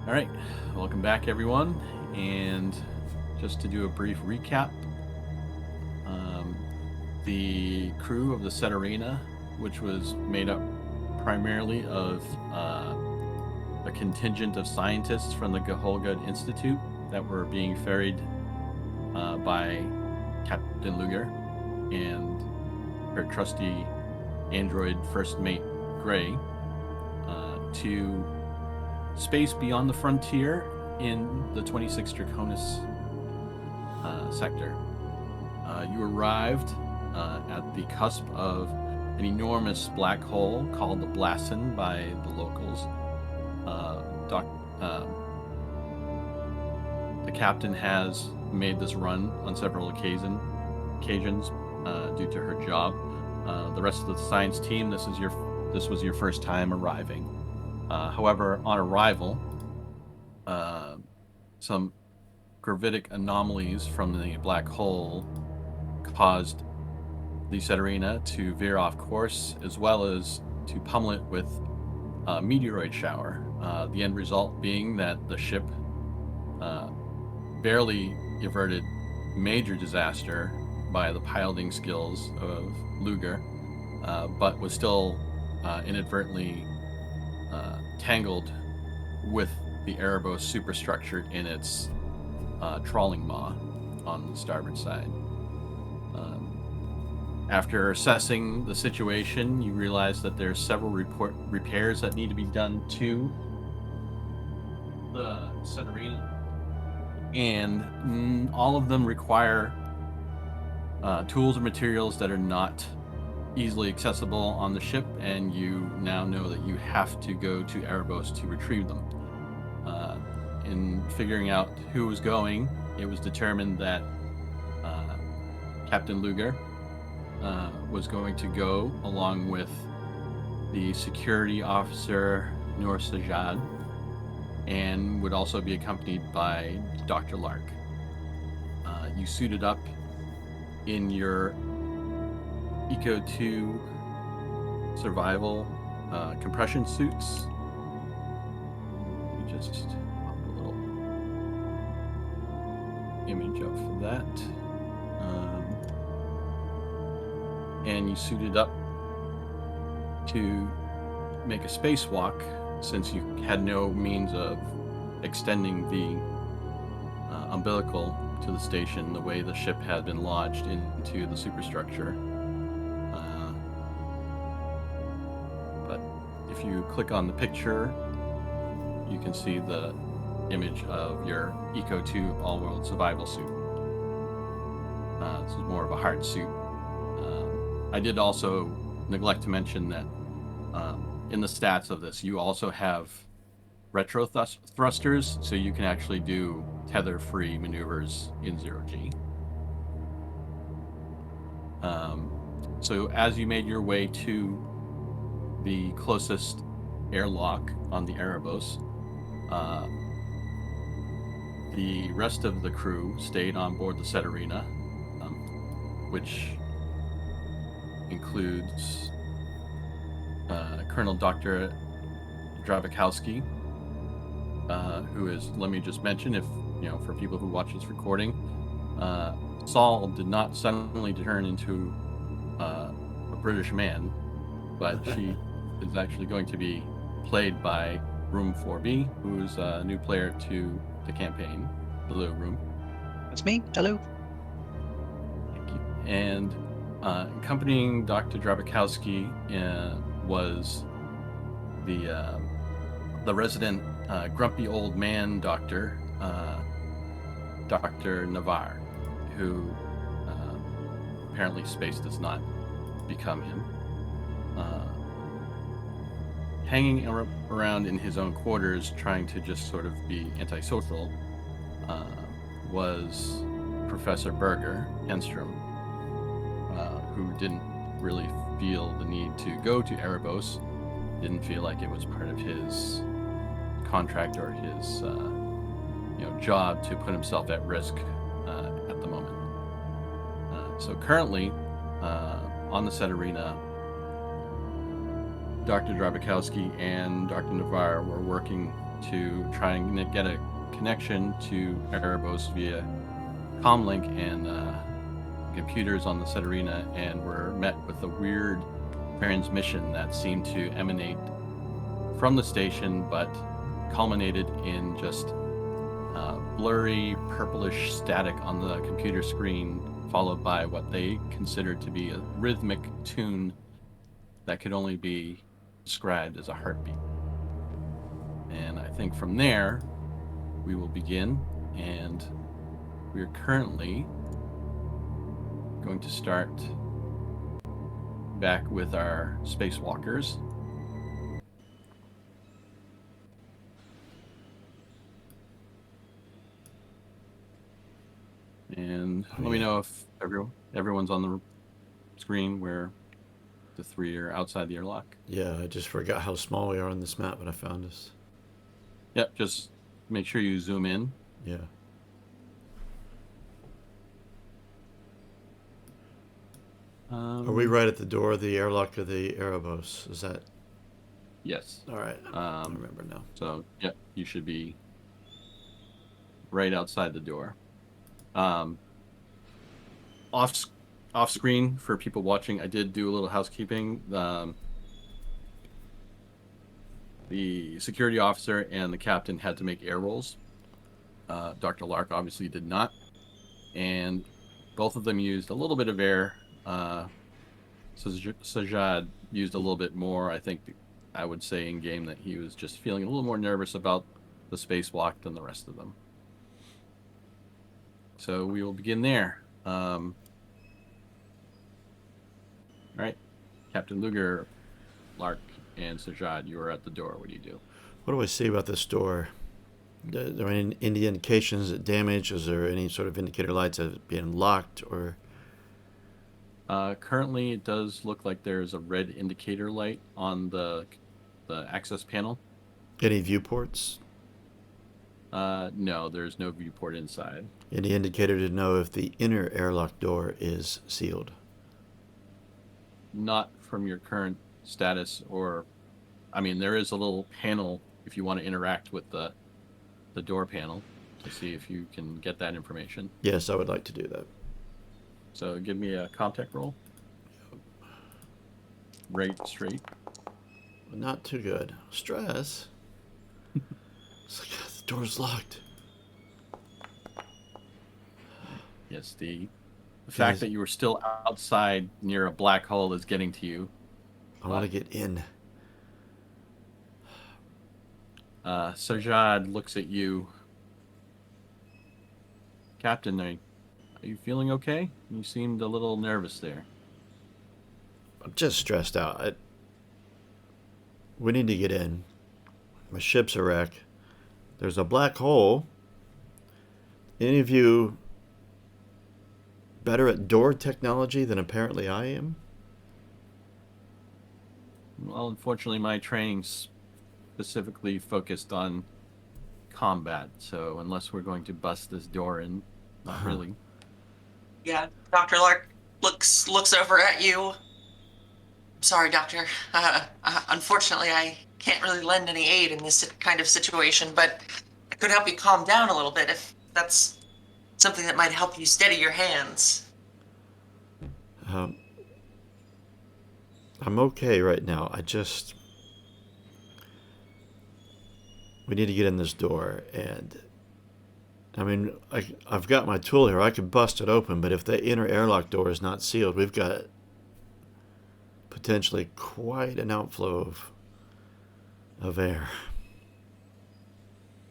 All right, welcome back, everyone. And just to do a brief recap, um, the crew of the Setarina, which was made up primarily of a contingent of scientists from the Gaholgud Institute that were being ferried by Captain Luger and her trusty android first mate Gray to space beyond the frontier in the 26 Draconis sector. You arrived at the cusp of an enormous black hole called the Blassen by the locals. Doc, uh, the captain has made this run on several occasions due to her job. The rest of the science team, this was your first time arriving. However, on arrival, uh, some gravitic anomalies from the black hole caused the Setarina to veer off course, as well as to pummel it with a meteoroid shower. The end result being that the ship uh, barely averted major disaster by the piloting skills of Luger, but was still inadvertently tangled with the Erebos superstructure in its trawling maw on the starboard side. After assessing the situation, you realize that there's several repairs that need to be done to the Setarina, and all of them require tools and materials that are not easily accessible on the ship, and you now know that you have to go to Erebos to retrieve them. In figuring out who was going, it was determined that uh, Captain Luger was going to go along with the security officer Noor Sajad, and would also be accompanied by Dr. Lark. You suited up in your Eco 2 survival compression suits. You just pop a little image up for that. And you suited up to make a spacewalk since you had no means of extending the umbilical to the station the way the ship had been lodged into the superstructure. But if you click on the picture, you can see the image of your Eco 2 all-world survival suit. This is more of a hard suit. I did also neglect to mention that in the stats of this, you also have retro thrusters, so you can actually do tether-free maneuvers in 0G. So as you made your way to the closest airlock on the Erebos, the rest of the crew stayed on board the Setarina, which includes Colonel Dr. Drabakowski, who is, let me just mention, if for people who watch this recording, Saul did not suddenly turn into a British man, but she is actually going to be played by Room 4B, who's a new player to the campaign. Hello, Room. That's me. Hello. Thank you. And accompanying Dr. Drabakowski was the resident grumpy old man doctor, Dr. Navarre, who apparently space does not become him. Hanging around in his own quarters, trying to just sort of be antisocial, was Professor Berger Enstrom, who didn't really feel the need to go to Erebos, didn't feel like it was part of his contract or his job to put himself at risk at the moment. So currently on the Setarina, Dr. Drabikowski and Dr. Navarre were working to try and get a connection to Erebos via comlink and computers on the Sedarina, and were met with a weird transmission that seemed to emanate from the station, but culminated in just blurry purplish static on the computer screen, followed by what they considered to be a rhythmic tune that could only be described as a heartbeat. And I think from there we will begin, and we are currently going to start back with our spacewalkers. And let me know if everyone's on the screen where the three are outside the airlock. Yeah, I just forgot how small we are on this map when I found us. Yep, just make sure you zoom in. Yeah. Are we right at the door of the airlock of the Erebos? Is that? Yes. All right. I remember now. So, yep, you should be right outside the door. Off screen for people watching, I did do a little housekeeping. The security officer and the captain had to make air rolls. Dr. Lark obviously did not, and both of them used a little bit of air. Sajad used a little bit more. I think I would say in game that he was just feeling a little more nervous about the spacewalk than the rest of them. So we will begin there. All right, Captain Luger, Lark, and Sajad, you are at the door. What do you do? What do I see about this door? Are there any indications of damage? Is there any sort of indicator lights of it being locked or? Currently, it does look like there's a red indicator light on the access panel. Any viewports? No, there's no viewport inside. Any indicator to know if the inner airlock door is sealed? Not from your current status, or, I mean, there is a little panel if you want to interact with the door panel to see if you can get that information. Yes, I would like to do that. So give me a contact roll. Right straight. Not too good. Stress. It's like, the door's locked. Yes, the fact that you were still outside near a black hole is getting to you. I want to get in. Sajad looks at you. Captain, are you feeling okay? You seemed a little nervous there. I'm just stressed out. We need to get in. My ship's a wreck. There's a black hole. Any of you better at door technology than apparently I am? Well, unfortunately, my training's specifically focused on combat, so unless we're going to bust this door in, not really. Yeah, Dr. Lark looks over at you. Sorry, Doctor. Unfortunately, I can't really lend any aid in this kind of situation, but I could help you calm down a little bit if that's something that might help you steady your hands. I'm okay right now. We need to get in this door, and I mean, I've got my tool here. I could bust it open, but if the inner airlock door is not sealed, we've got potentially quite an outflow of air.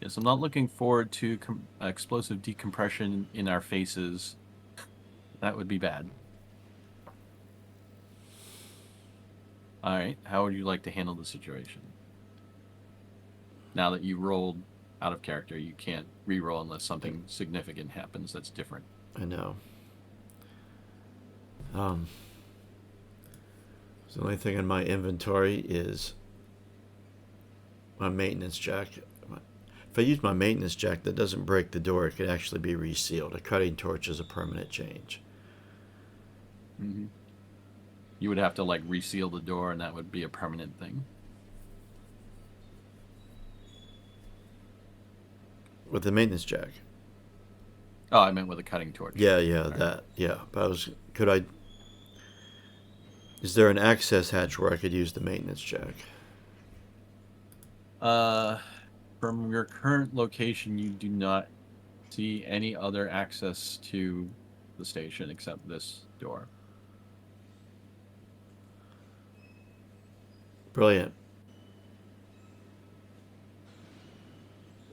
Yes, I'm not looking forward to explosive decompression in our faces. That would be bad. All right, how would you like to handle the situation? Now that you rolled out of character, you can't re-roll unless something significant happens that's different. I know. The only thing in my inventory is my maintenance jack. If I use my maintenance jack that doesn't break the door, it could actually be resealed. A cutting torch is a permanent change. Mm-hmm. You would have to like reseal the door, and that would be a permanent thing. With the maintenance jack. Oh, I meant with a cutting torch. Yeah, Sorry. that. Yeah, but could I? Is there an access hatch where I could use the maintenance jack? From your current location, you do not see any other access to the station except this door. Brilliant.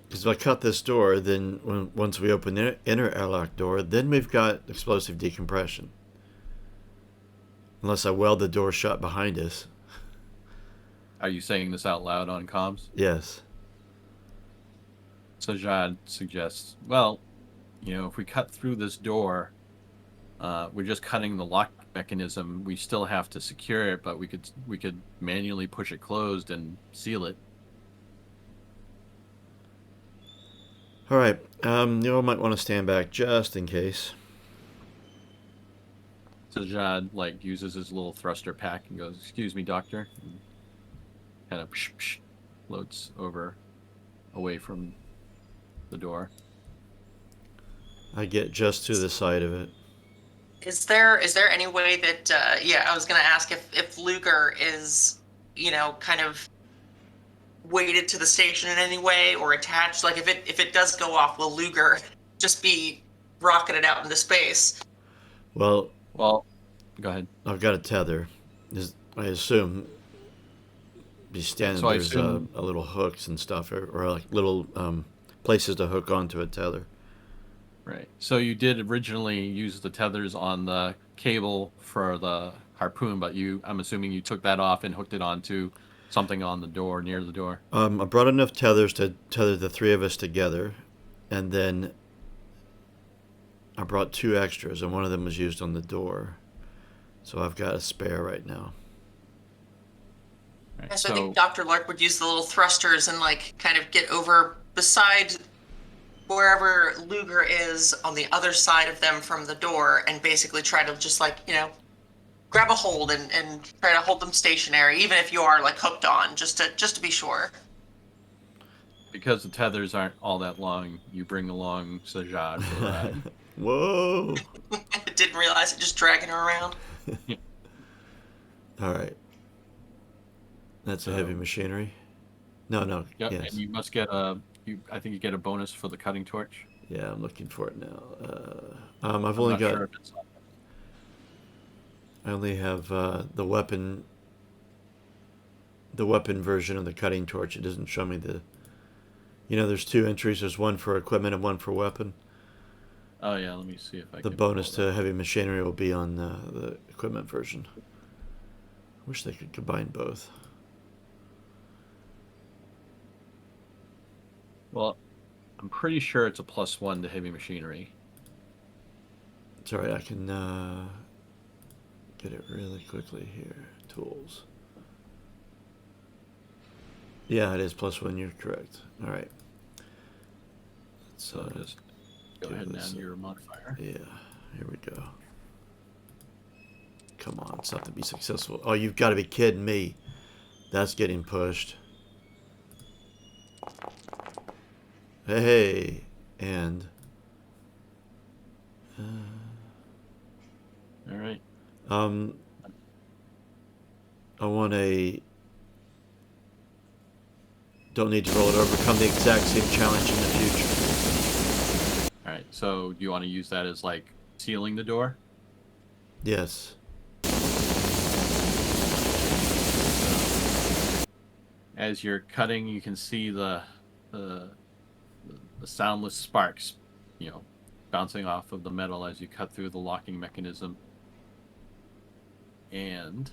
Because if I cut this door, then once we open the inner airlock door, then we've got explosive decompression. Unless I weld the door shut behind us. Are you saying this out loud on comms? Yes. Sajad suggests, well, if we cut through this door, we're just cutting the lock mechanism. We still have to secure it, but we could manually push it closed and seal it. All right. I might want to stand back just in case. Sajad uses his little thruster pack and goes, "Excuse me, doctor." And kind of floats over away from the door. I get just to the side of it. Is there any way that I was going to ask if Luger is kind of weighted to the station in any way or attached? Like if it does go off, will Luger just be rocketed out into space? Well, go ahead. I've got a tether. I assume be standing So I there's assume- a little hooks and stuff, or like little places to hook onto a tether. Right. So you did originally use the tethers on the cable for the harpoon, but I'm assuming you took that off and hooked it onto something on the door, near the door. I brought enough tethers to tether the three of us together, and then I brought 2 extras, and one of them was used on the door. So I've got a spare right now. Right. Yeah, so I think Dr. Lark would use the little thrusters and kind of get over beside wherever Luger is on the other side of them from the door and basically try to just grab a hold and try to hold them stationary, even if you are hooked on, just to be sure. Because the tethers aren't all that long, you bring along Sajad for the ride. Whoa! Didn't realize it, just dragging her around. All right. That's a heavy machinery. No. Yep, Yes. and you must get I think you get a bonus for the cutting torch. Yeah, I'm looking for it now. I've I'm only not got. sure if it's I only have the weapon. The weapon version of the cutting torch. It doesn't show me the. There's 2 entries. There's one for equipment and one for weapon. Oh yeah, let me see if I The can bonus pull to heavy machinery will be on the equipment version. Wish they could combine both. Well, I'm pretty sure it's a +1 to heavy machinery. It's alright, I can get it really quickly here. Tools. Yeah, it is +1, you're correct. Alright. So just go ahead and add your modifier. Yeah, here we go. Come on, it's not to be successful. Oh, you've got to be kidding me. That's getting pushed. Hey, and All right. I want a. Don't need to roll it, overcome the exact same challenge in the future. All right. So do you want to use that as sealing the door? Yes. As you're cutting, you can see the soundless sparks, bouncing off of the metal as you cut through the locking mechanism. And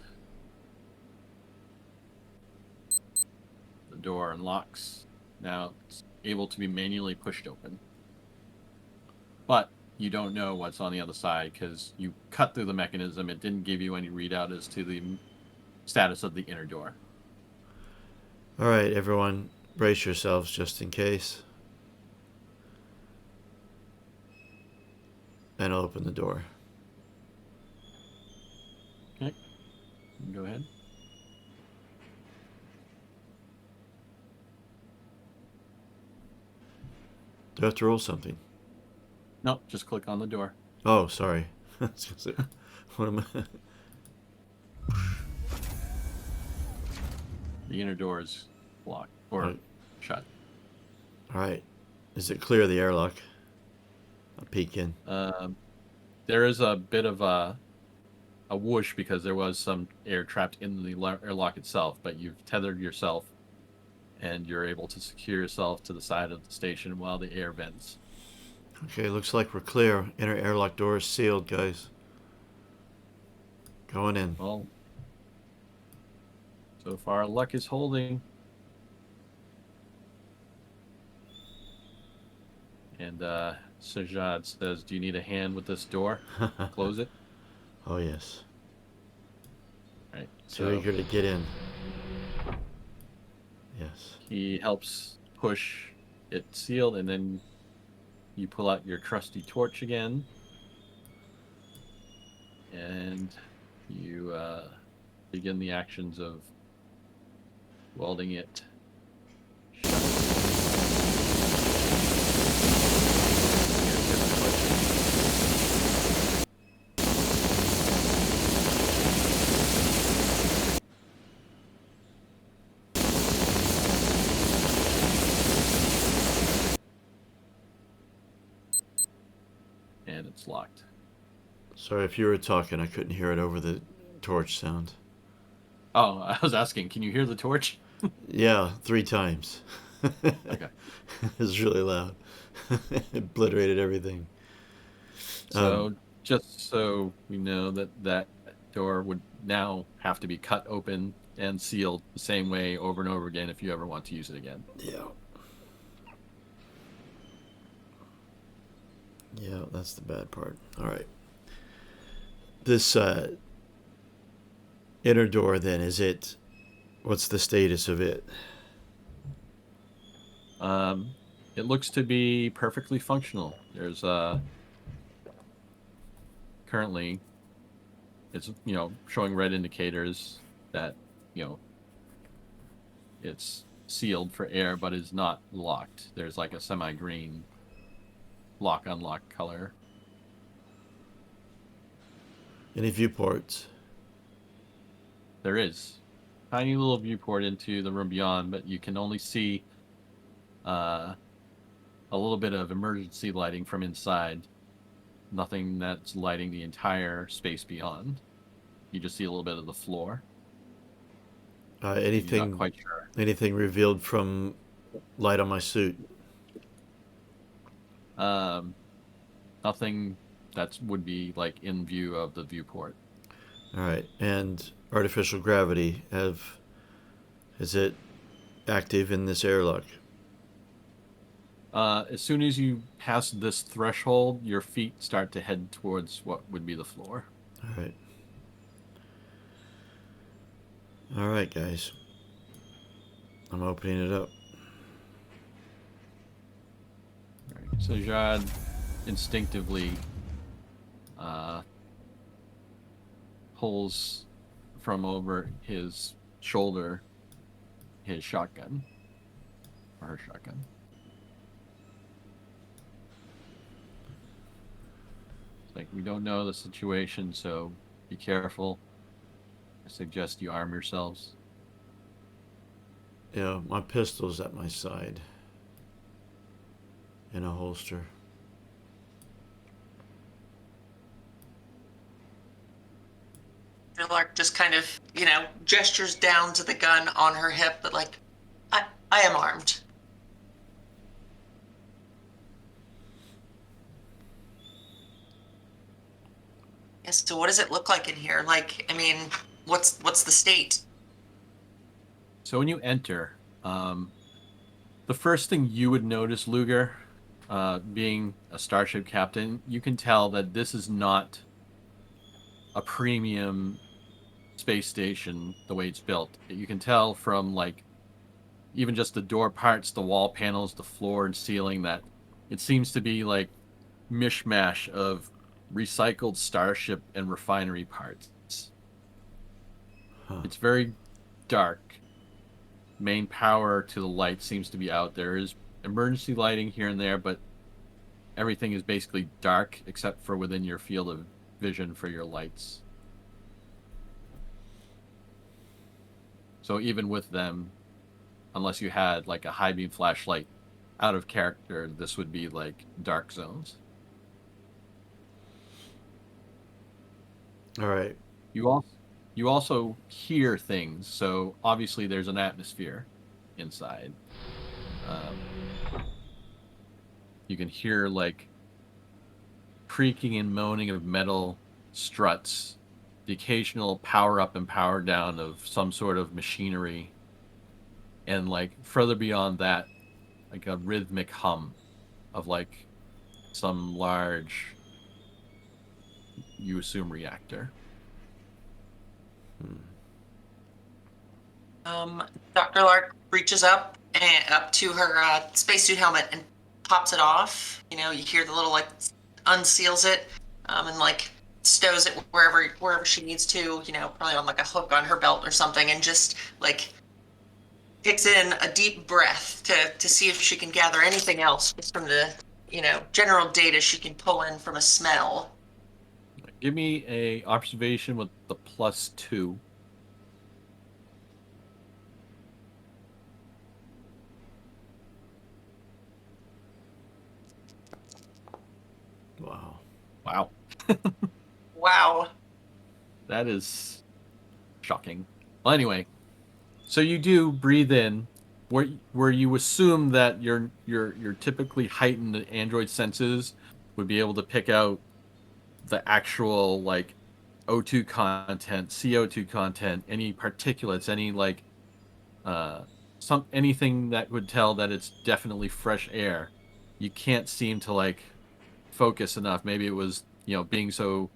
the door unlocks. Now it's able to be manually pushed open. But you don't know what's on the other side because you cut through the mechanism. It didn't give you any readout as to the status of the inner door. All right, everyone, brace yourselves just in case. And I'll open the door. Okay. Go ahead. Do I have to roll something? No, just click on the door. Oh, sorry. I was gonna say, what am I? The inner door is locked or Right. shut. All right. Is it clear of the airlock? I'll peek in. There is a bit of a whoosh because there was some air trapped in the airlock itself, but you've tethered yourself and you're able to secure yourself to the side of the station while the air vents. Okay, looks like we're clear. Inner airlock door is sealed, guys. Going in. Well, so far luck is holding. And Sajad says, "Do you need a hand with this door? Close it." Oh, yes. Right. So eager to get in. Yes. He helps push it sealed, and then you pull out your trusty torch again, and you begin the actions of welding it shut. And it's locked. Sorry, if you were talking, I couldn't hear it over the torch sound. Oh, I was asking, can you hear the torch? Yeah, 3 times. Okay. It was really loud. It obliterated everything. So just so we know that door would now have to be cut open and sealed the same way over and over again if you ever want to use it again. Yeah. Yeah, that's the bad part. All right. This inner door, then, what's the status of it? It looks to be perfectly functional. There's currently it's showing red indicators that it's sealed for air but is not locked. There's like a semi-green lock unlock color. Any viewports? There is tiny little viewport into the room beyond, but you can only see a little bit of emergency lighting from inside. Nothing that's lighting the entire space beyond. You just see a little bit of the floor. You're not Anything quite sure. anything revealed from light on my suit? Nothing that would be like in view of the viewport. All right. And artificial gravity, is it active in this airlock? As soon as you pass this threshold, your feet start to head towards what would be the floor. All right. All right, guys. I'm opening it up. All right. So Jad instinctively pulls from over his shoulder his shotgun, or her shotgun. Like, we don't know the situation, so be careful. I suggest you arm yourselves. Yeah, my pistol's at my side. In a holster. Lark just kind of, gestures down to the gun on her hip, but like, I am armed. Yes, so what does it look like in here? Like, I mean, what's the state? So when you enter, the first thing you would notice, Luger, being a starship captain, you can tell that this is not a premium space station the way it's built. You can tell from like even just the door parts, the wall panels, the floor and ceiling that it seems to be like mishmash of recycled starship and refinery parts. It's very dark. Main power to the light seems to be out. There is emergency lighting here and there, but everything is basically dark except for within your field of vision for your lights. So even with them, unless you had like a high beam flashlight out of character, this would be like dark zones. All right. You also hear things, so obviously there's an atmosphere inside. You can hear like creaking and moaning of metal struts, the occasional power up and power down of some sort of machinery, and like further beyond that, like a rhythmic hum of like some large, you assume, reactor. Dr. Lark reaches up and up to her spacesuit helmet and pops it off. You know, you hear the little like unseals it, and like stows it wherever she needs to. You know, probably on like a hook on her belt or something, and just like takes in a deep breath to see if she can gather anything else just from the general data she can pull in from a smell. Give me a observation with the +2. Wow. Wow. Wow. That is shocking. Well, anyway, so you do breathe in, where you assume that your typically heightened android senses would be able to pick out the actual like O2 content, CO2 content, any particulates, any like anything that would tell that it's definitely fresh air. You can't seem to like focus enough. Maybe it was, being so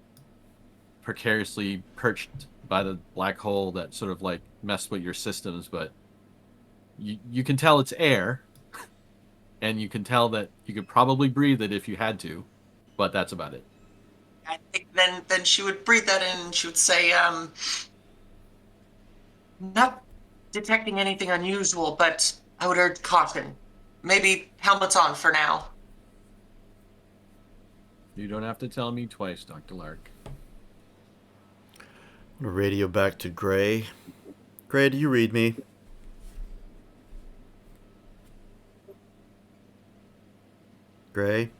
precariously perched by the black hole that sort of like messed with your systems, but you can tell it's air, and you can tell that you could probably breathe it if you had to, but that's about it. I think then she would breathe that in and she would say, not detecting anything unusual, but I would urge caution. Maybe helmets on for now. You don't have to tell me twice, Dr. Lark. I'm gonna radio back to Gray. Gray, do you read me? Gray?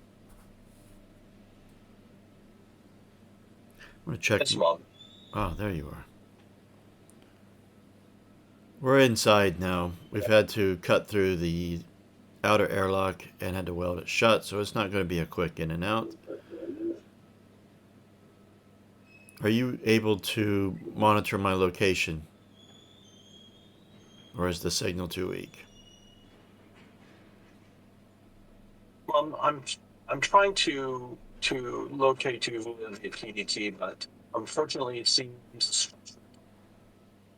I'm gonna check. Yes, Mom. Oh, there you are. We're inside now. We've had to cut through the outer airlock and had to weld it shut, so it's not going to be a quick in and out. Are you able to monitor my location? Or is the signal too weak? Mom, I'm trying to locate you via the PDT, but unfortunately it seems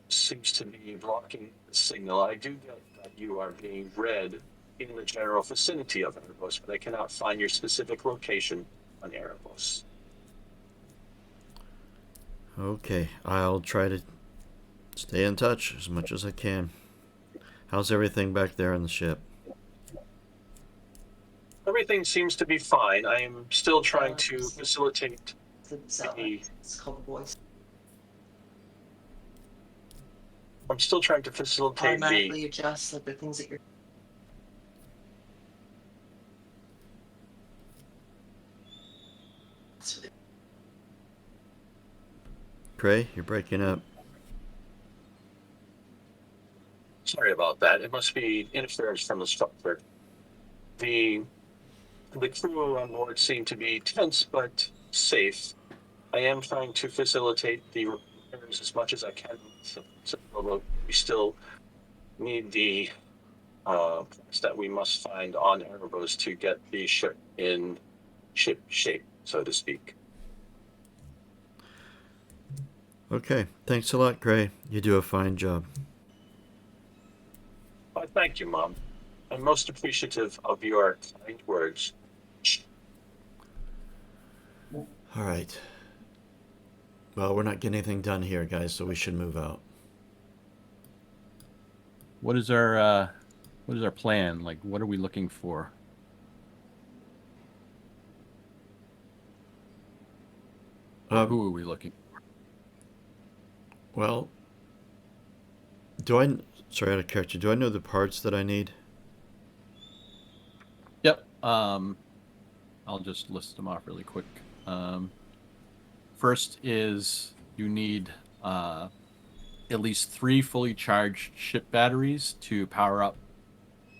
to be blocking the signal. I do get that you are being read in the general vicinity of Erebos, but I cannot find your specific location on Erebos. Okay, I'll try to stay in touch as much as I can. How's everything back there on the ship? Everything seems to be fine. I am still trying to facilitate It's called the voice. I'm still trying to facilitate Automatically adjust like the things that you're. Gray, you're breaking up. Sorry about that. It must be interference from the structure. The crew on board seem to be tense but safe. I am trying to facilitate the repairs as much as I can. Although we still need the parts that we must find on Erebos to get the ship in ship shape, so to speak. Okay, thanks a lot, Gray. You do a fine job. Well, thank you, Mom. I'm most appreciative of your kind words. All right. Well, we're not getting anything done here, guys, so we should move out. what is our plan? Like, what are we looking for? Or who are we looking? Well, sorry, out of character, do I know the parts that I need? Yep. I'll just list them off really quick. First is you need at least 3 fully charged ship batteries to power up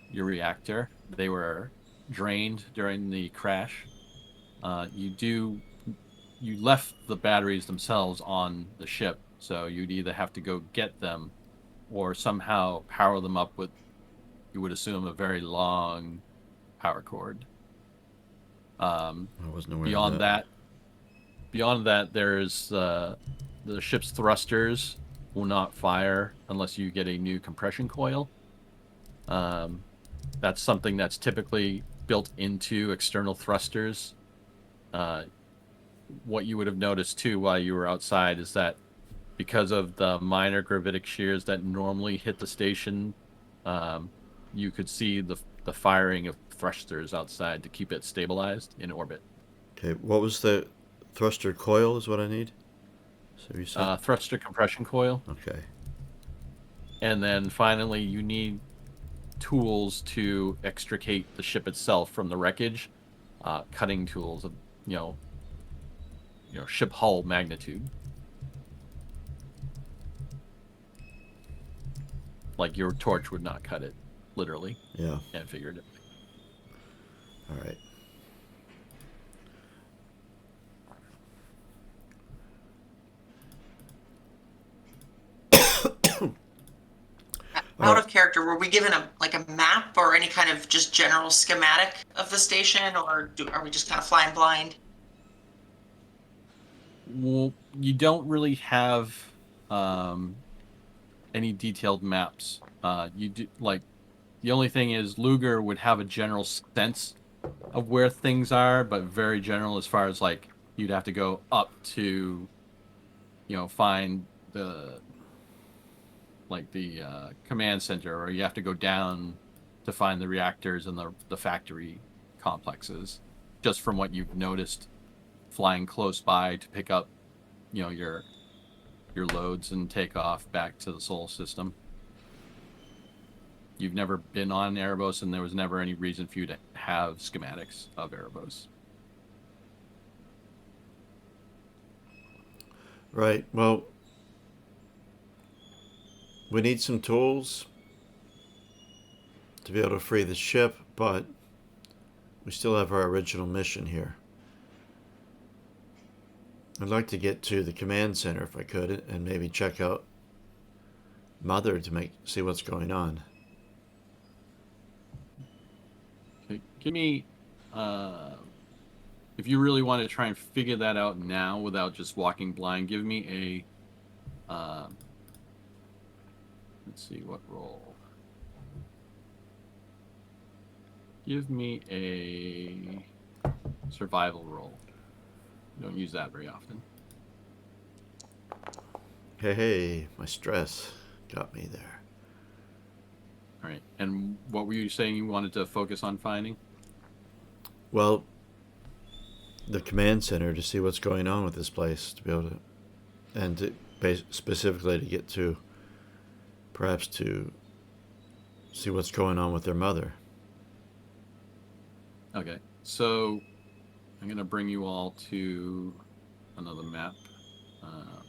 your reactor. They were drained during the crash. You left the batteries themselves on the ship, so you'd either have to go get them or somehow power them up with, you would assume, a very long power cord. I wasn't aware Beyond of that. beyond that, there's the ship's thrusters will not fire unless you get a new compression coil. That's something that's typically built into external thrusters. What you would have noticed too while you were outside is that because of the minor gravitic shears that normally hit the station, you could see the firing of thrusters outside to keep it stabilized in orbit. Okay, what was the thruster coil is what I need? So you said? Thruster compression coil. Okay. And then finally, you need tools to extricate the ship itself from the wreckage, cutting tools of, ship hull magnitude. Like your torch would not cut it, literally Yeah. and figuratively. All right. Out of character, were we given a map or any kind of just general schematic of the station, or are we just kind of flying blind? Well, you don't really have any detailed maps. You do like the only thing is Luger would have a general sense of where things are, but very general as far as like you'd have to go up to, find the command center, or you have to go down to find the reactors and the factory complexes. Just from what you've noticed, flying close by to pick up, your loads and take off back to the Sol system. You've never been on Erebos, and there was never any reason for you to have schematics of Erebos. Right. Well, we need some tools to be able to free the ship, but we still have our original mission here. I'd like to get to the command center if I could, and maybe check out Mother to see what's going on. Okay, give me, if you really want to try and figure that out now without just walking blind, give me a, let's see, what roll? Give me a survival roll. You don't use that very often. Hey, my stress got me there. All right. And what were you saying you wanted to focus on finding? Well, the command center to see what's going on with this place, to be able to, and specifically to get to, perhaps to see what's going on with their mother. Okay. So I'm going to bring you all to another map. All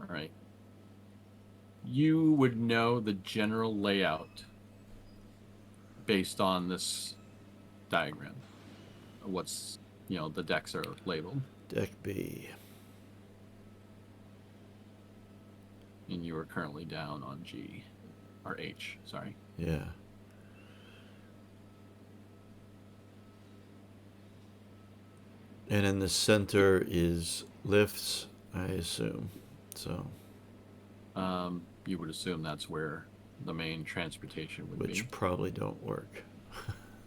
right. You would know the general layout based on this diagram. What's, the decks are labeled. Deck B. And you are currently down on G, or H, sorry. Yeah. And in the center is lifts, I assume. So. You would assume that's where the main transportation would be. Which probably don't work.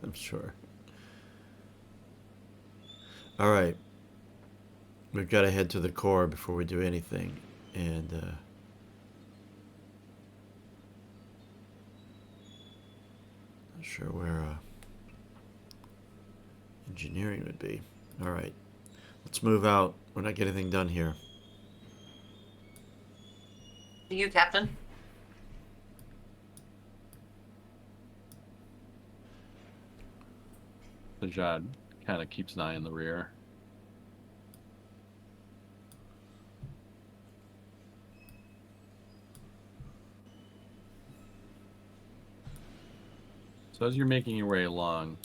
I'm sure. All right. We've got to head to the core before we do anything. And, not sure where engineering would be. All right. Let's move out. We're not getting anything done here. You, Captain. Sajad kind of keeps an eye in the rear. So as you're making your way along,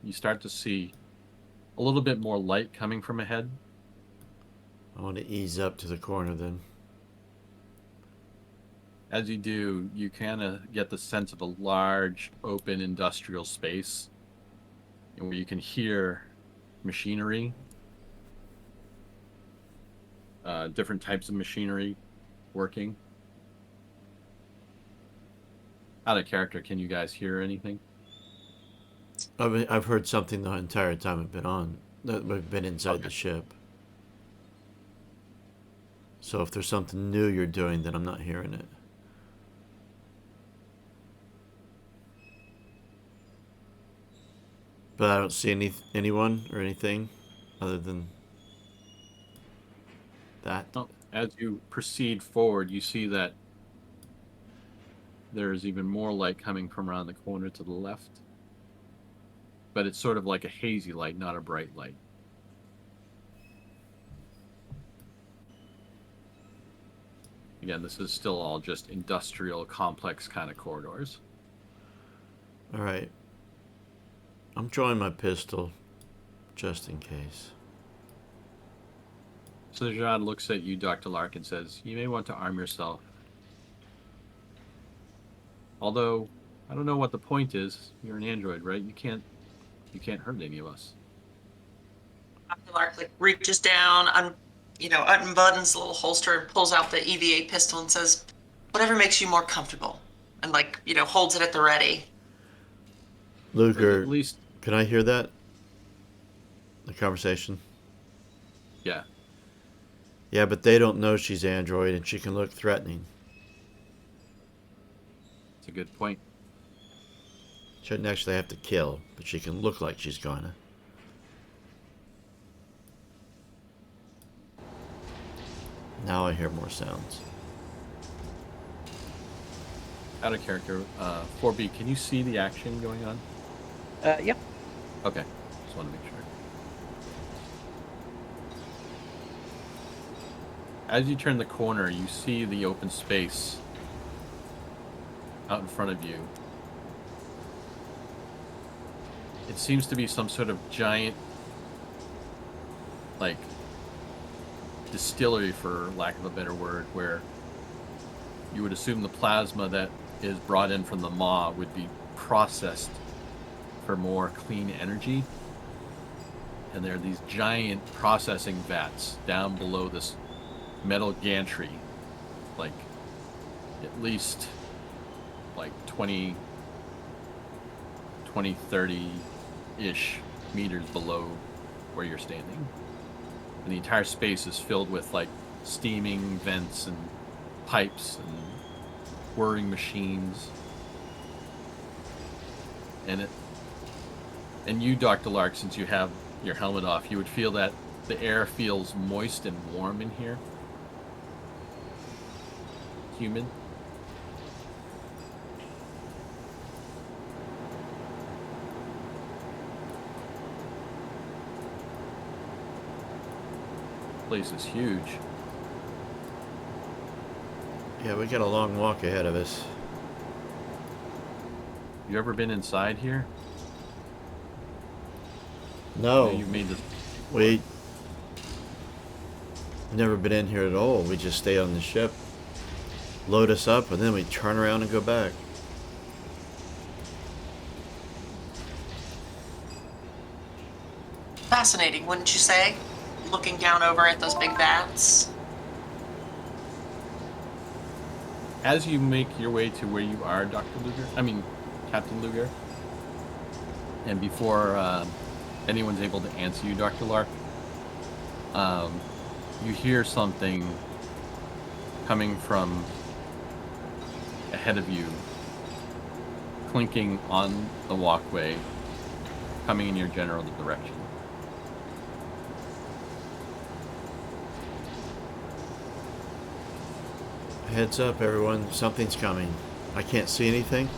you start to see a little bit more light coming from ahead. I want to ease up to the corner then. As you do, you kind of get the sense of a large, open industrial space where you can hear machinery, different types of machinery working. Out of character, can you guys hear anything? I mean, I've heard something the entire time I've been on. That we've been inside the ship. So if there's something new you're doing, then I'm not hearing it. But I don't see anyone or anything other than that. Oh, as you proceed forward, you see that there's even more light coming from around the corner to the left. But it's sort of like a hazy light, not a bright light. Again, this is still all just industrial, complex kind of corridors. All right. I'm drawing my pistol just in case. So Sajad looks at you, Dr. Lark, and says, "You may want to arm yourself. Although, I don't know what the point is. You're an android, right? You can't hurt any of us." Dr. Lark like reaches down, unbuttons the little holster and pulls out the EVA pistol and says, "Whatever makes you more comfortable," and holds it at the ready. Luger, At least, can I hear that? The conversation? yeah. Yeah, but they don't know she's android and she can look threatening. It's a good point. Shouldn't actually have to kill, but she can look like she's gonna. Now I hear more sounds. Out of character, 4B, can you see the action going on? Yep. Okay, just want to make sure. As you turn the corner, you see the open space out in front of you. It seems to be some sort of giant, distillery, for lack of a better word, where you would assume the plasma that is brought in from the maw would be processed for more clean energy. And there are these giant processing vats down below this metal gantry, at least 20, 30-ish meters below where you're standing. And the entire space is filled with steaming vents and pipes and whirring machines. And you, Dr. Lark, since you have your helmet off, you would feel that the air feels moist and warm in here. Humid. Place is huge. Yeah, we got a long walk ahead of us. You ever been inside here? No, You've made this. we never been in here at all. We just stay on the ship, load us up, and then we turn around and go back. Fascinating, wouldn't you say? Looking down over at those big vats. As you make your way to where you are, Captain Luger, and before anyone's able to answer you, Dr. Lark, you hear something coming from ahead of you, clinking on the walkway, coming in your general direction. Heads up, everyone. Something's coming. I can't see anything.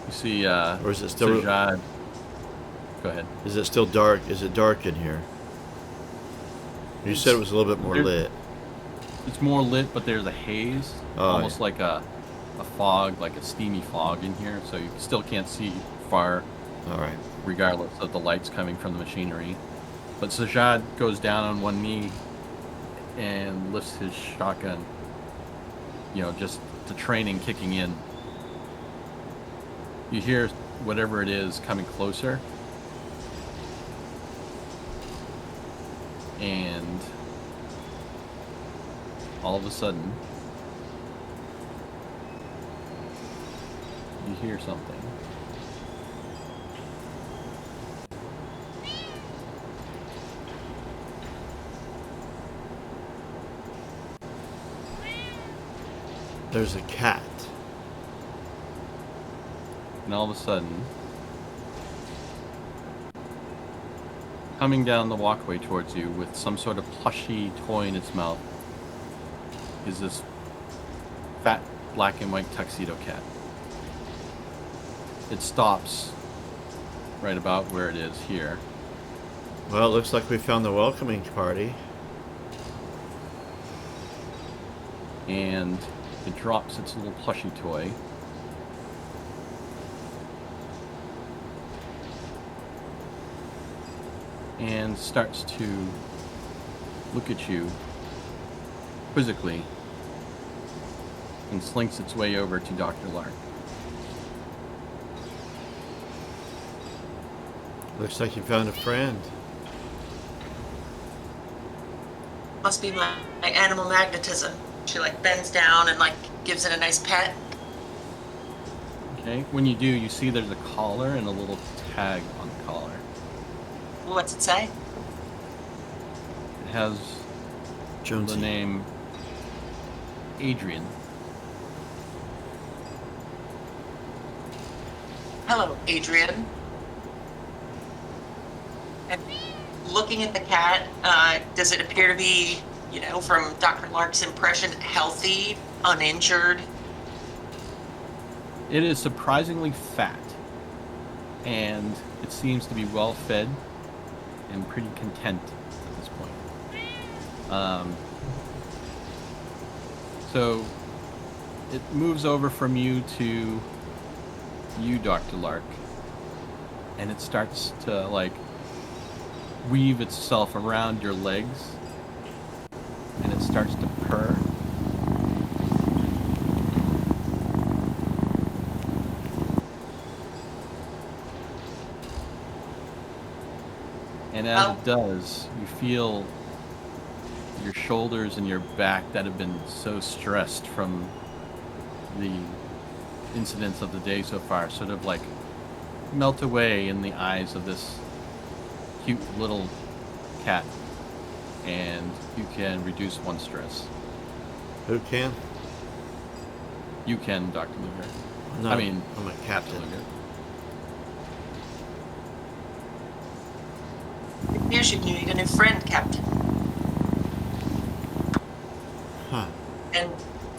You see, Or is it still? Sajad. Go ahead. Is it still dark? Is it dark in here? You said it was a little bit more There- lit. It's more lit, but there's a haze, Oh, almost like a fog, like a steamy fog in here, so you still can't see far, All right. regardless of the lights coming from the machinery. But Sajad goes down on one knee and lifts his shotgun. You know, just the training kicking in. You hear whatever it is coming closer. And all of a sudden, you hear something. There's a cat. And all of a sudden, coming down the walkway towards you with some sort of plushy toy in its mouth is this fat black and white tuxedo cat. It stops right about where it is here. Well, it looks like we found the welcoming party. And it drops its little plushy toy. And starts to look at you quizzically and slinks its way over to Dr. Lark. Looks like you found a friend. Must be my animal magnetism. She like bends down and like gives it a nice pet. Okay, when you do, you see there's a collar and a little tag on the collar. What's it say? It has Jonesy. the name Adrian. Hello, Adrian. And looking at the cat, does it appear to be, you know, from Dr. Lark's impression, healthy, uninjured? It is surprisingly fat, and it seems to be well fed and pretty content at this point. So it moves over from you to you, Dr. Lark, and it starts to like weave itself around your legs, and it starts to purr. And as it does, you feel your shoulders and your back that have been so stressed from the incidents of the day so far sort of like melt away in the eyes of this cute little cat, and you can reduce one stress. Who can? You can, Dr. Luger. No, I mean, I'm a captain. Luger. It appears you need a new friend, Captain. Huh. And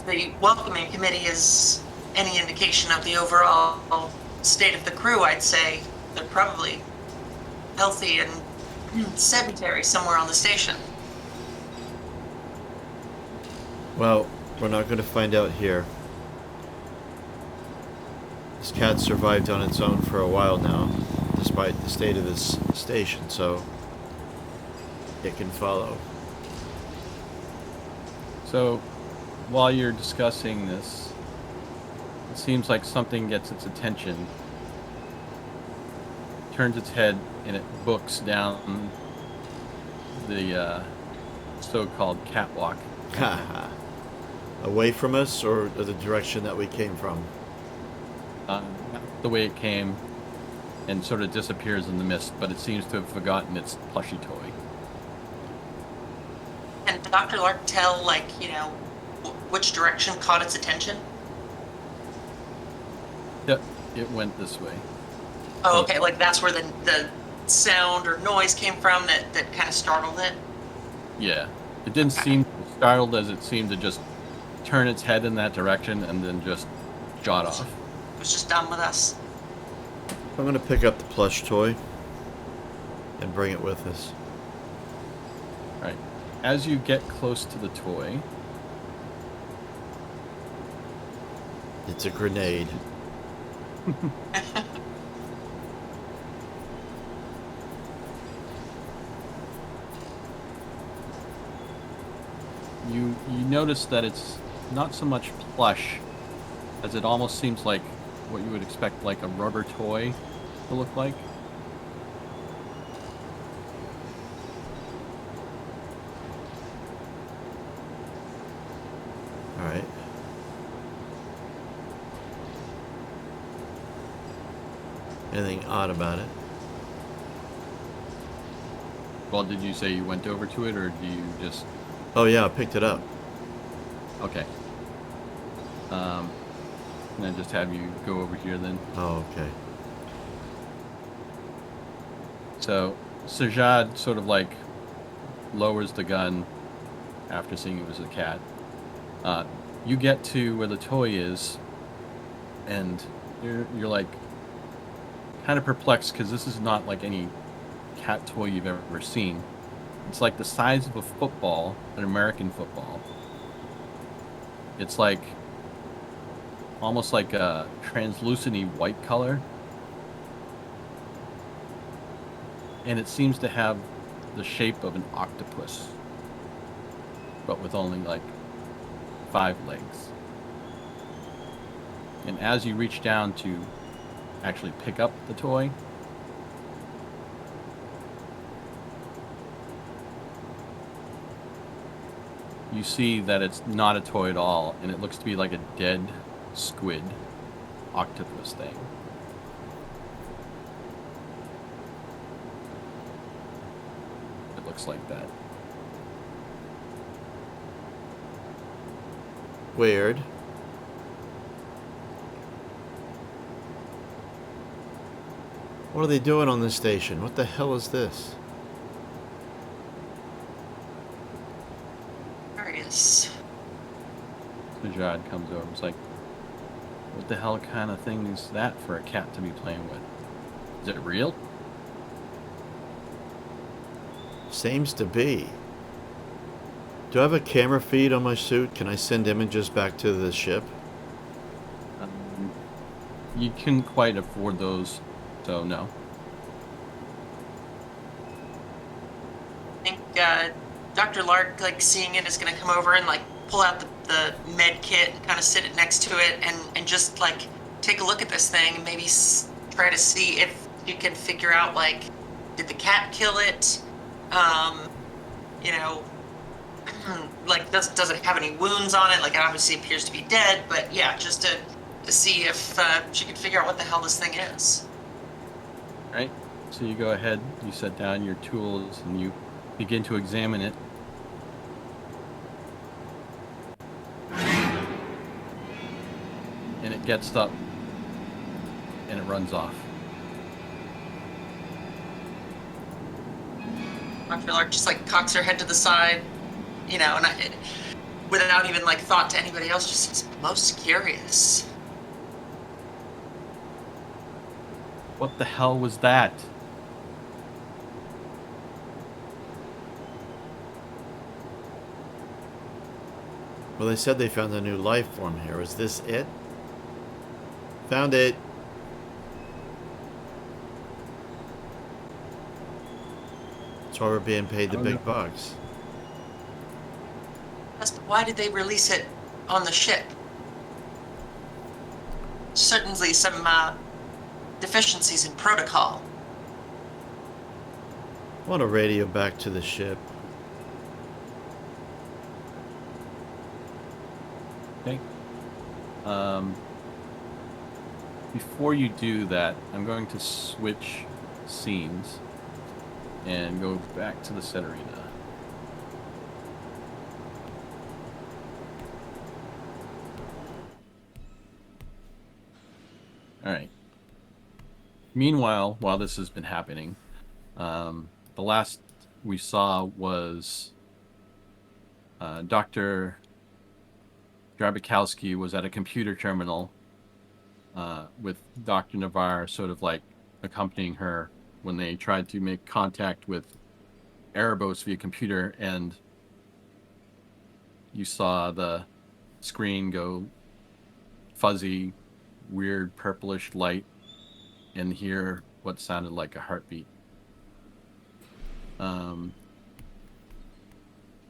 the welcoming committee is any indication of the overall state of the crew. I'd say they're probably healthy and sedentary somewhere on the station. Well, we're not going to find out here. This cat survived on its own for a while now, despite the state of this station, so it can follow. So, while you're discussing this, it seems like something gets its attention, turns its head, and it books down the so-called catwalk. Away from us, or the direction that we came from? Not the way it came, and sort of disappears in the mist, but it seems to have forgotten its plushy toy. Can Dr. Lark tell, like, which direction caught its attention? Yep, it went this way. Oh, okay, like that's where the sound or noise came from that kind of startled it? Yeah. It didn't seem startled as it seemed to just turn its head in that direction and then just shot off. It was just done with us. I'm going to pick up the plush toy and bring it with us. Right. As you get close to the toy, It's a grenade. you notice that it's not so much plush as it almost seems like what you would expect like a rubber toy to look like. All right. Anything odd about it? Well, did you say you went over to it, or do you just... Oh yeah, I picked it up. Okay. Can I just have you go over here then? Oh, okay. So, Sajad sort of like lowers the gun after seeing it was a cat. You get to where the toy is, and you're like kind of perplexed because this is not like any cat toy you've ever seen. It's like the size of a football, an American football. It's like almost like a translucent-y white color. And it seems to have the shape of an octopus, but with only like 5 legs. And as you reach down to actually pick up the toy, you see that it's not a toy at all, and it looks to be like a dead squid octopus thing. It looks like that. Weird. What are they doing on this station? What the hell is this? Curious. Sajad comes over. It's like, what the hell kind of thing is that for a cat to be playing with? Is it real? Seems to be. Do I have a camera feed on my suit? Can I send images back to the ship? You couldn't quite afford those, so no. I think Dr. Lark, like, seeing it, is going to come over and, like, pull out the med kit and kind of sit it next to it and just, like, take a look at this thing and maybe try to see if you can figure out, like, did the cat kill it? Like, does it have any wounds on it? Like, it obviously appears to be dead, but yeah, just to see if she could figure out what the hell this thing is. Right? So you go ahead, you set down your tools, and you begin to examine it. And it gets up, and it runs off. Dr. Lark just, like, cocks her head to the side, and without even, like, thought to anybody else, just seems most curious. What the hell was that? Well, they said they found a new life form here. Is this it? Found it. That's why we're being paid the big bucks. But why did they release it on the ship? Certainly some deficiencies in protocol. I want to radio back to the ship. Okay. before you do that, I'm going to switch scenes and go back to the set arena. All right. Meanwhile, while this has been happening, the last we saw was Dr. Drabikowski was at a computer terminal with Dr. Navarre sort of like accompanying her when they tried to make contact with Erebos via computer, and you saw the screen go fuzzy, weird purplish light, and hear what sounded like a heartbeat.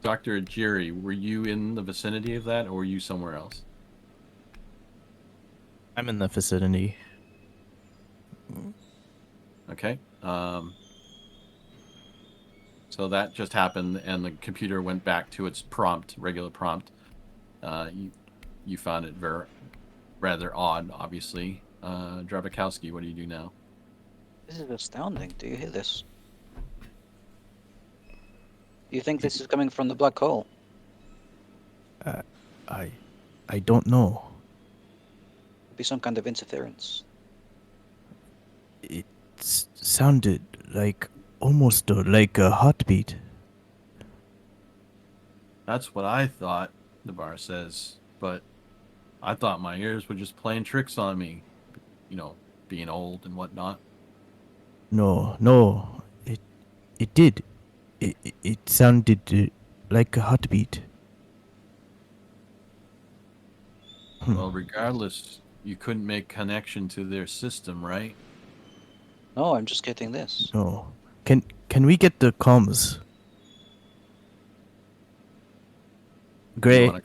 Dr. Ajiri, were you in the vicinity of that, or were you somewhere else? I'm in the vicinity. Okay. So that just happened, and the computer went back to its prompt, regular prompt. You found it rather odd, obviously. Drabikowski, what do you do now? This is astounding. Do you hear this? Do you think this is coming from the black hole? I don't know. Could be some kind of interference. It sounded like almost like a heartbeat. That's what I thought, Navarre says, but I thought my ears were just playing tricks on me. You know, being old and whatnot. No. It did. It sounded like a heartbeat. Well, regardless, you couldn't make connection to their system, right? No, I'm just getting this. No. Can we get the comms? You Gray. wanna-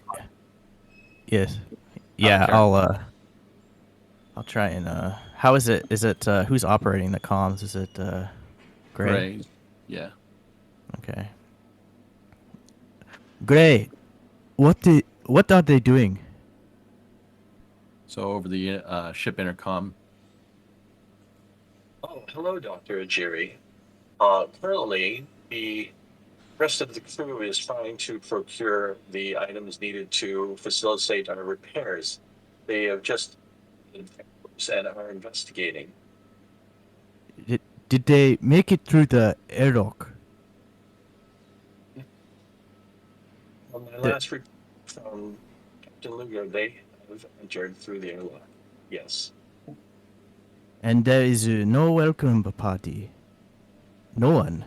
Yes. Yeah, care. I'll try and how is it who's operating the comms? Is it Gray? Gray. Yeah. Okay. Gray, what are they doing? So over the ship intercom. Oh, hello, Dr. Ajiri. Currently, the rest of the crew is trying to procure the items needed to facilitate our repairs. They have just and are investigating. Did they make it through the airlock? On my last report from Captain Luger, they have entered through the airlock. Yes. And there is no welcome party. No one.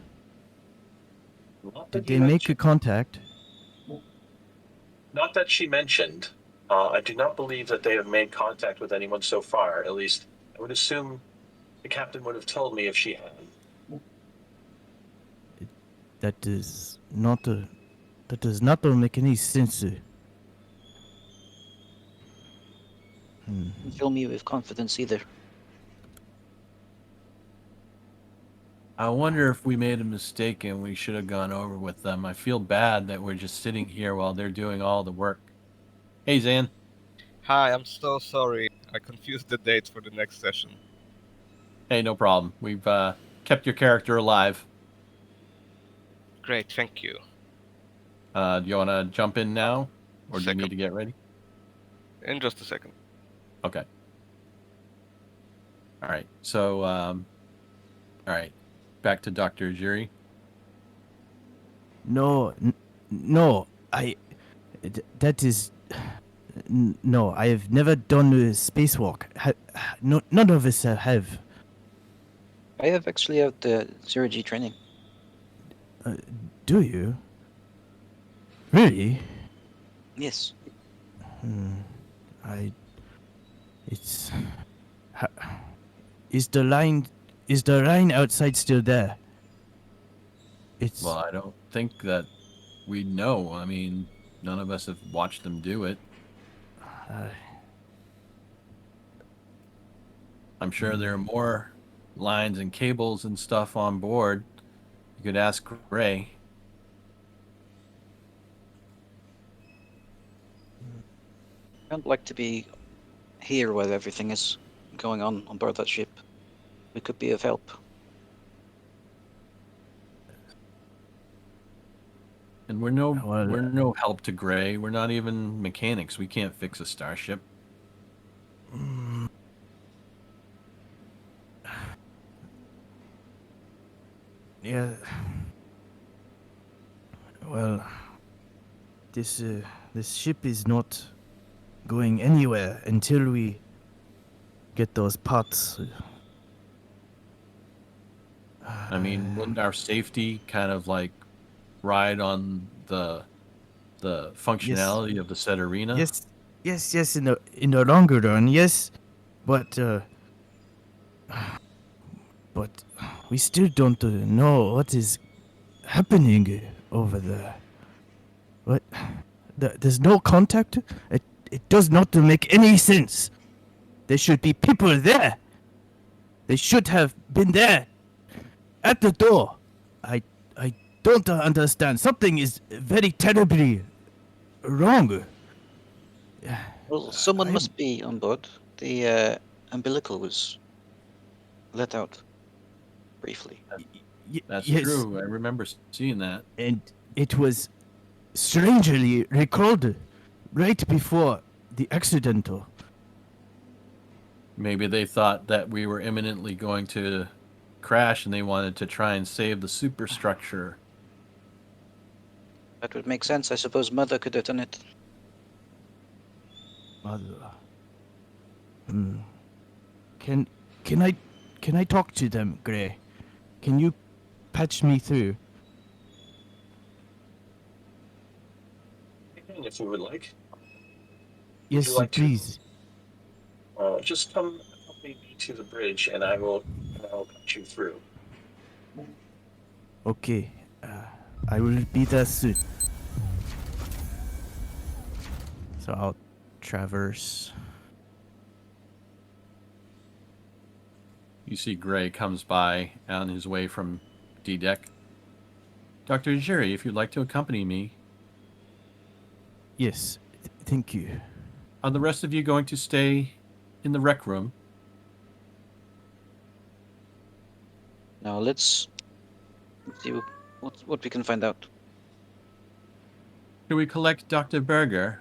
Not Did that they you make a mentioned- contact? Not that she mentioned. I do not believe that they have made contact with anyone so far. At least, I would assume the captain would have told me if she had. That does not make any sense. Don't fill me with confidence either. I wonder if we made a mistake and we should have gone over with them. I feel bad that we're just sitting here while they're doing all the work. Hey, Zan. Hi, I'm so sorry. I confused the dates for the next session. Hey, no problem. We've kept your character alive. Great, thank you. Do you want to jump in now? Or do you Second. need to get ready? In just a second. Okay. All right. So, all right. Back to Dr. Ajiri. No, that is, no, I have never done a spacewalk. None of us have. I have actually had the zero G training. Do you? Really? Yes. It's, is the line outside still there? It's, Well, I don't think that we know. I mean, none of us have watched them do it. I'm sure there are more lines and cables and stuff on board. You could ask Ray. I don't like to be here while everything is going on board that ship. We could be of help. And we're no help to Gray. We're not even mechanics. We can't fix a starship. Yeah. Well, this ship is not going anywhere until we get those parts. I mean, wouldn't our safety kind of like ride on the functionality of the said arena? Yes. In the longer run, yes, but we still don't know what is happening over there. What? There's no contact. It does not make any sense. There should be people there. They should have been there at the door. I don't understand. Something is very terribly wrong. Well, someone must be on board. The umbilical was let out briefly. That's yes, true. I remember seeing that. and it was strangely recalled right before the accident. Maybe they thought that we were imminently going to crash and they wanted to try and save the superstructure. That would make sense. I suppose Mother could have done it. Mother. Can I talk to them, Gray? Can you patch me through? If you would like, Yes, you like to- please. just come accompany me to the bridge, and I'll put you through. Okay, I will be there soon. So I'll traverse. You see Gray comes by on his way from D-Deck. Dr. Jerry, if you'd like to accompany me. Yes, thank you. Are the rest of you going to stay in the rec room? Now let's see what we can find out. Should we collect Dr. Berger?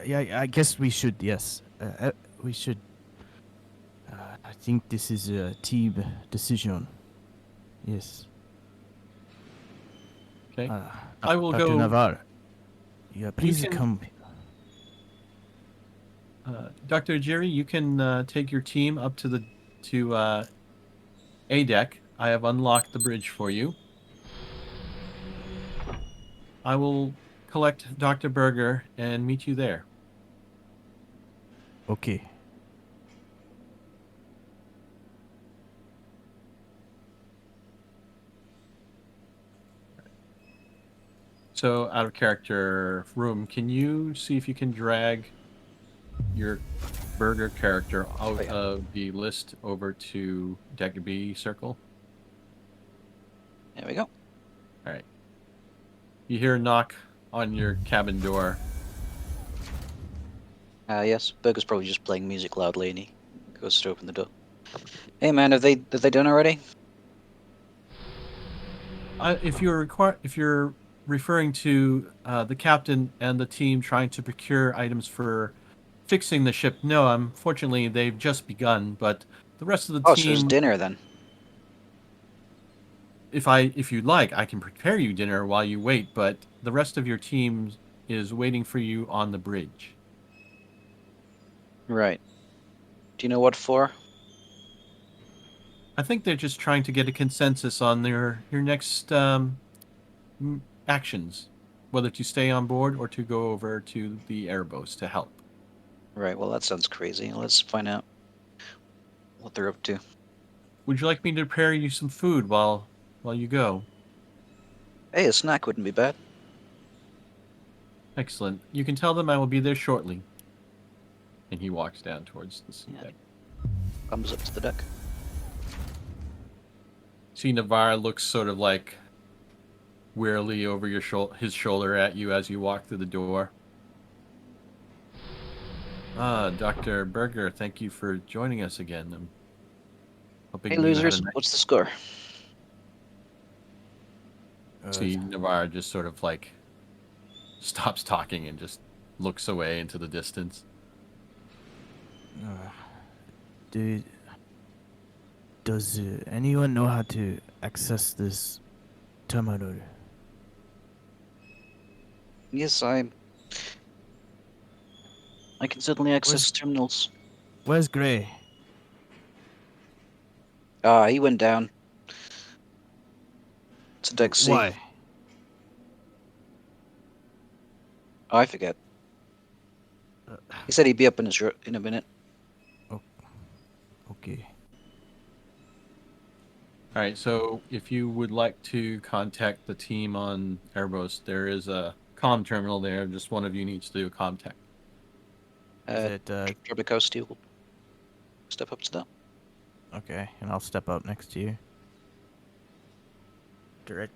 Yeah, I guess we should. Yes, we should. I think this is a team decision. Yes. Okay. I will Dr. go. Navarre. Yeah, please can- come. Dr. Jerry, you can take your team up to A deck. I have unlocked the bridge for you. I will collect Dr. Berger and meet you there. Okay. So, out of character room, can you see if you can drag your Berger character out yeah. of the list over to deck B circle? There we go. All right. You hear a knock on your cabin door. Yes, Burger's probably just playing music loudly and he goes to open the door. Hey man, have they done already? If you're referring to the captain and the team trying to procure items for fixing the ship, no, unfortunately they've just begun. But the rest of the Oh, so it's team, dinner then. if you'd like, I can prepare you dinner while you wait. But the rest of your team is waiting for you on the bridge. Right. Do you know what for? I think they're just trying to get a consensus on your next actions, whether to stay on board or to go over to the airboats to help. Right, well that sounds crazy. Let's find out what they're up to. Would you like me to prepare you some food while you go? Hey, a snack wouldn't be bad. Excellent. You can tell them I will be there shortly. And he walks down towards the sea Yeah. deck. Comes up to the deck. See, Navarre looks sort of like wearily over his shoulder at you as you walk through the door. Dr. Berger, thank you for joining us again. I'm hoping Hey you had losers, a nice. what's the score? See, Navarre just sort of like stops talking and just looks away into the distance. Dude, does anyone know how to access this terminal? Yes, I can certainly access terminals. Where's Gray? Ah, he went down. To deck C. Why? Oh, I forget. He said he'd be up in in a minute. Okay. All right, so if you would like to contact the team on Airbus, there is a comm terminal there. Just one of you needs to do a contact. Is it Drabikowski will step up to that. okay? And I'll step up next to you. Direct.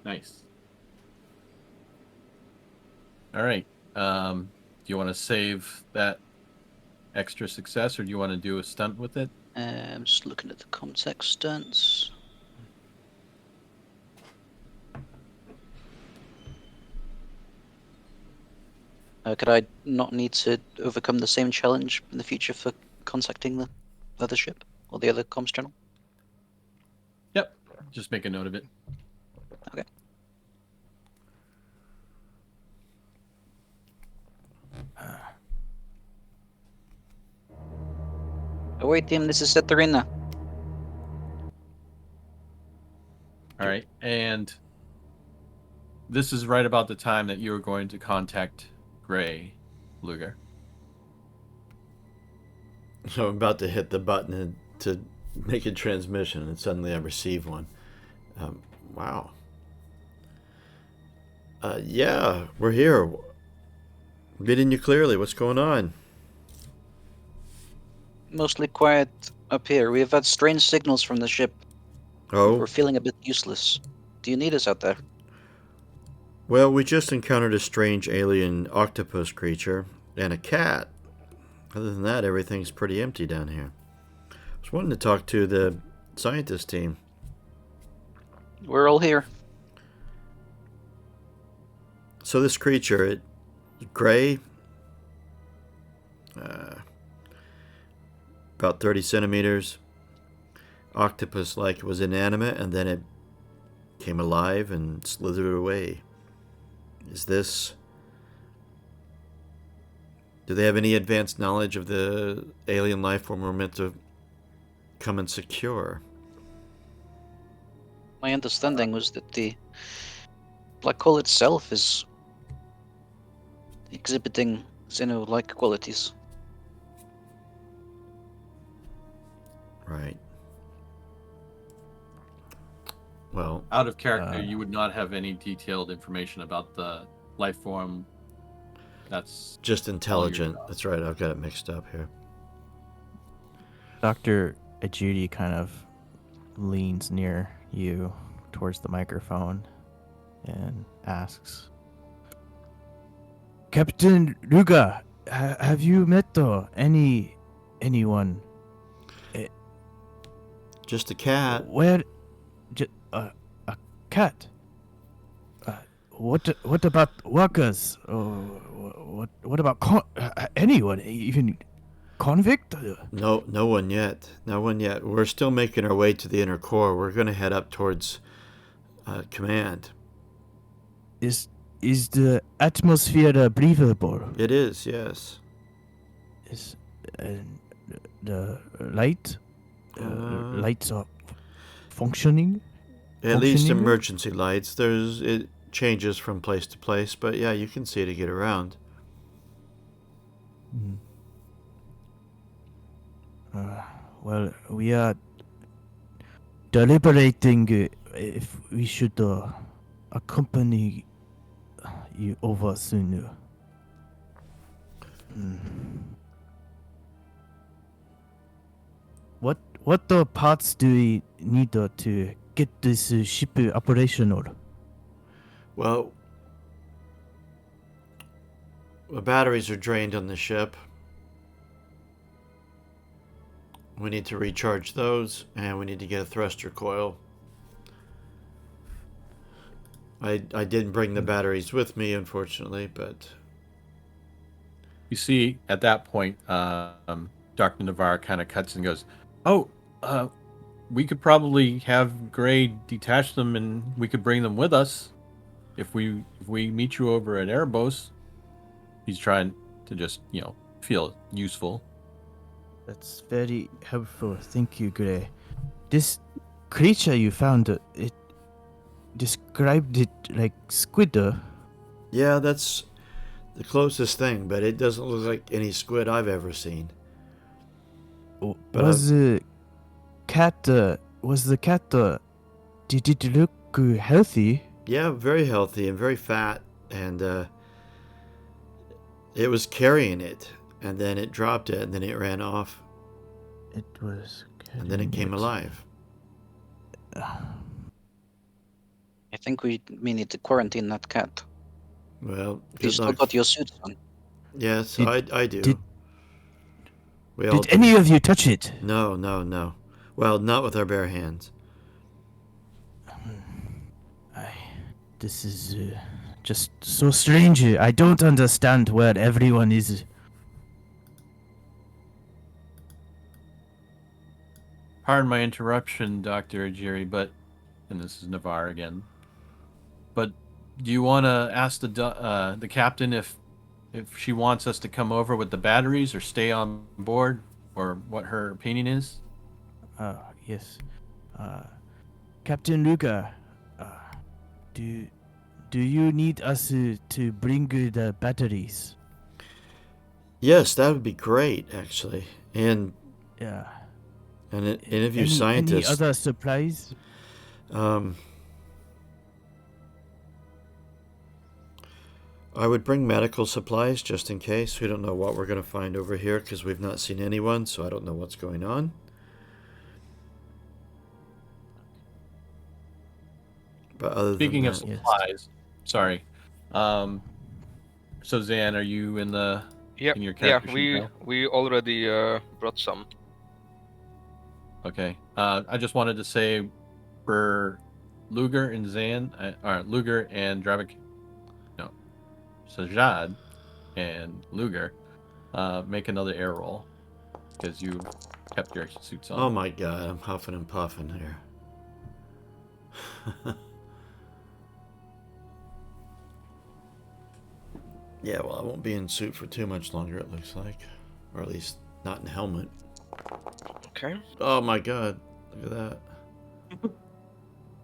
Nice. All right. Do you want to save that extra success, or do you want to do a stunt with it? I'm just looking at the context stunts. Could I not need to overcome the same challenge in the future for contacting the other ship or the other comms channel? Yep. Just make a note of it. Okay. Oh wait, Tim, this is Setharina. All right. And this is right about the time that you were going to contact Gray, Luger. So I'm about to hit the button to make a transmission, and suddenly I receive one. Wow. Yeah, we're here. Reading you clearly. What's going on? Mostly quiet up here. We have had strange signals from the ship. Oh, We're feeling a bit useless. Do you need us out there? well, we just encountered a strange alien octopus creature and a cat. Other than that, everything's pretty empty down here. I was wanting to talk to the scientist team. We're all here. So this creature, gray, about 30 centimeters, octopus-like. It was inanimate, and then it came alive and slithered away. Is this... Do they have any advanced knowledge of the alien life form we're meant to come and secure? My understanding was that the black hole itself is exhibiting Xeno-like qualities. Right. Well, Out of character, you would not have any detailed information about the life form. That's just intelligent. That's right. I've got it mixed up here. Dr. Ajudi kind of leans near you towards the microphone and asks, Captain Ruga, have you met anyone? Just a cat. Where? A cat? What about workers? What about anyone? Even convict? No one yet. No one yet. We're still making our way to the inner core. We're going to head up towards command. Is the atmosphere breathable? It is, yes. Is the lights are functioning? At least Functioning? emergency lights. It changes from place to place, but yeah, you can see to get around. Well, we are deliberating if we should accompany you over soon. What parts do we need to get this ship operational? Well, the batteries are drained on the ship. We need to recharge those, and we need to get a thruster coil. I didn't bring the batteries with me, unfortunately, but You see, at that point, Dr. Navarre kind of cuts and goes, "Oh, we could probably have Gray detach them, and we could bring them with us if we meet you over at Erebos." He's trying to just feel useful. That's very helpful. Thank you, Gray. This creature you found, it described it like squid. yeah, that's the closest thing, but it doesn't look like any squid I've ever seen. But Was the cat? Did it look healthy? Yeah, very healthy and very fat, and it was carrying it, and then it dropped it, and then it ran off, It was. and then it came alive. I think we need to quarantine that cat. Well, You good still luck. got your suits on. Yes, Did- I do. did- We all Did any of you touch it? No, no, no. Well, not with our bare hands. This is just so strange. I don't understand where everyone is. Pardon my interruption, Dr. Ajiri, and this is Navarre again. But do you want to ask the captain if she wants us to come over with the batteries or stay on board, or what her opinion is? Yes. Captain Luger, do you need us to bring the batteries? Yes, that would be great, actually. And Yeah. an interview Any scientist. other supplies? I would bring medical supplies just in case. We don't know what we're going to find over here because we've not seen anyone, so I don't know what's going on. But other Speaking than of that, Yes. supplies, sorry. So Zan, are you in the Yeah, in your yeah, character sheet now? we already brought some. Okay. I just wanted to say for Luger and Zan, Luger and Dravik, no, Sajad and Luger, make another air roll because you kept your suits on. oh my god, I'm huffing and puffing here. Yeah, well, I won't be in suit for too much longer, it looks like. Or at least not in helmet. Okay. Oh my god, look at that.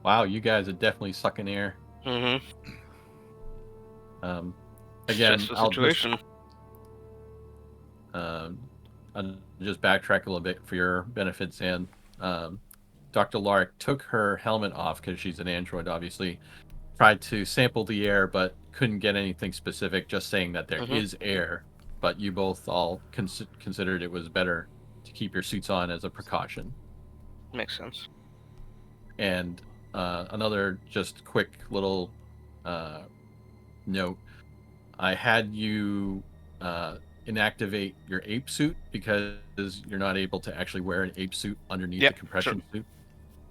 Wow, you guys are definitely sucking air. Mm-hmm. Again, Stressful I'll situation. I'll just backtrack a little bit for your benefits. And Dr. Lark took her helmet off because she's an android, obviously. Tried to sample the air, but couldn't get anything specific. Just saying that there is air, but you both all considered it was better to keep your suits on as a precaution. Makes sense. And another just quick little note. I had you inactivate your ape suit because you're not able to actually wear an ape suit underneath Yep, the compression sure. suit.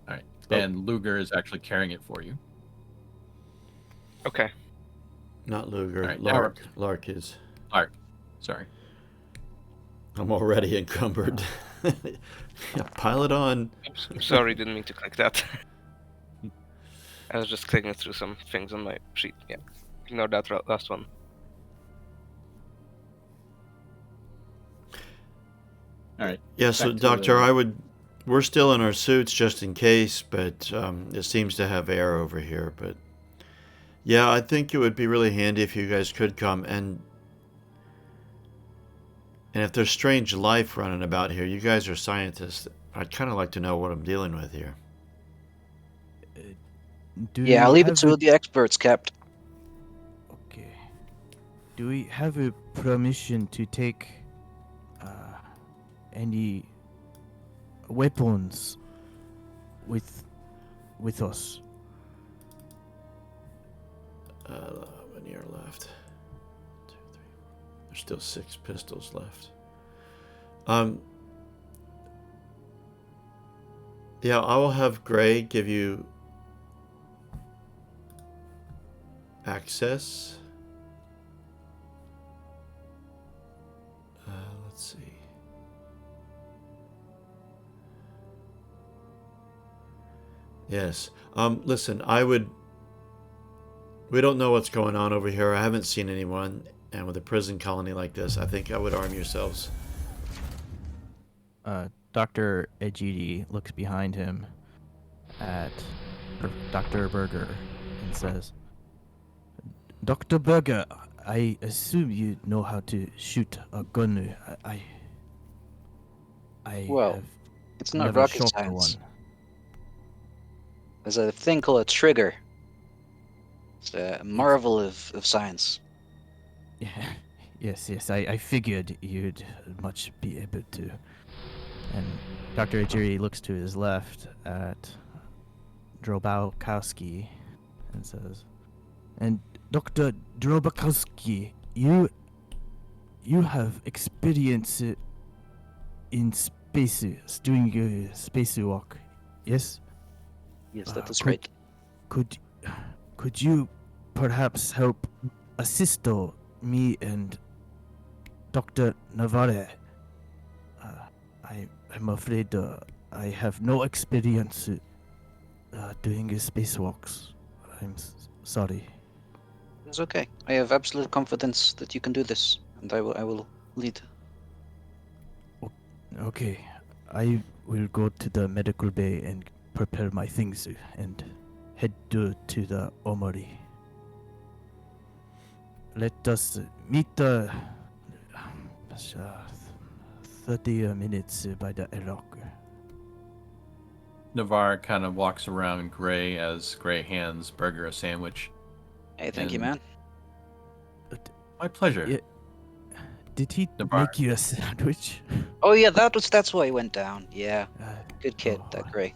All right. Oh. And Luger is actually carrying it for you. Okay. Not Luger, All right, now Lark. Lark is. Lark, sorry. I'm already encumbered. Yeah, pile it on. Oops, I'm sorry, didn't mean to click that. I was just clicking through some things on my sheet. Yeah. Ignore that last one. All right. Yeah, so Back to Doctor, the- we're still in our suits just in case, but it seems to have air over here. But yeah, I think it would be really handy if you guys could come, and if there's strange life running about here, you guys are scientists. I'd kind of like to know what I'm dealing with here. Yeah, I'll leave it to the experts, Capt. Okay. Do we have a permission to take any weapons with with us. How many are left? 2, 3, 4. There's still 6 pistols left. Yeah, I will have Gray give you access. Let's see. Yes. Listen, we don't know what's going on over here. I haven't seen anyone. And with a prison colony like this, I think I would arm yourselves. Dr. Ejiri looks behind him at Dr. Berger and says, Dr. Berger, I assume you know how to shoot a gun. I Well, have It's not never rocket shot the science. one. There's a thing called a trigger. It's a marvel of science. Yeah, yes, I figured you'd much be able to. And Dr. Ejiri looks to his left at Drobakowski and says, and Dr. Drobakowski, you have experience in space, doing a spacewalk, yes? Yes, that is could- right. Could you perhaps help assist me and Dr. Navarre? I'm afraid I have no experience doing spacewalks. I'm sorry. It's okay. I have absolute confidence that you can do this, and I will lead. Okay, I will go to the medical bay and prepare my things and head to the Omori. Let us meet 30 minutes by the airlock. Navarre kind of walks around Gray as Gray hands Berger a sandwich. Hey, thank you, And- man. My pleasure. Yeah. Did he Navarre. make you a sandwich? Oh yeah, that's why it went down. Yeah, Uh, good kid, oh, that Gray.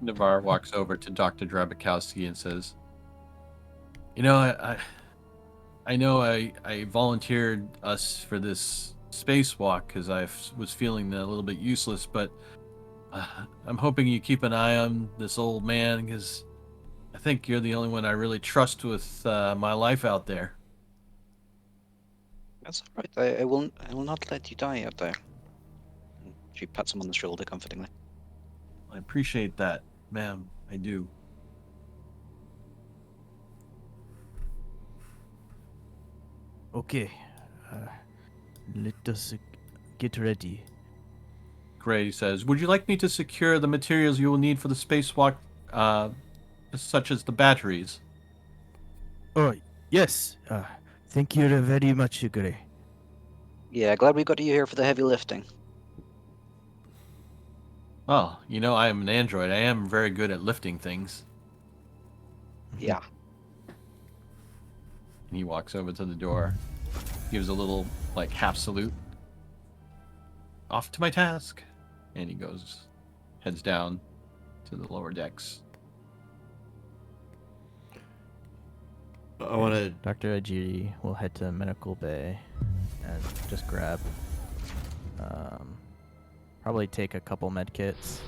Navarre walks over to Dr. Drabakowski and says, "You know, I know I volunteered us for this spacewalk because I was feeling a little bit useless, but I'm hoping you keep an eye on this old man because I think you're the only one I really trust with my life out there." That's all right. I will not let you die out there. And she pats him on the shoulder comfortingly. I appreciate that, ma'am. I do. Okay, let us get ready. Gray says, "Would you like me to secure the materials you will need for the spacewalk, such as the batteries?" Oh, yes. Thank you very much, Gray. Yeah, glad we got you here for the heavy lifting. Well, you know, I am an android. I am very good at lifting things. Yeah. And he walks over to the door, gives a little, like, half salute. Off to my task. And he heads down to the lower decks. I want to. Dr. Ajiri will head to medical bay and just grab, probably take a couple med kits,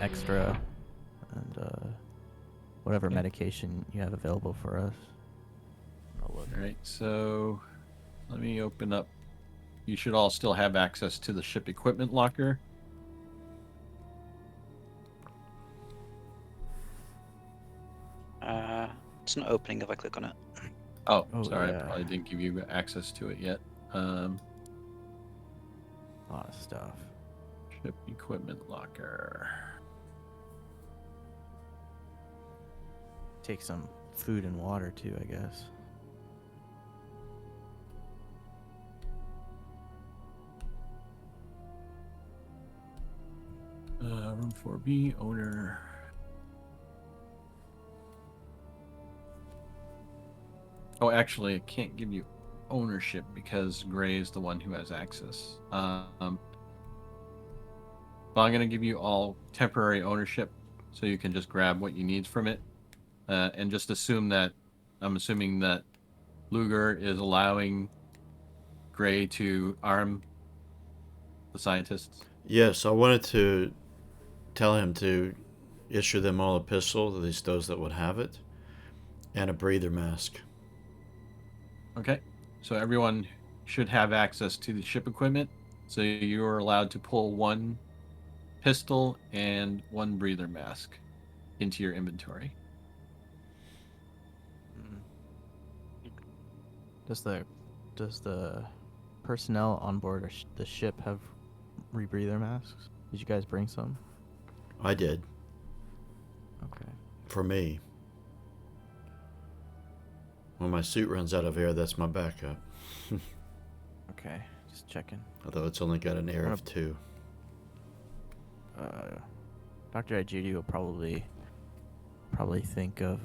extra, and whatever Okay. medication you have available for us. I'll look. All right, so let me open up. You should all still have access to the ship equipment locker. It's not opening if I click on it. Oh, Oh, sorry, yeah. I probably didn't give you access to it yet. A lot of stuff. Ship equipment locker. Take some food and water too, I guess. Room 4B, owner. Oh, actually, I can't give you ownership because Gray is the one who has access. But I'm going to give you all temporary ownership so you can just grab what you need from it, and just assume that I'm assuming that Luger is allowing Gray to arm the scientists. Yes, I wanted to tell him to issue them all a pistol, at least those that would have it, and a breather mask. Okay, so everyone should have access to the ship equipment. So you're allowed to pull one pistol and one breather mask into your inventory. Does the personnel on board the ship have rebreather masks? Did you guys bring some? I did, Okay. for me. When my suit runs out of air, that's my backup. Okay, just checking. Although it's only got an air of 2. Dr. Ajidi will probably think of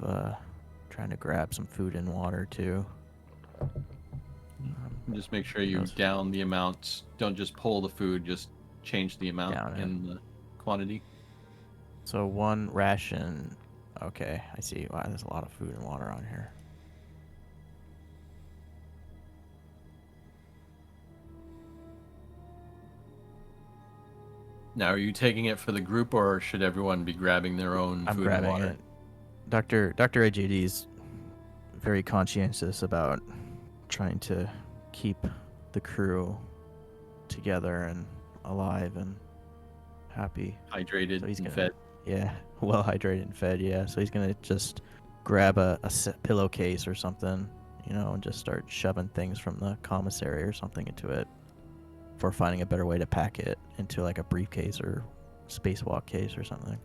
trying to grab some food and water too. Just make sure you Yes. down the amounts. Don't just pull the food, just change the amount Down it. in the quantity. So one ration. Okay, I see. Wow, there's a lot of food and water on here. Now, are you taking it for the group, or should everyone be grabbing their own I'm food grabbing and water? it. Dr. Ajidi is very conscientious about trying to keep the crew together and alive and happy. Hydrated So he's and gonna- fed. Yeah, well hydrated and fed. Yeah, so he's gonna just grab a pillowcase or something, and just start shoving things from the commissary or something into it. For finding a better way to pack it into like a briefcase or spacewalk case or something.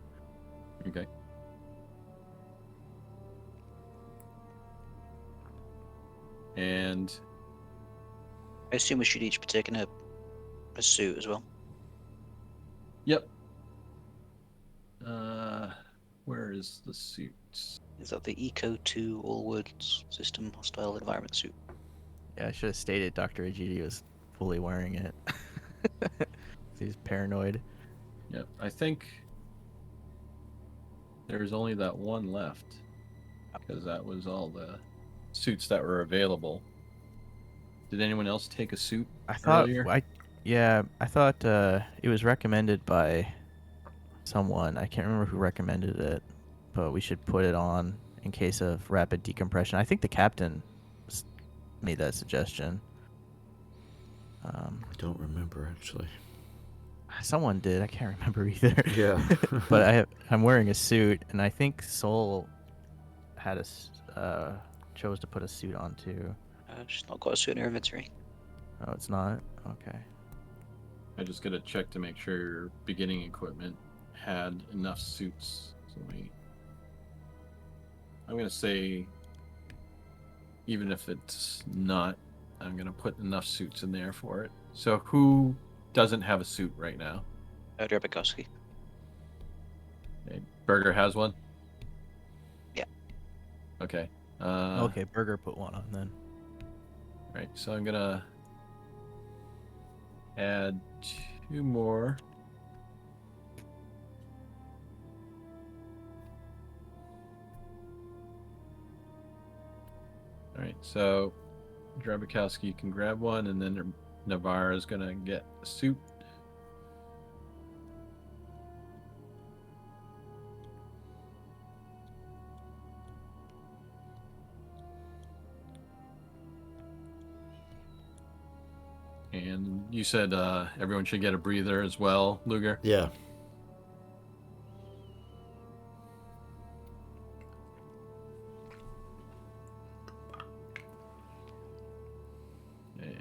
Okay. And I assume we should each be taking a suit as well. yep. Where is the suit? Is that the Eco 2 All Words System Hostile Environment suit? Yeah, I should have stated Dr. Ajidi was fully wearing it. He's paranoid. Yep. I think there's only that one left, because that was all the suits that were available. Did anyone else take a suit I thought earlier? I thought it was recommended by someone. I can't remember who recommended it, but we should put it on in case of rapid decompression. I think the captain made that suggestion. I don't remember, actually. Someone did. I can't remember either. Yeah. But I'm wearing a suit, and I think Soul had chose to put a suit on too. She's not got a suit in her inventory. Oh, it's not. Okay. I just gotta check to make sure your beginning equipment had enough suits. So I'm gonna say, even if it's not, I'm gonna put enough suits in there for it. So who doesn't have a suit right now? Drabikowski. Okay. Berger has one. Yeah. Okay. Okay, Burger put one on then. Right. So I'm gonna add 2 more. All right. So Drabikowski, you can grab one, and then Navarre is gonna get a suit. And you said everyone should get a breather as well, Luger. Yeah. Okay.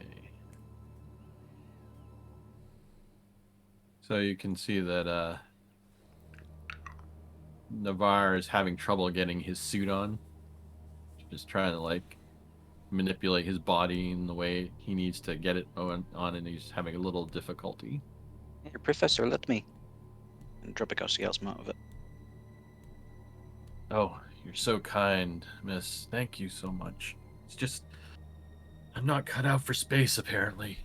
So you can see that Navarre is having trouble getting his suit on. Just trying to manipulate his body in the way he needs to get it on, and he's having a little difficulty. Here, Professor, let me. And Drabikowski helps him out of it. Oh, you're so kind, miss. Thank you so much. It's just, I'm not cut out for space, apparently.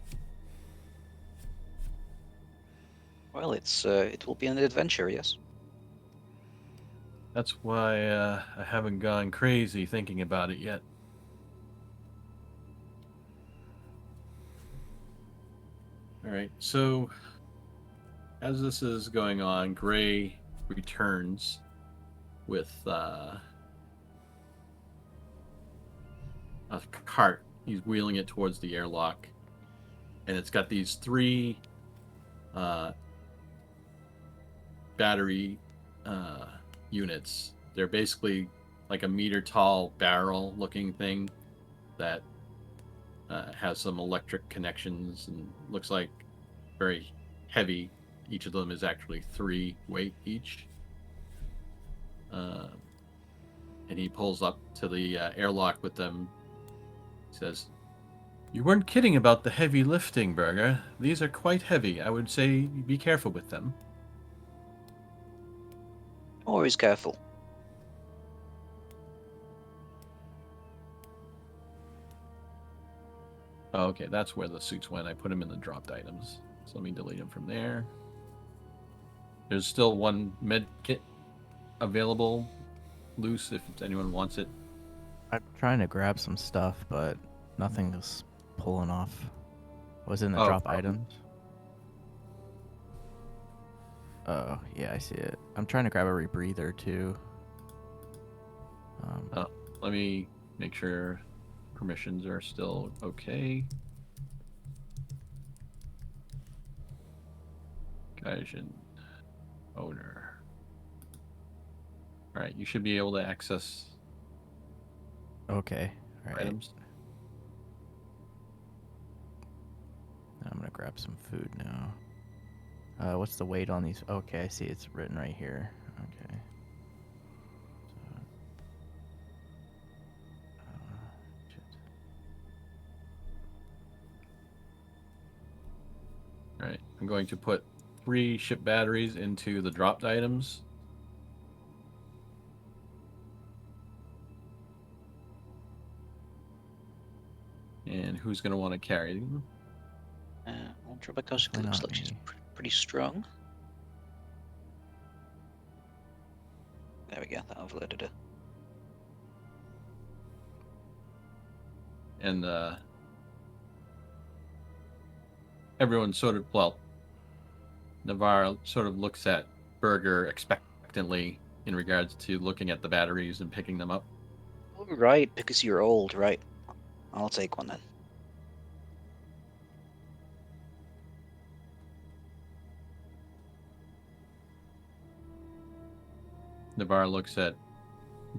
Well, it will be an adventure, yes. That's why I haven't gone crazy thinking about it yet. All right, so as this is going on, Gray returns with a cart. He's wheeling it towards the airlock, and it's got these 3 battery units. They're basically like a meter-tall barrel-looking thing that has some electric connections and looks like very heavy. Each of them is actually 3 weight each. And he pulls up to the airlock with them. He says, "You weren't kidding about the heavy lifting, Berger. These are quite heavy. I would say be careful with them." Always careful. Oh, okay, that's where the suits went. I put them in the dropped items. So let me delete them from there. There's still 1 med kit available loose if anyone wants it. I'm trying to grab some stuff, but nothing is pulling off. Was in the Oh, drop problem. items. Oh, yeah, I see it. I'm trying to grab a rebreather too. Let me make sure permissions are still okay. Gaijin owner. All right, you should be able to access Okay, all right. items. I'm gonna grab some food now. What's the weight on these? Okay, I see it's written right here. Okay. Shit. All right, I'm going to put 3 ship batteries into the dropped items. And who's going to want to carry them? Ultra Bukowski Why looks not like she's me? pretty strong. There we go, that overloaded her. And everyone sort of, well, Navarre sort of looks at Berger expectantly in regards to looking at the batteries and picking them up. Oh, right, because you're old, right. I'll take one then. Navarre looks at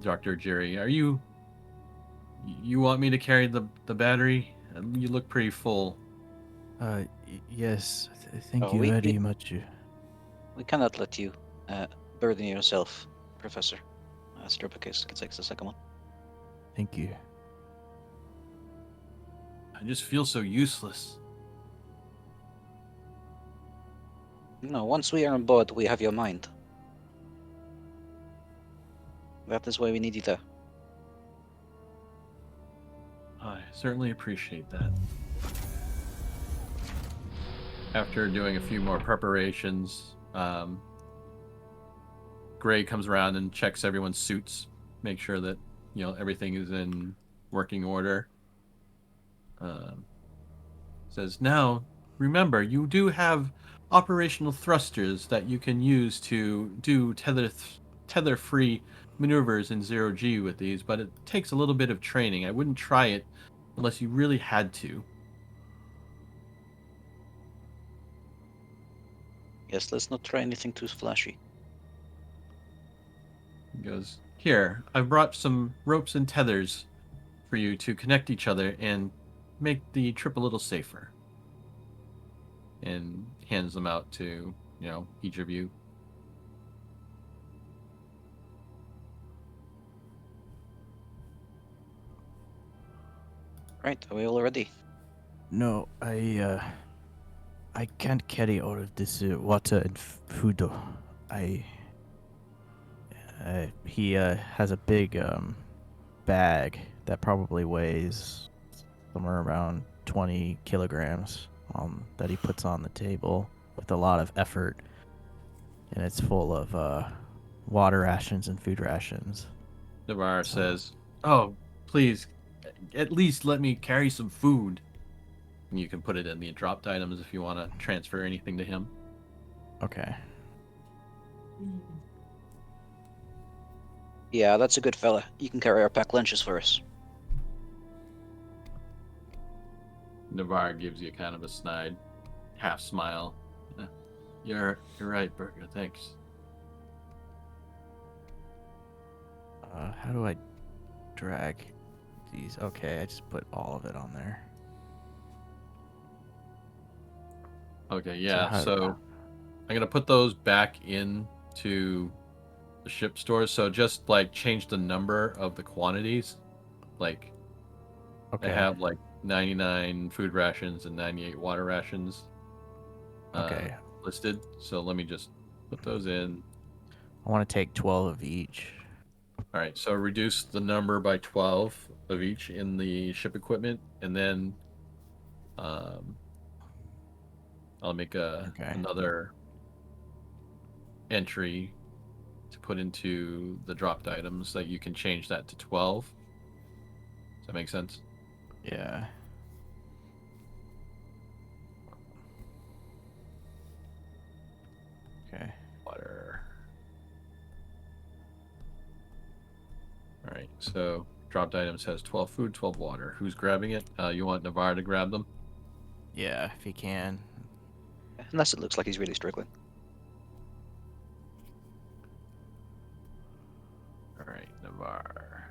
Dr. Jerry. Are you want me to carry the battery? You look pretty full. Yes. Thank Oh, you we- very we- much. We cannot let you burden yourself, Professor. Stropicus takes the second one. Thank you. I just feel so useless. No, once we are on board, we have your mind. That is why we need you there. I certainly appreciate that. After doing a few more preparations, Gray comes around and checks everyone's suits, make sure that everything is in working order. Says, "Now, remember, you do have operational thrusters that you can use to do tether-free maneuvers in 0G with these, but it takes a little bit of training. I wouldn't try it unless you really had to." Yes, let's not try anything too flashy. He goes, "Here, I've brought some ropes and tethers for you to connect each other and make the trip a little safer." And hands them out to, each of you. Right, are we all ready? No, I can't carry all of this water and food. He has a big bag that probably weighs somewhere around 20 kilograms that he puts on the table with a lot of effort, and it's full of water rations and food rations. Navarre So- says, "Oh, please, at least let me carry some food." And you can put it in the dropped items if you want to transfer anything to him. Okay. Yeah, that's a good fella. You can carry our packed lunches for us. Navarre gives you kind of a snide, half smile. You're right, Burger. Thanks. How do I drag these? Okay, I just put all of it on there. Okay, yeah. how- So I'm gonna put those back into the ship stores. So just like change the number of the quantities. Like Okay. I have like 99 food rations and 98 water rations Okay. listed. So let me just put those in. I want to take 12 of each. All right, so reduce the number by 12 of each in the ship equipment, and then I'll make Okay. another entry to put into the dropped items that you can change that to 12. Does that make sense? Yeah. Okay. Water. All right, so dropped items has 12 food, 12 water. Who's grabbing it? You want Navarre to grab them? Yeah, if you can. Unless it looks like he's really struggling. All right, Navarre.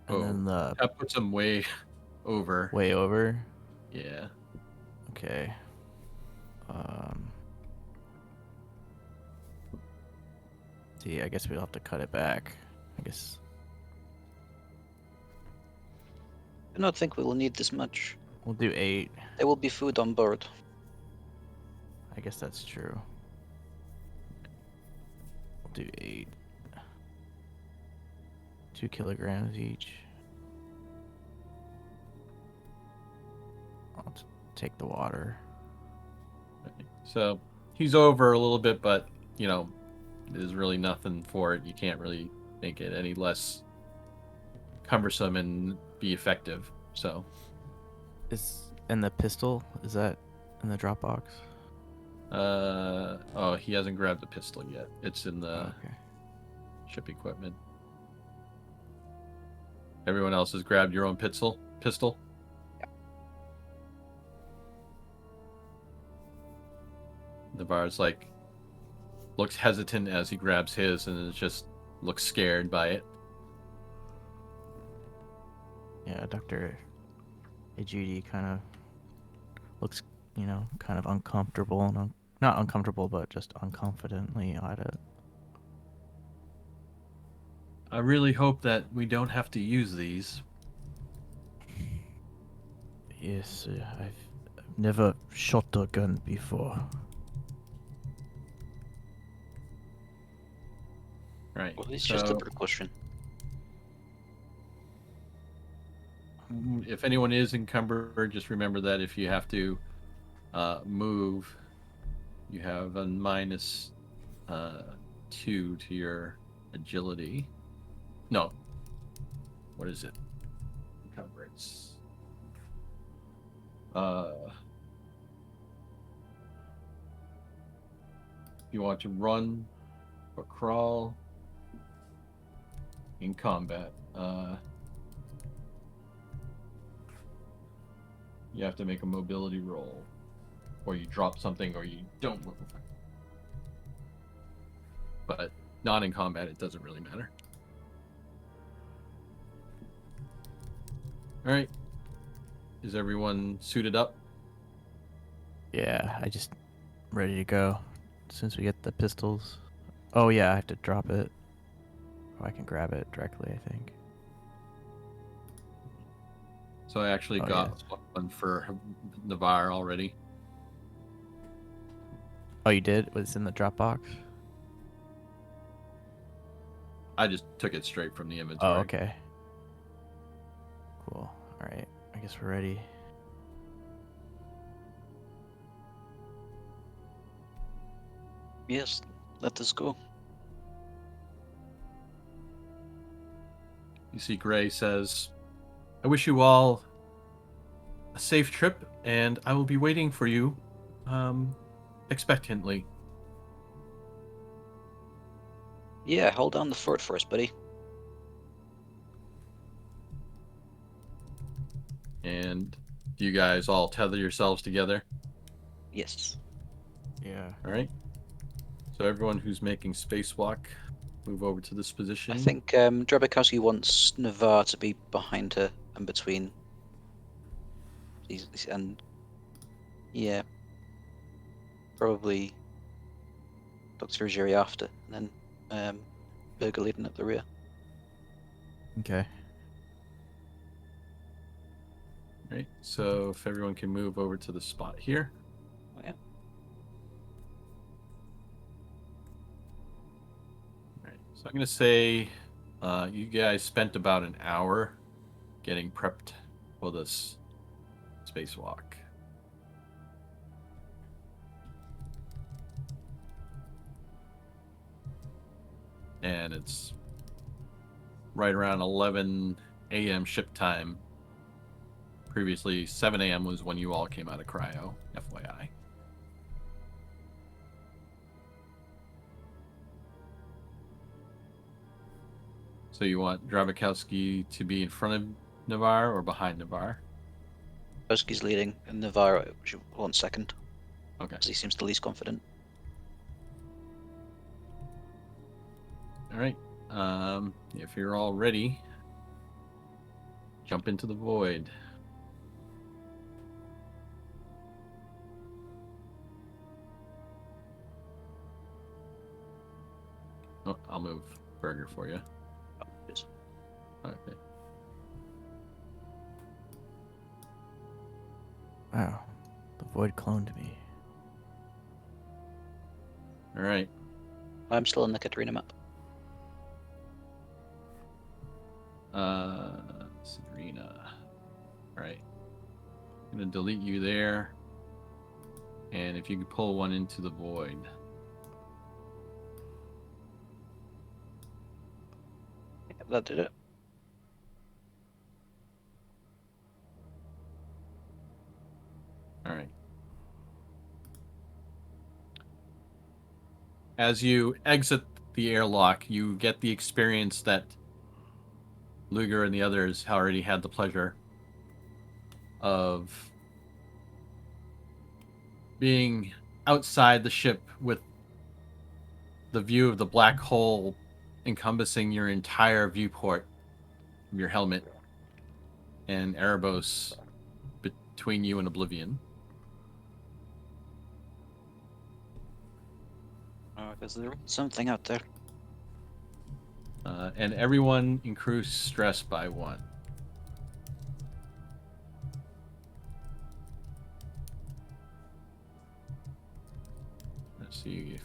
And then the that puts him way over. way over. Yeah. Okay. See, I guess we'll have to cut it back. I guess. I don't think we will need this much. We'll do 8. There will be food on board. I guess that's true. We'll do 8. 2 kilograms each. I'll take the water. So he's over a little bit, but you know, there's really nothing for it. You can't really make it any less cumbersome and be effective. So And the pistol, is that in the Dropbox? oh, he hasn't grabbed the pistol yet. It's in the Okay. ship equipment. Everyone else has grabbed your own pistol. Navarre's like looks hesitant as he grabs his, and is just looks scared by it. Yeah, Dr. Ejudi kind of looks, kind of uncomfortable and not uncomfortable, but just unconfidently at it. I really hope that we don't have to use these. Yes, I've never shot a gun before. Right. Well, it's just a precaution. If anyone is encumbered, just remember that if you have to move, you have a minus 2 to your agility. No. What is it? Encumbrance. You want to run or crawl in combat. You have to make a mobility roll, or you drop something, or you don't move. But not in combat, it doesn't really matter. All right. Is everyone suited up? Yeah, I just ready to go. Since we get the pistols. Oh yeah, I have to drop it. Oh, I can grab it directly, I think. So I actually Oh, got one for Navarre already. Oh, you did? Was it in the Dropbox? I just took it straight from the inventory. Oh, okay. Cool. All right. I guess we're ready. Yes, let us go. You see Gray says, I wish you all a safe trip, and I will be waiting for you expectantly. Yeah, hold down the fort for us, buddy. And you guys all tether yourselves together. Yes. Yeah. All right. So everyone who's making spacewalk, move over to this position. I think Drabikowski wants Navarre to be behind her and between. And yeah, probably Dr. Ujiri after, and then Berger leading at the rear. Okay. Right. So if everyone can move over to the spot here. Oh, yeah. Right. So I'm going to say you guys spent about an hour getting prepped for this spacewalk. And it's right around 11 a.m. ship time. Previously, 7 a.m. was when you all came out of cryo, FYI. So you want Drabikowski to be in front of Navarre or behind Navarre? Drabikowski's leading, and Navarre should want second, Okay. because he seems the least confident. All right. If you're all ready, jump into the void. Oh, I'll move Berger for you. Yes. Okay. Wow. The void cloned me. All right. I'm still on the Katarina map. Serena. All right. I'm gonna delete you there. And if you could pull one into the void. Yeah, that did it. All right. As you exit the airlock, you get the experience that Luger and the others already had the pleasure of being outside the ship with the view of the black hole encompassing your entire viewport from your helmet and Erebos between you and Oblivion. Oh, because there's something out there. And everyone increase stress by 1. Let's see if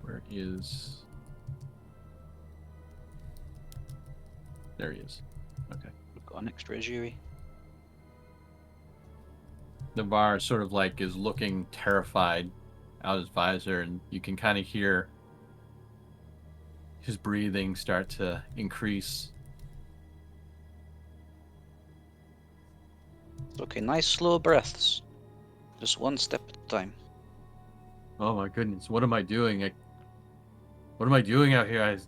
where is, there he is. Okay. We've got an extra jury. Navarre sort of like is looking terrified out his visor, and you can kind of hear his breathing start to increase. It's okay, nice slow breaths. Just one step at a time. Oh my goodness, what am I doing? What am I doing out here? I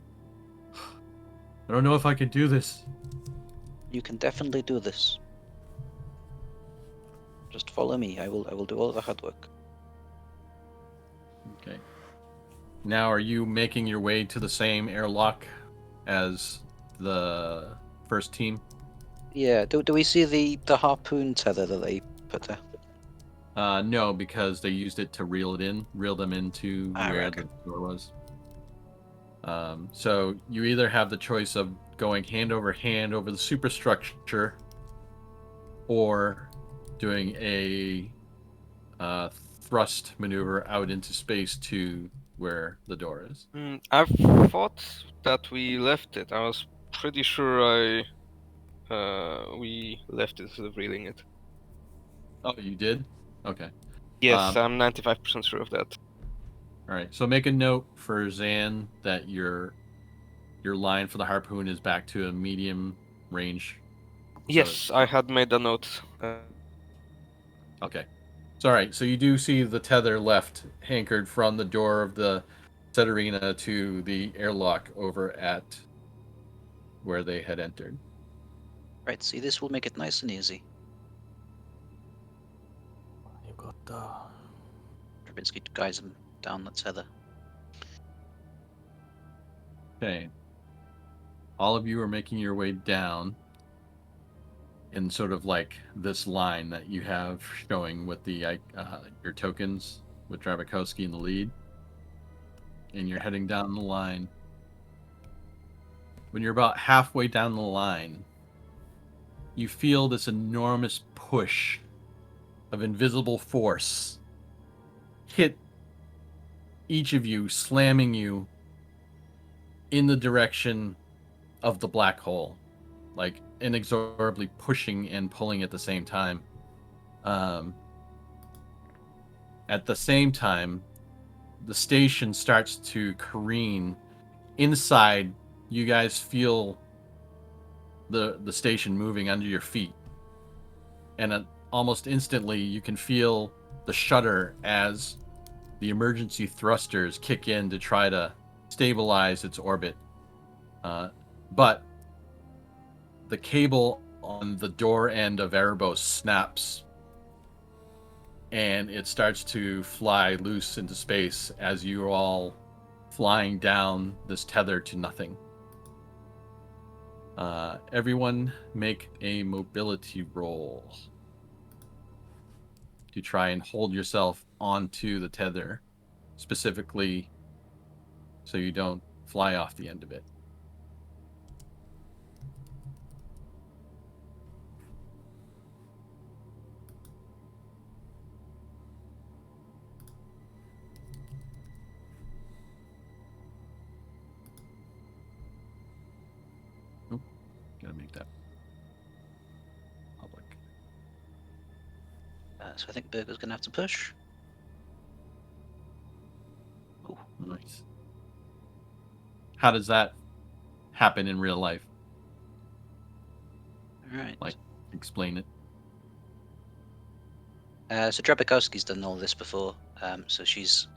don't know if I can do this. You can definitely do this. Just follow me. I will do all the hard work. Okay. Now, are you making your way to the same airlock as the first team? Yeah, do we see the harpoon tether that they put there? No, because they used it to reel them into where right, okay. the door was. So you either have the choice of going hand over the superstructure, or doing a thrust maneuver out into space to where the door is. I thought that we left it. I was pretty sure we left it instead of reeling it. Oh, you did? Okay. Yes, I'm 95% sure of that. All right. So make a note for Zan that your line for the harpoon is back to a medium range. Yes, I had made a note. Okay. So, all right. So you do see the tether left hankered from the door of the Sedarina to the airlock over at where they had entered. Right, see, this will make it nice and easy. You got Drabinsky guides him down the tether. Okay. All of you are making your way down in sort of like this line that you have showing with the your tokens with Drabikowski in the lead. And you're heading down the line. When you're about halfway down the line, you feel this enormous push of invisible force hit each of you, slamming you in the direction of the black hole, like inexorably pushing and pulling at the same time. At the same time, the station starts to careen. Inside, you guys feel the station moving under your feet, and almost instantly you can feel the shudder as the emergency thrusters kick in to try to stabilize its orbit. But the cable on the door end of Erebos snaps, and it starts to fly loose into space as you're all flying down this tether to nothing. Everyone make a mobility roll to try and hold yourself onto the tether, specifically so you don't fly off the end of it. Oop, gotta make that public. So I think Burger's going to have to push. Ooh. Nice. How does that happen in real life? Alright. Like, explain it. So Drabikowski's done all this before, so she's,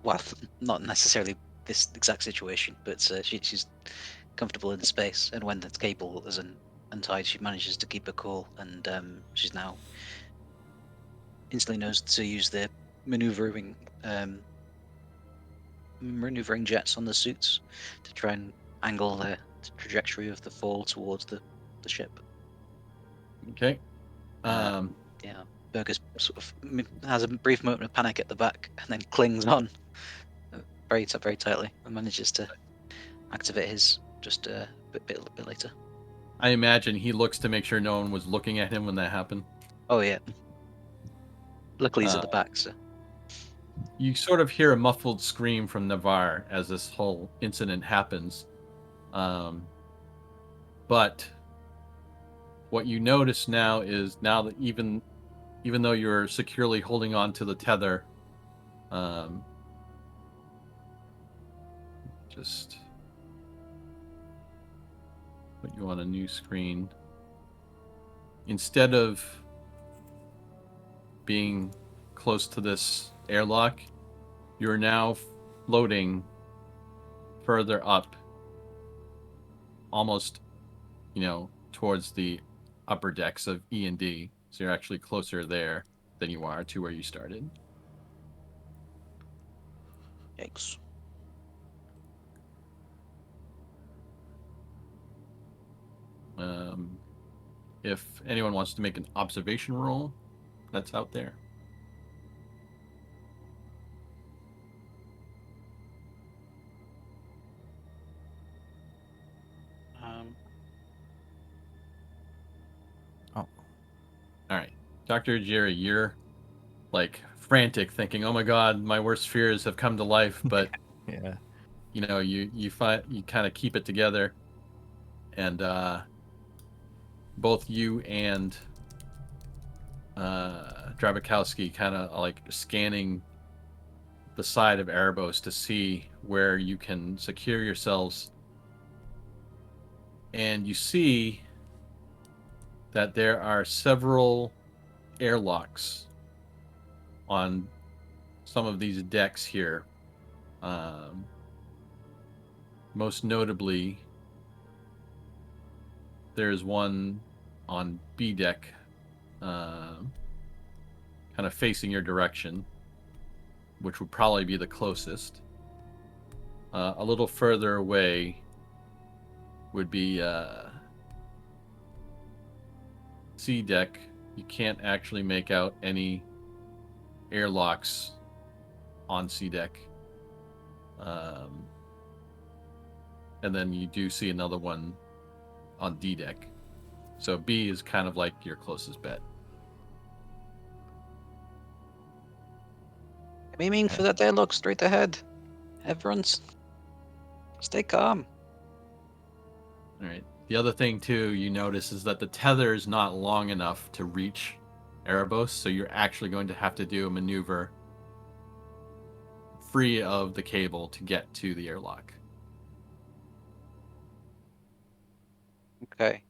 well, not necessarily this exact situation, but she's comfortable in the space, and when the cable is untied, she manages to keep her cool, and she's now instantly knows to use the maneuvering jets on the suits to try and angle the trajectory of the fall towards the ship. Okay. Yeah, Burgess sort of has a brief moment of panic at the back, and then clings on very tightly, and manages to activate his just a bit later. I imagine he looks to make sure no one was looking at him when that happened. Oh yeah. Luckily he's at the back, so. You sort of hear a muffled scream from Navarre as this whole incident happens. But what you notice now is now that even though you're securely holding on to the tether, just put you on a new screen. Instead of being close to this airlock, you're now floating further up, almost, towards the upper decks of E&D. So you're actually closer there than you are to where you started. Yikes. If anyone wants to make an observation roll, that's out there. All right, Dr. Jerry, you're like frantic, thinking, "Oh my God, my worst fears have come to life." But Yeah. you kind of keep it together, and both you and Drabikowski kind of like scanning the side of Erebos to see where you can secure yourselves. And you see that there are several airlocks on some of these decks here. Most notably, there's one on B deck, kind of facing your direction, which would probably be the closest. A little further away would be C deck. You can't actually make out any airlocks on C deck. And then you do see another one on D deck. So B is kind of like your closest bet. I'm aiming for that airlock straight ahead. Everyone's stay calm. All right. The other thing too you notice is that the tether is not long enough to reach Erebos, so you're actually going to have to do a maneuver free of the cable to get to the airlock. Okay.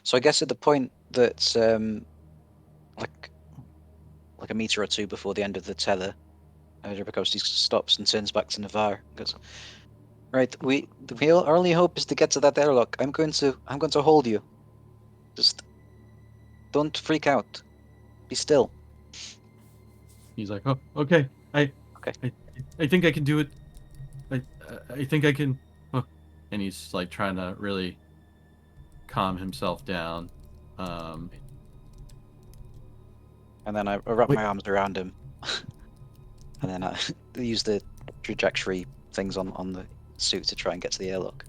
So I guess at the point that like a meter or two before the end of the tether, Drabikowski stops and turns back to Navarre and goes, right, our only hope is to get to that airlock. I'm going to hold you. Just don't freak out. Be still. He's like, "Oh, okay. I think I can do it. I think I can." Oh. And he's like trying to really calm himself down. And then I wrap my arms around him. And then I use the trajectory things on the suit to try and get to the airlock.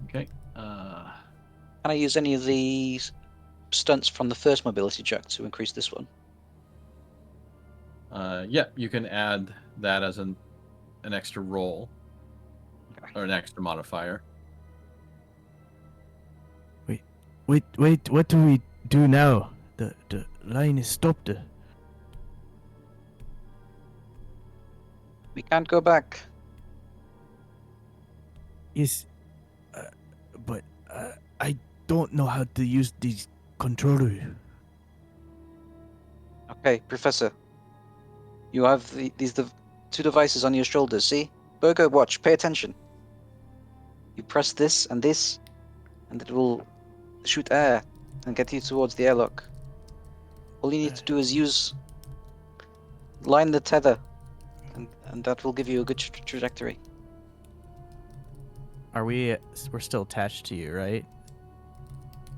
Okay. Can I use any of the stunts from the first mobility check to increase this one? Yeah, you can add that as an extra roll or an extra modifier. Wait, what do we do now? The line is stopped. We can't go back. Yes, but I don't know how to use these controllers. Okay, Professor. You have these two devices on your shoulders, see? Burger, watch, pay attention. You press this, and it will shoot air and get you towards the airlock. All you need to do is line the tether, and that will give you a good trajectory. We're still attached to you, right?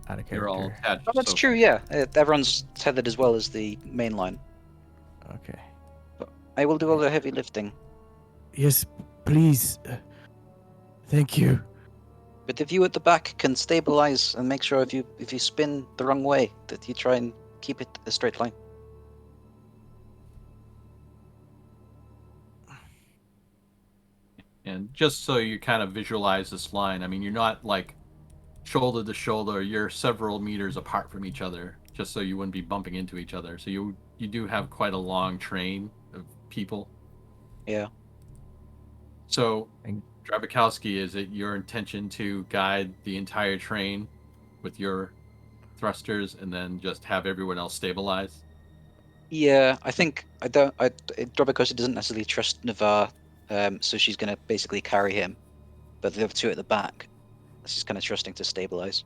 Out of character. You're all attached. Oh, that's so true, yeah. Everyone's tethered as well as the main line. Okay. I will do all the heavy lifting. Yes, please. Thank you. But if you at the back can stabilize and make sure if you spin the wrong way, that you try and keep it a straight line. And just so you kind of visualize this line, I mean, you're not like shoulder to shoulder. You're several meters apart from each other, just so you wouldn't be bumping into each other. So you do have quite a long train of people. Yeah. So, Drabikowski, is it your intention to guide the entire train with your thrusters and then just have everyone else stabilize? Yeah, I think Drabikowski doesn't necessarily trust Navarre, so she's going to basically carry him. But the other two at the back, she's kind of trusting to stabilize.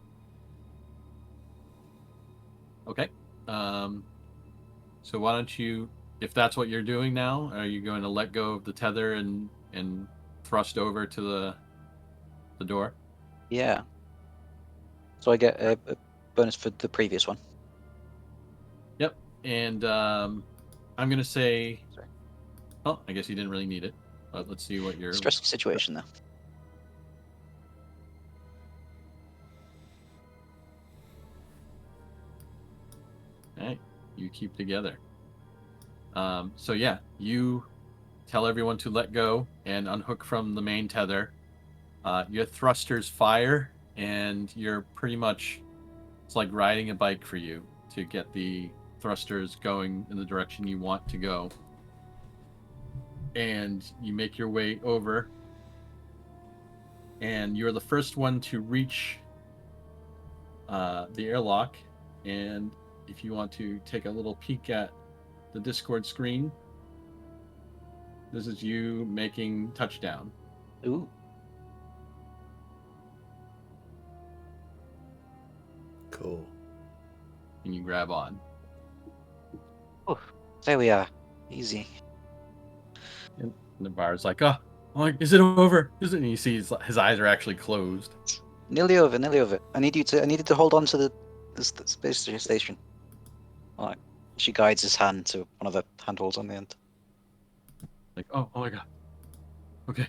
Okay. So why don't you, if that's what you're doing now, are you going to let go of the tether and thrust over to the door? Yeah. So I get a bonus for the previous one. Yep. And I'm going to say, Sorry. oh, I guess you didn't really need it, but let's see what your Stressful situation there. All right, you keep together. So yeah, you tell everyone to let go and unhook from the main tether. Your thrusters fire, and you're pretty much, it's like riding a bike for you. to get the thrusters going in the direction you want to go. And you make your way over, and you're the first one to reach the airlock. And if you want to take a little peek at the Discord screen, this is you making touchdown. Ooh. Cool. And you grab on. Oh, there we are. Easy. And the bar's like, oh, is it over? Is it? And you see his eyes are actually closed. Nearly over, nearly over. I needed to hold on to the space station. Alright. She guides his hand to one of the handholds on the end. Like, oh my god. Okay.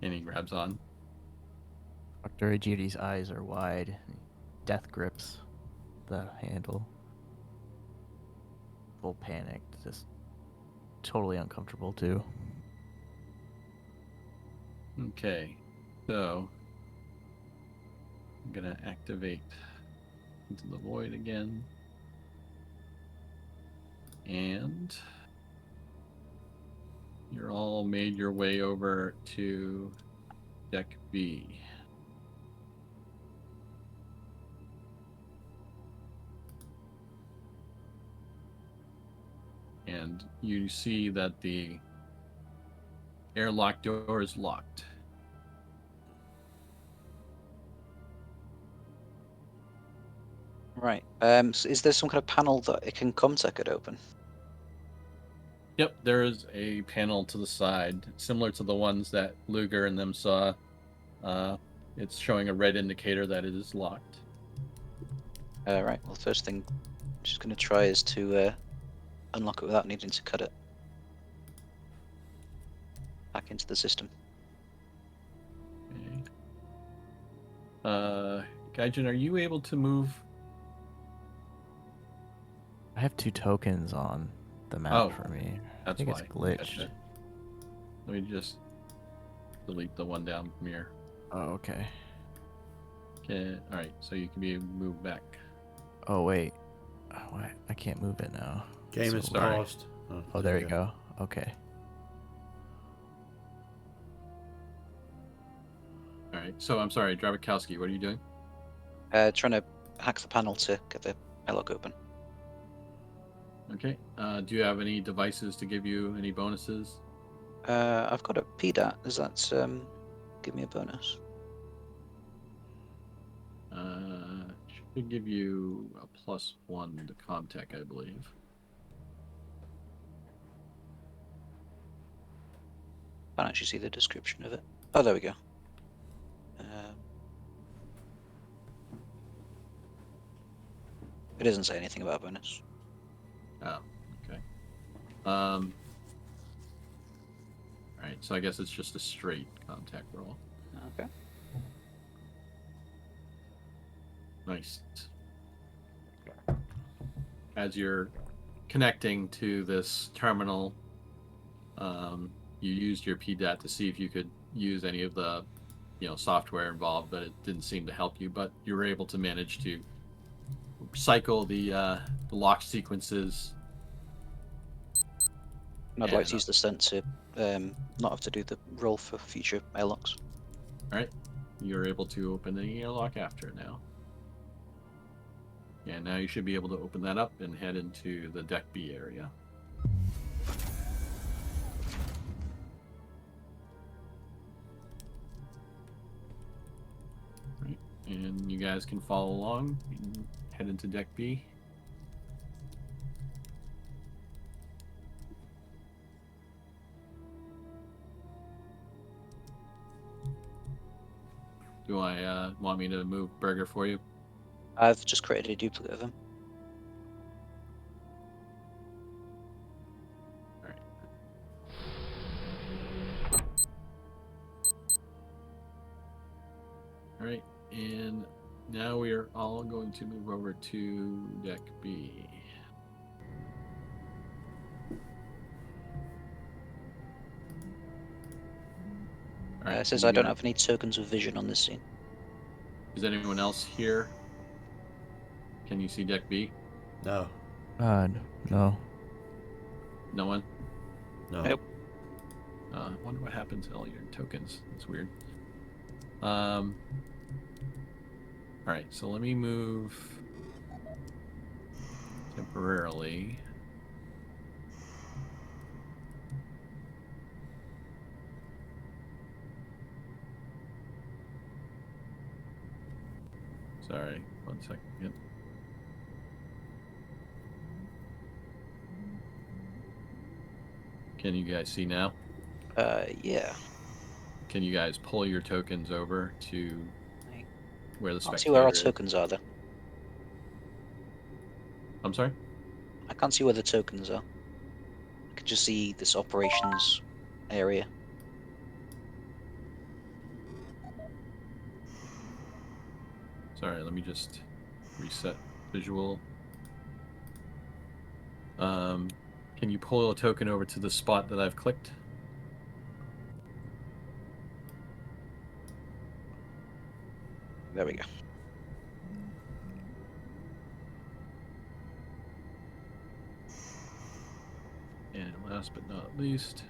And he grabs on. Dr. Ajiri's eyes are wide. Death grips the handle. Full panic. Just totally uncomfortable, too. Okay. So I'm gonna activate into the void again. And you're all made your way over to Deck B. And you see that the airlock door is locked. Right. So is there some kind of panel that it can Comtech it open? Yep, there is a panel to the side, similar to the ones that Luger and them saw. It's showing a red indicator that it is locked. Right. Well, first thing I'm just going to try is to unlock it without needing to cut it back into the system. Okay. Gaijin, are you able to move? I have 2 tokens on the map Oh, for me. I That's think why. it's glitched. Gotcha. Let me just delete the one down from here. Oh, okay. Okay. All right. So you can be moved back. Oh, wait. Oh, I can't move it now. Game So is sorry. paused. Oh, there we go. Okay. All right. So I'm sorry, Drabikowski, what are you doing? Trying to hack the panel to get the airlock open. Okay. Do you have any devices to give you any bonuses? I've got a PDAT. Does that give me a bonus? Should give you a +1 to Comtech, I believe. Can't actually see the description of it. Oh, there we go. It doesn't say anything about a bonus. Oh, okay. All right. So I guess it's just a straight Comtech roll. Okay. Nice. As you're connecting to this terminal, you used your PDAT to see if you could use any of the, software involved, but it didn't seem to help you. But you were able to manage to cycle the lock sequences. And I'd like to use the stunt to not have to do the roll for future airlocks. All right, you're able to open the airlock after now. And now you should be able to open that up and head into the Deck B area. Right. And you guys can follow along and head into Deck B. Do I want me to move Burger for you? I've just created a duplicate of him. All right, and now we are all going to move over to Deck B. All It says you I don't got- have any tokens of vision on this scene. Is anyone else here? Can you see deck B? No. No. No one? No. Nope. I wonder what happens to all your tokens. That's weird. All right, so let me move temporarily. Sorry, 1 second. Yep. Can you guys see now? Yeah. Can you guys pull your tokens over to I where the can't see where our spectator? tokens are, though. I'm sorry? I can't see where the tokens are. I can just see this operations area. Sorry, let me just reset visual. Can you pull a token over to the spot that I've clicked? There we go. And last but not least,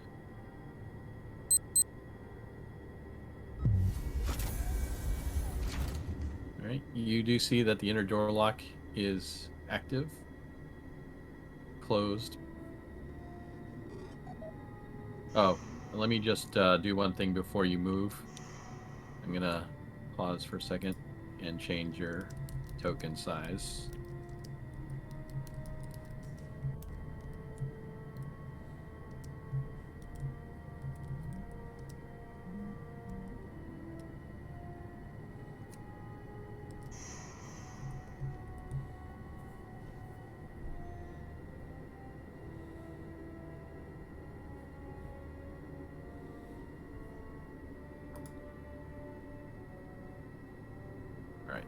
all right, you do see that the inner door lock is active, closed. Oh, let me just do one thing before you move. I'm gonna pause for a second and change your token size. All right.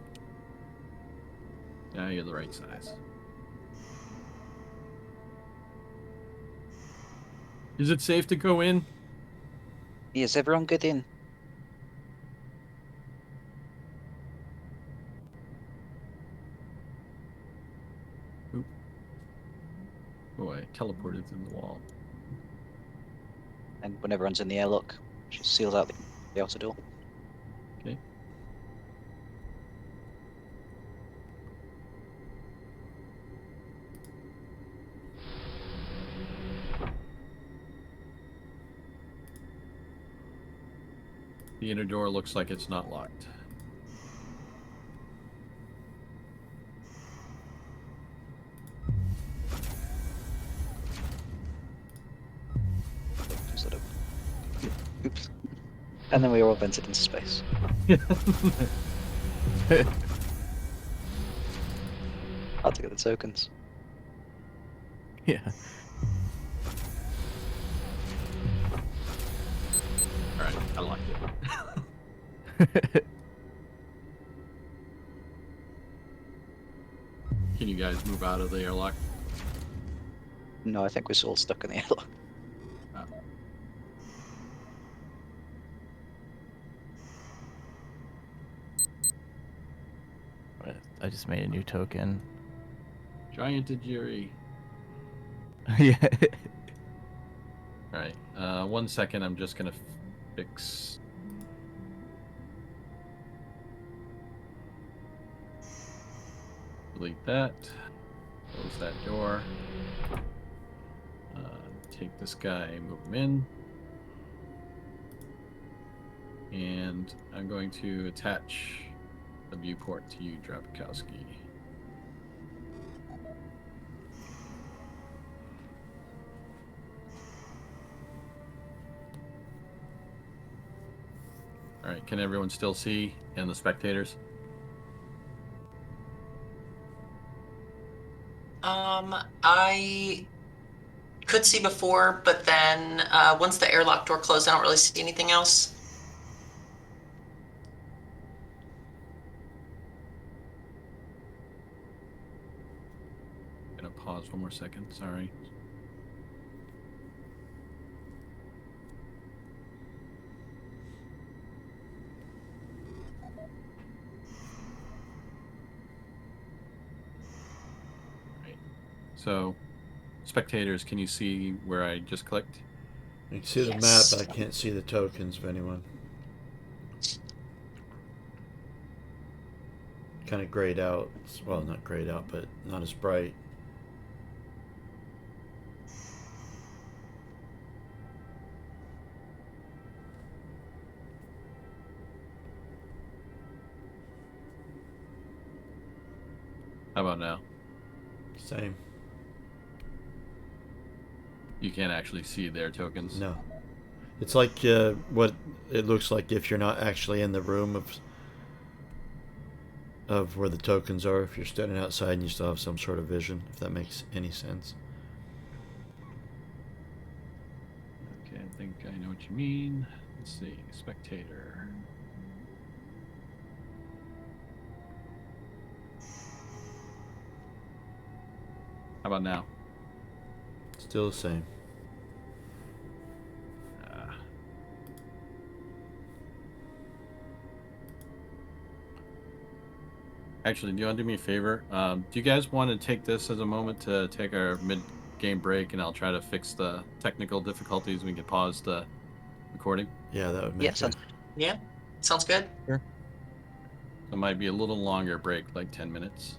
Now you're the right size. Is it safe to go in? Is everyone good in? Oh, I teleported through the wall. And when everyone's in the airlock, she seals out the outer door. Okay. The inner door looks like it's not locked. Sort of. Oops. And then we were all vented into space. Hard to get the tokens. Yeah. All right, I locked it. Can you guys move out of the airlock? No, I think we're all stuck in the airlock. Oh. I just made a new token. Giant Ajiri. Yeah. All right. 1 second. I'm just gonna fix. Delete that. Close that door. Take this guy, move him in. And I'm going to attach the viewport to you, Drapkowski. All right, can everyone still see and the spectators? I could see before, but then once the airlock door closed, I don't really see anything else. I'm gonna pause 1 more second, sorry. So, spectators, can you see where I just clicked? You can see the map, Yes. but I can't see the tokens of anyone. Kind of grayed out. Well, not grayed out, but not as bright. How about now? Same. You can't actually see their tokens. No. It's like what it looks like if you're not actually in the room of where the tokens are. If you're standing outside and you still have some sort of vision, if that makes any sense. Okay, I think I know what you mean. Let's see, spectator. How about now? Still the same. Actually, do you want to do me a favor? Do you guys want to take this as a moment to take our mid-game break, and I'll try to fix the technical difficulties? We can pause the recording. Yeah, that would make Yeah, sense. sounds Yeah, sounds good. It might be a little longer break, like 10 minutes.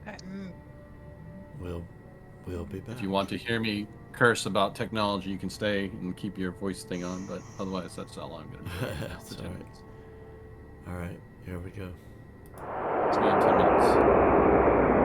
Right. We'll be back. If you want to hear me curse about technology, you can stay and keep your voice thing on, but otherwise, that's all I'm going to do. That's for 10 all right. minutes. All right, here we go. See you in 10 minutes.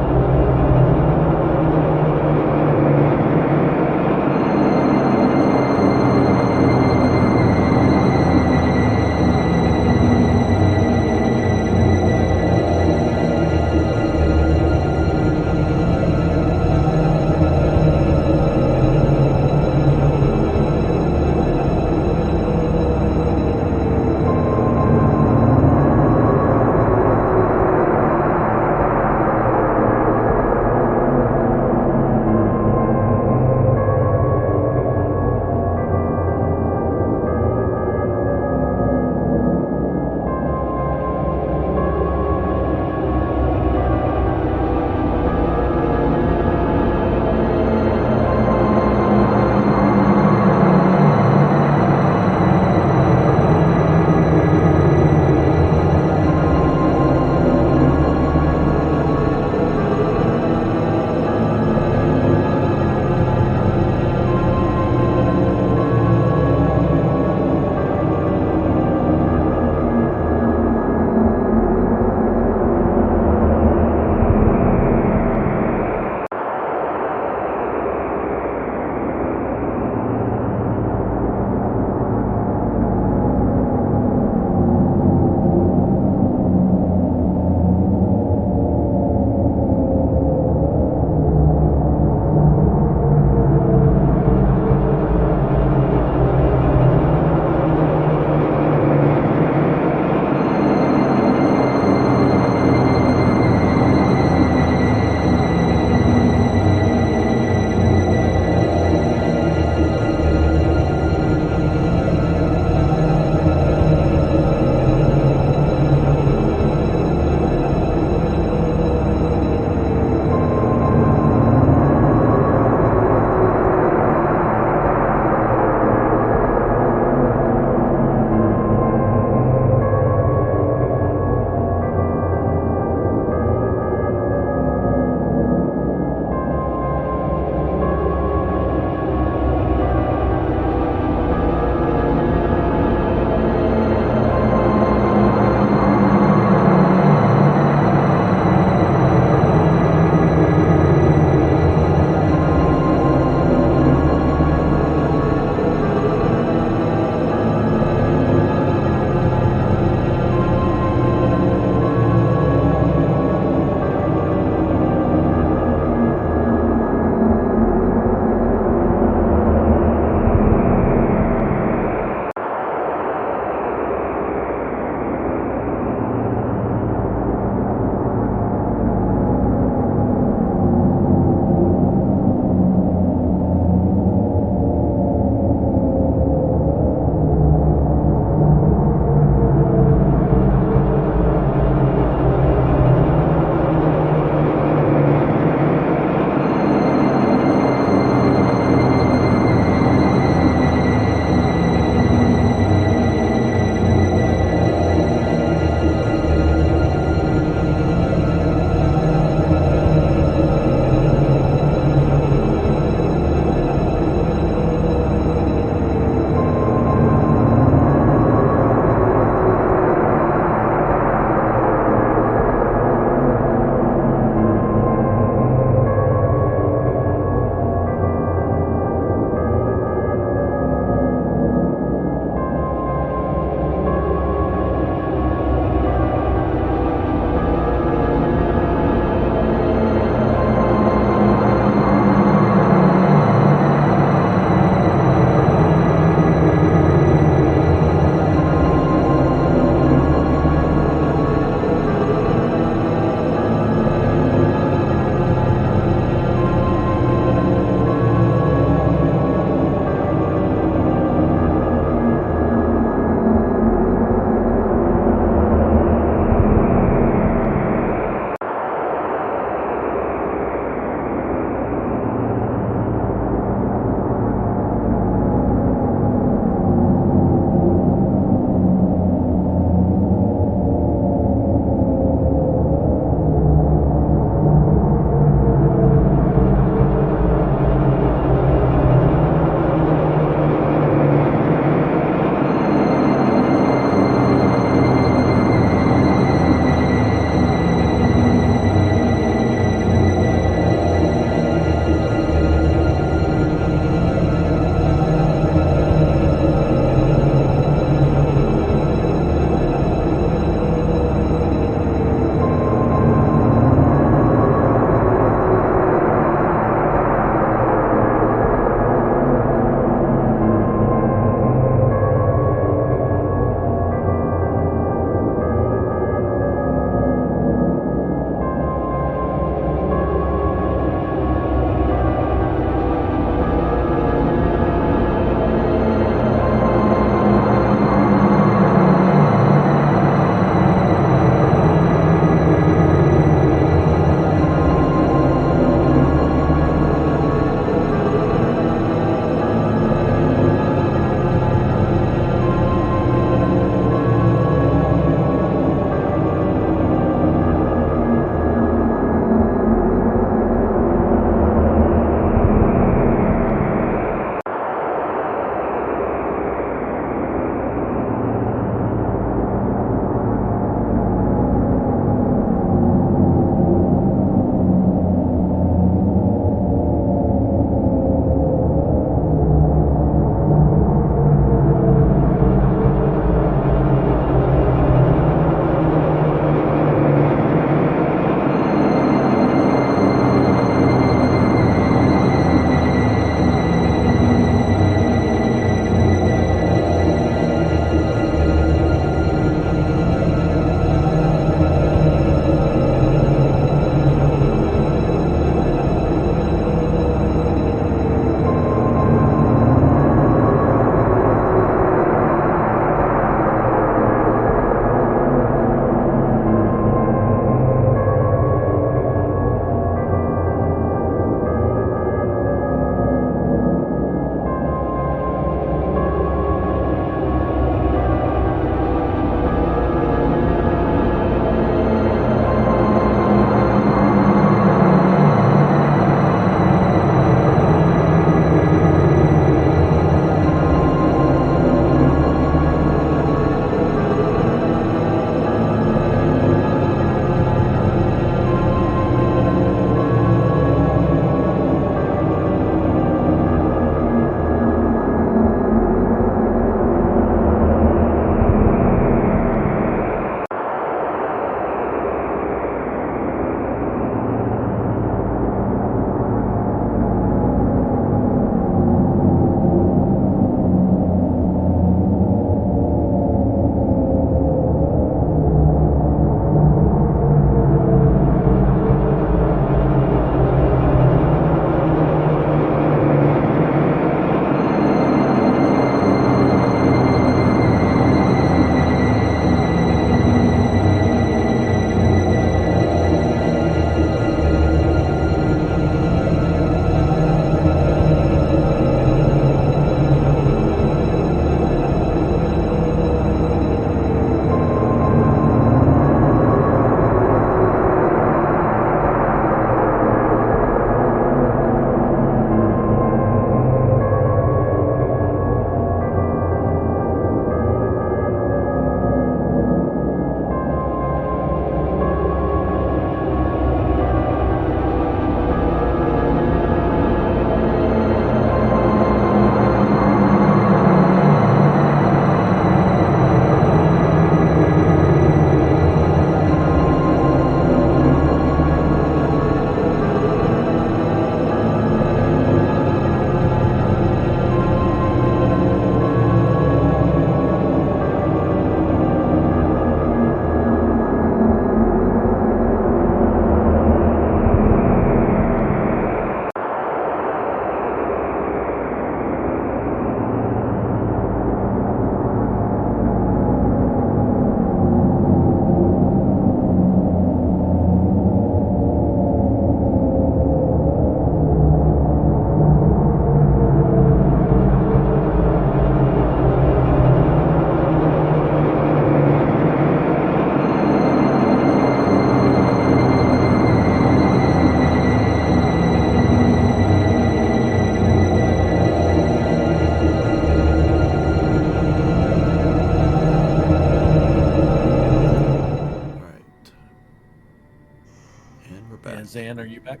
Zan, are you back?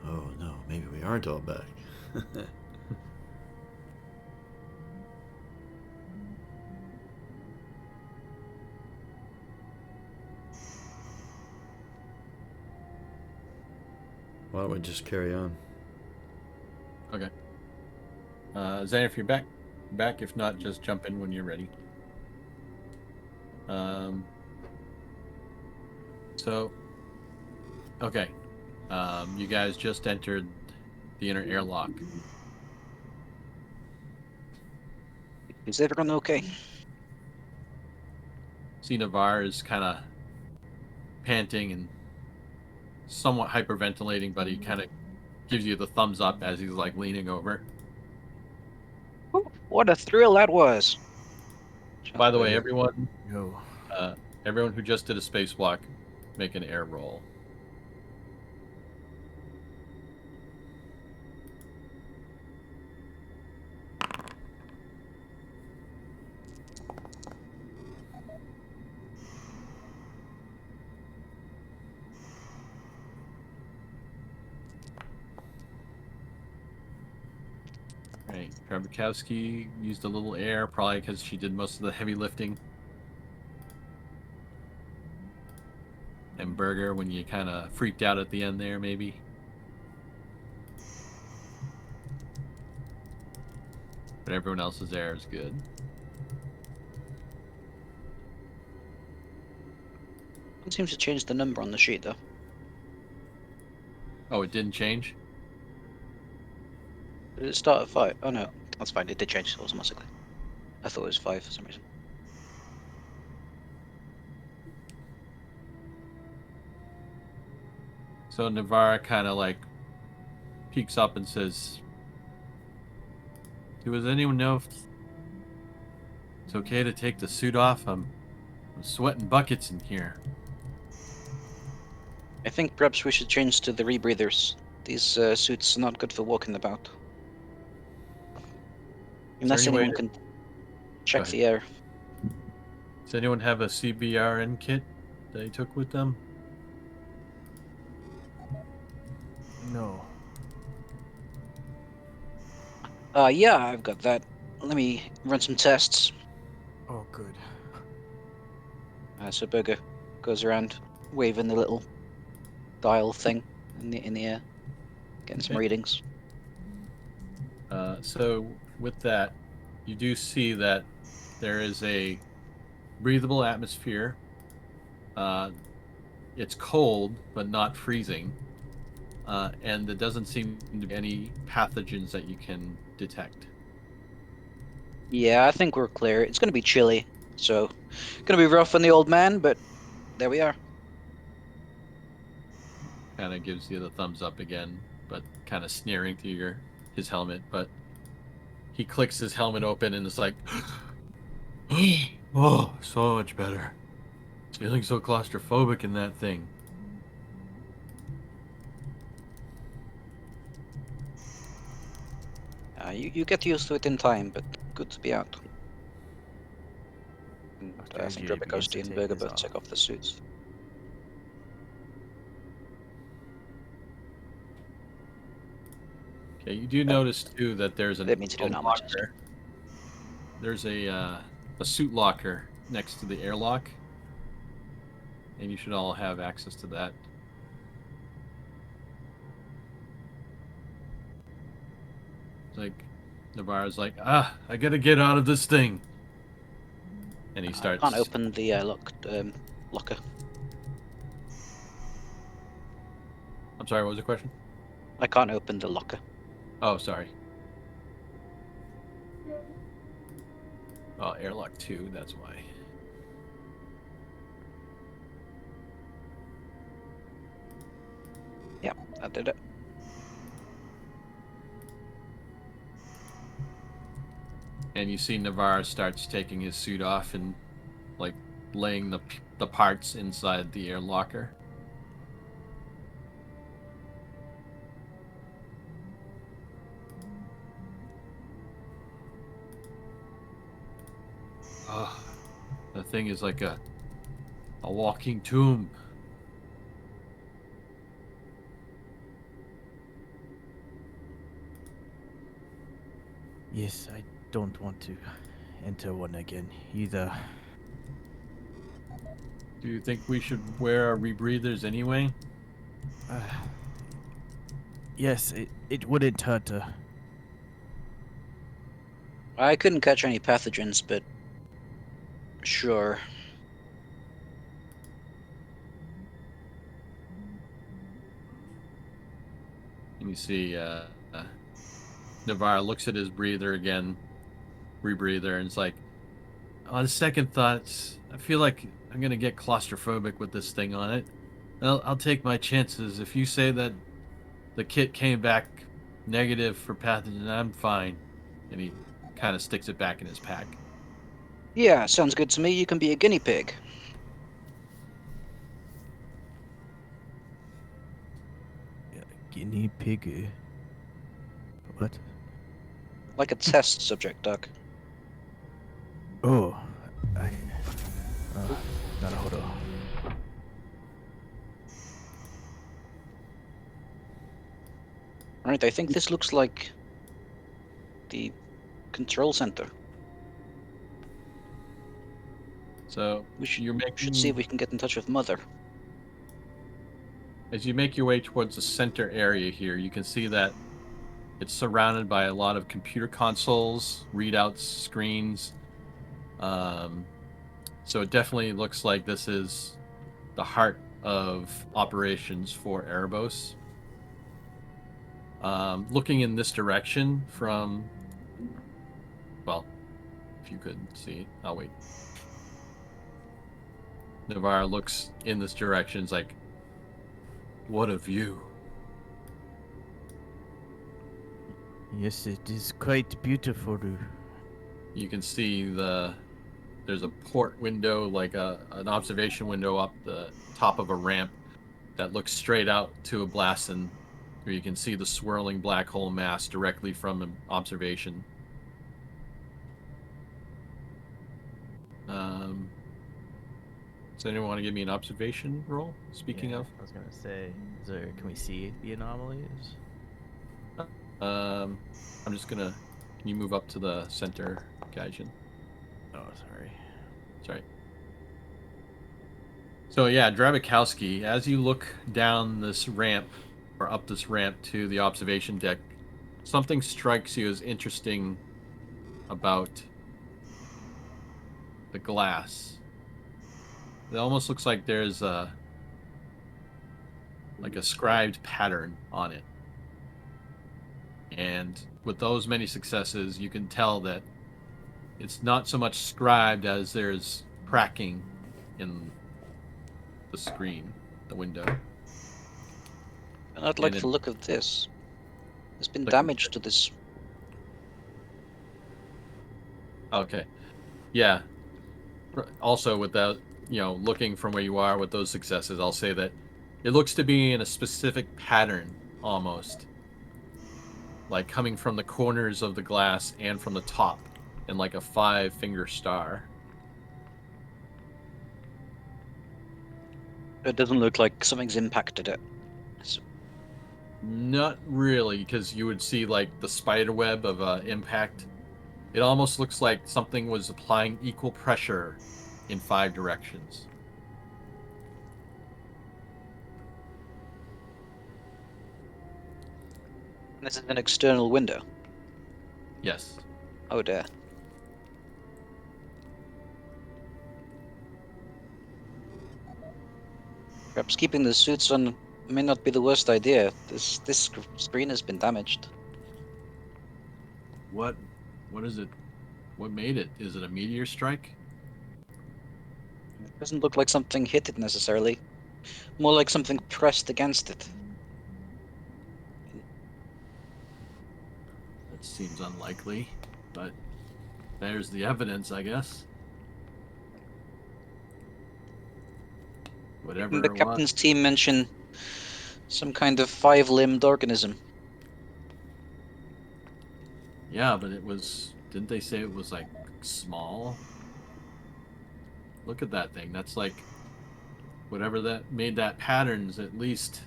Oh no, maybe we aren't all back. Why don't we just carry on? Okay. Zan, if you're back. If not, just jump in when you're ready. So, okay. You guys just entered the inner airlock. Is everyone okay? See, Navarre is kind of panting and somewhat hyperventilating, but he kind of gives you the thumbs up as he's like leaning over. Ooh, what a thrill that was! By the way, everyone Yo. who just did a spacewalk, make an air roll. Right, Krabikowski used a little air, probably because she did most of the heavy lifting. And Berger, when you kind of freaked out at the end there, maybe. But everyone else's air is good. It seems to change the number on the sheet, though. Oh, it didn't change? Did it start at 5? Oh no, that's fine. It did change automatically. I thought it was 5 for some reason. So Navarre kind of like peeks up and says, does anyone know if it's okay to take the suit off? I'm sweating buckets in here. I think perhaps we should change to the rebreathers. These suits are not good for walking about. Unless any way anyone to- can check ahead. the air. Does anyone have a CBRN kit they took with them? No. Yeah, I've got that. Let me run some tests. Oh, good. So Burger goes around waving the little dial thing in the air, getting some Okay. readings. So with that, you do see that there is a breathable atmosphere. It's cold, but not freezing. And there doesn't seem to be any pathogens that you can detect. Yeah, I think we're clear. It's gonna be chilly, so gonna be rough on the old man, but there we are. Kind of gives you the thumbs up again, but kind of sneering through his helmet. But he clicks his helmet open and it's like, oh, so much better. Feeling so claustrophobic in that thing. You get used to it in time, but good to be out. And I think Octavia begins to Drabikowski and take Burger his both take off. off the suits. Okay, you do notice too that there's Didn't mean to do a an armor test. locker. There's a suit locker next to the airlock, and you should all have access to that. It's like Navarro's like, I gotta get out of this thing, and he I starts. can't open the locker. I'm sorry, what was the question? I can't open the locker. Oh, sorry. Oh, airlock 2, that's why. Yeah, I did it. And you see Navarre starts taking his suit off and like laying the parts inside the air locker. Oh, That thing is like a walking tomb. Yes, I don't want to enter one again either. Do you think we should wear our rebreathers anyway? Yes, it wouldn't hurt. I couldn't catch any pathogens, but sure. And you see Navarre looks at his breather again, rebreather, and it's like, on second thoughts, I feel like I'm gonna get claustrophobic with this thing on it. I'll take my chances. If you say that the kit came back negative for pathogen, I'm fine. And he kind of sticks it back in his pack. Yeah, sounds good to me. You can be a guinea pig. Guinea pig. What? Like a test subject, Doc. Oh, Naruhodo. Right, I think this looks like the control center. So We should, you're we making, should see if we can get in touch with Mother. as you make your way towards the center area here, you can see that it's surrounded by a lot of computer consoles, readouts, screens. So it definitely looks like this is the heart of operations for Erebos. Looking in this direction from, well, if you could see, I'll wait. Navarre looks in this direction. It's like, what a view. Yes, it is quite beautiful. You can see there's a port window, like an observation window up the top of a ramp that looks straight out to a Blaston, where you can see the swirling black hole mass directly from an observation. Does anyone want to give me an observation roll? Speaking of, I was gonna say, can we see the anomalies? I'm just gonna. Can you move up to the center, Gaijin? Oh, sorry. Sorry. So yeah, Drabikowski, as you look down this ramp, or up this ramp to the observation deck, something strikes you as interesting about the glass. It almost looks like there's a scribed pattern on it. And with those many successes, you can tell that it's not so much scribed as there's cracking in the screen, the window. And I'd like And to look at this. There's been Look- damage to this. Okay. Yeah. Also, with that, looking from where you are with those successes, I'll say that it looks to be in a specific pattern almost. Like coming from the corners of the glass and from the top in like a 5-finger star. It doesn't look like something's impacted it. Not really, because you would see like the spider web of impact. It almost looks like something was applying equal pressure in 5 directions. This is an external window. Yes. Oh dear. Perhaps keeping the suits on may not be the worst idea. This screen has been damaged. What is it? What made it? Is it a meteor strike? It doesn't look like something hit it necessarily. More like something pressed against it. That seems unlikely, but there's the evidence, I guess. Whatever The it captain's was. team mentioned some kind of 5-limbed organism. Yeah, but it was. Didn't they say it was like small? Look at that thing. That's like whatever that made that pattern's at least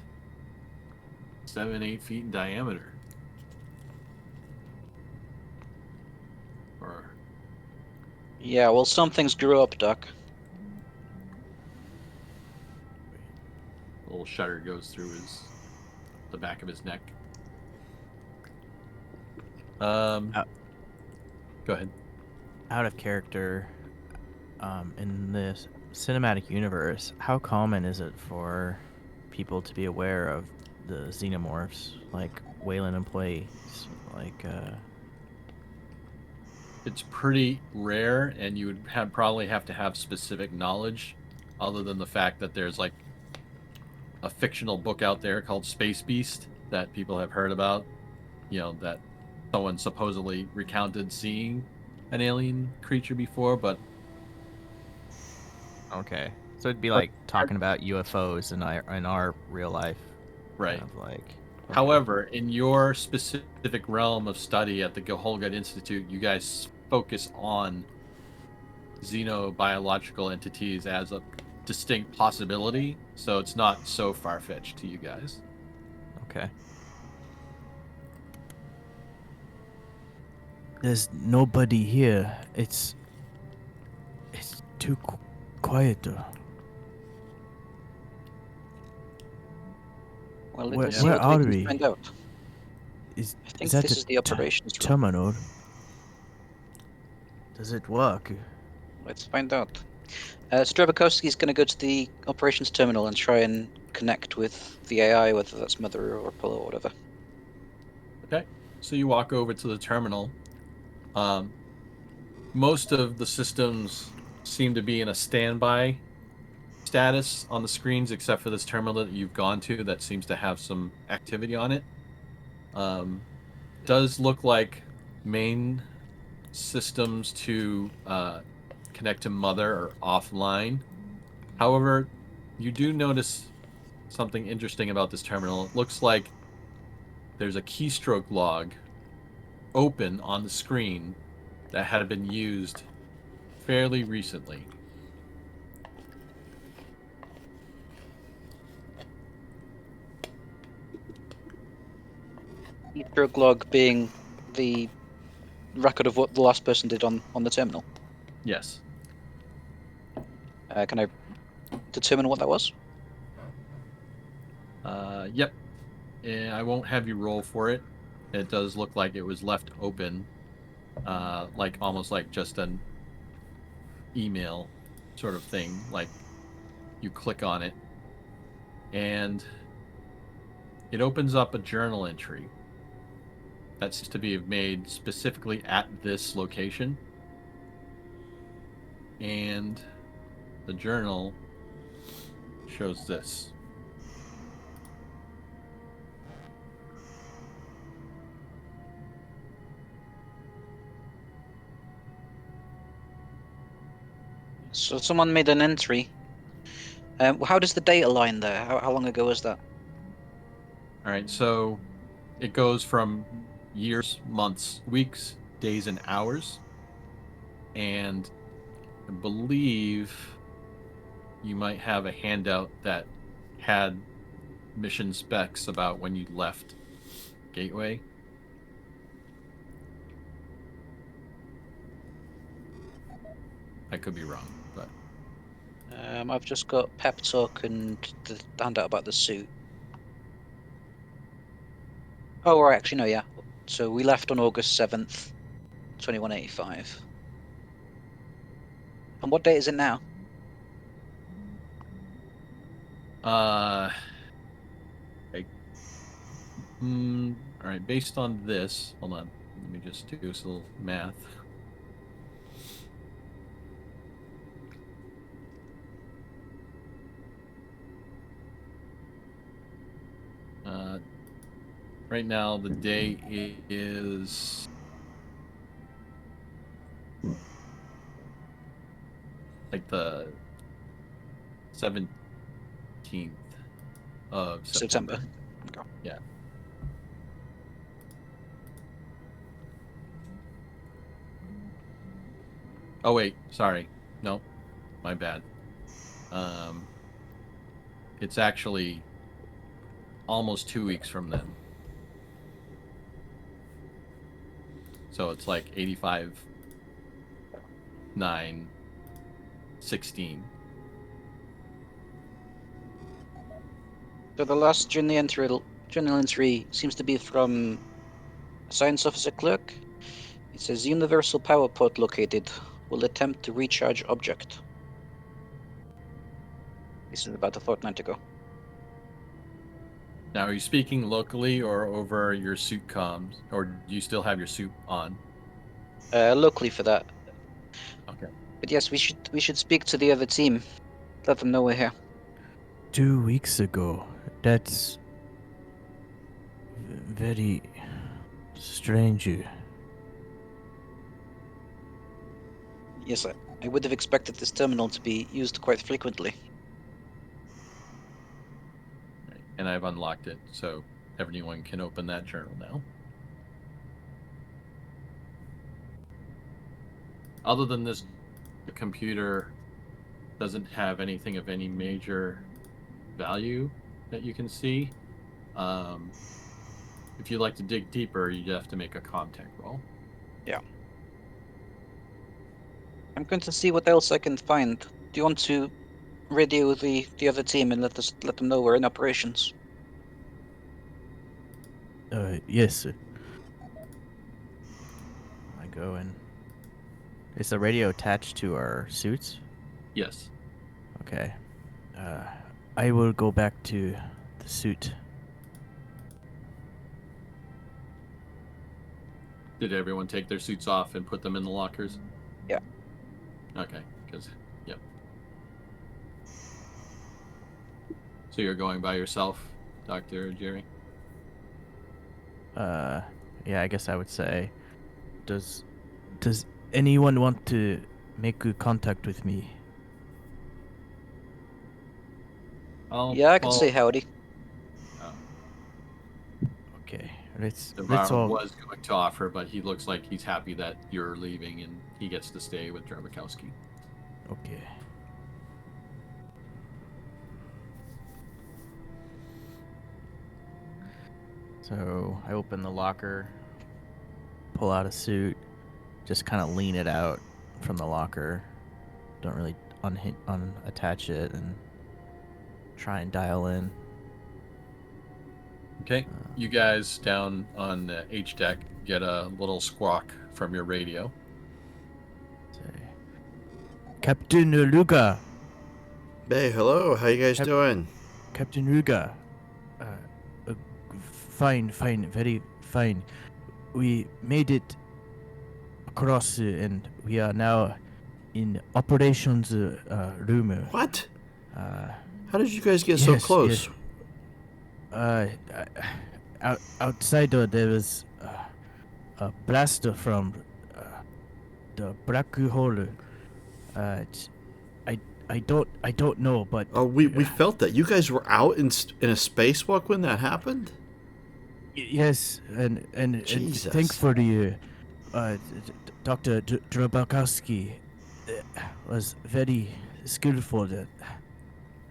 7-8 feet in diameter. Or Yeah, well, some things grew up, Doc. a little shudder goes through the back of his neck. Go ahead. Out of character, in this cinematic universe, how common is it for people to be aware of the xenomorphs, like Wayland employees? Like, It's pretty rare, and you would probably have to have specific knowledge, other than the fact that there's like a fictional book out there called Space Beast that people have heard about. You know, that someone supposedly recounted seeing an alien creature before, but okay. So it'd be like talking about UFOs in our real life. right. Kind of like. Okay. However, in your specific realm of study at the Holgud Institute, you guys focus on xenobiological entities as a distinct possibility, so it's not so far-fetched to you guys. Okay. There's nobody here. It's too quiet. Well, Where- let's see where what we are can we? find out. Is I think that this is the operations room. terminal? Does it work? Let's find out. Strabakowski's going to go to the operations terminal and try and connect with the AI, whether that's Mother or Apollo or whatever. Okay, so you walk over to the terminal. Most of the systems seem to be in a standby status on the screens, except for this terminal that you've gone to that seems to have some activity on it. Does look like main systems to connect to Mother are offline. However, you do notice something interesting about this terminal. It looks like there's a keystroke log open on the screen that had been used fairly recently. Keystroke log being the record of what the last person did on the terminal. Yes. Can I determine what that was? Yep. I won't have you roll for it. It does look like it was left open, like almost like just an email sort of thing. Like you click on it, and it opens up a journal entry that's to be made specifically at this location. And the journal shows this. So someone made an entry. How does the date align there? How long ago was that? All right, so it goes from years, months, weeks, days, and hours. And I believe you might have a handout that had mission specs about when you left Gateway. I could be wrong, but I've just got pep talk and the handout about the suit. Oh, right, actually, no, yeah. So we left on August 7th, 2185. And what date is it now? all right, based on this, hold on, let me just do this little math. Right now, the day is like the 17th of September. Okay. Yeah. Oh wait, sorry. No, My bad. It's actually almost 2 weeks from then. So it's like 85, 9, 16. So the last journal entry seems to be from Science Officer Clerk. It says universal power pod located. Will attempt to recharge object. This is about a fortnight ago. Now, are you speaking locally or over your suit comms, or do you still have your suit on? Locally for that. Okay. But yes, we should speak to the other team. Let them know we're here. 2 weeks ago. That's very strange. Yes, I would have expected this terminal to be used quite frequently. And I've unlocked it, so everyone can open that journal now. Other than this, the computer doesn't have anything of any major value that you can see. If you'd like to dig deeper, you'd have to make a contact roll. Yeah. I'm going to see what else I can find. Do you want to radio the other team and let them know we're in operations? Yes, sir. I go in. Is the radio attached to our suits? Yes. Okay. I will go back to the suit. Did everyone take their suits off and put them in the lockers? Yeah. Okay, because, yep. So you're going by yourself, Dr. Jerry? Yeah, I guess I would say, does anyone want to make contact with me? Yeah, I can say howdy. Okay, let's Devar all. was going to offer, but he looks like he's happy that you're leaving and he gets to stay with Drabakowski. Okay. So I open the locker, pull out a suit, just kind of lean it out from the locker. Don't really unattach it and try and dial in. Okay, you guys down on the H deck get a little squawk from your radio. Say, Captain Ruga, Hey, hello. How you guys doing? Captain Ruga. Fine, very fine. We made it across and we are now in operations room. What? How did you guys get so yes, close? Outside there was a blast from the black hole. I don't know, but Oh, we felt that. You guys were out in a spacewalk when that happened? yes, and Jesus. thankfully, Dr. Drabakowski was very skillful. That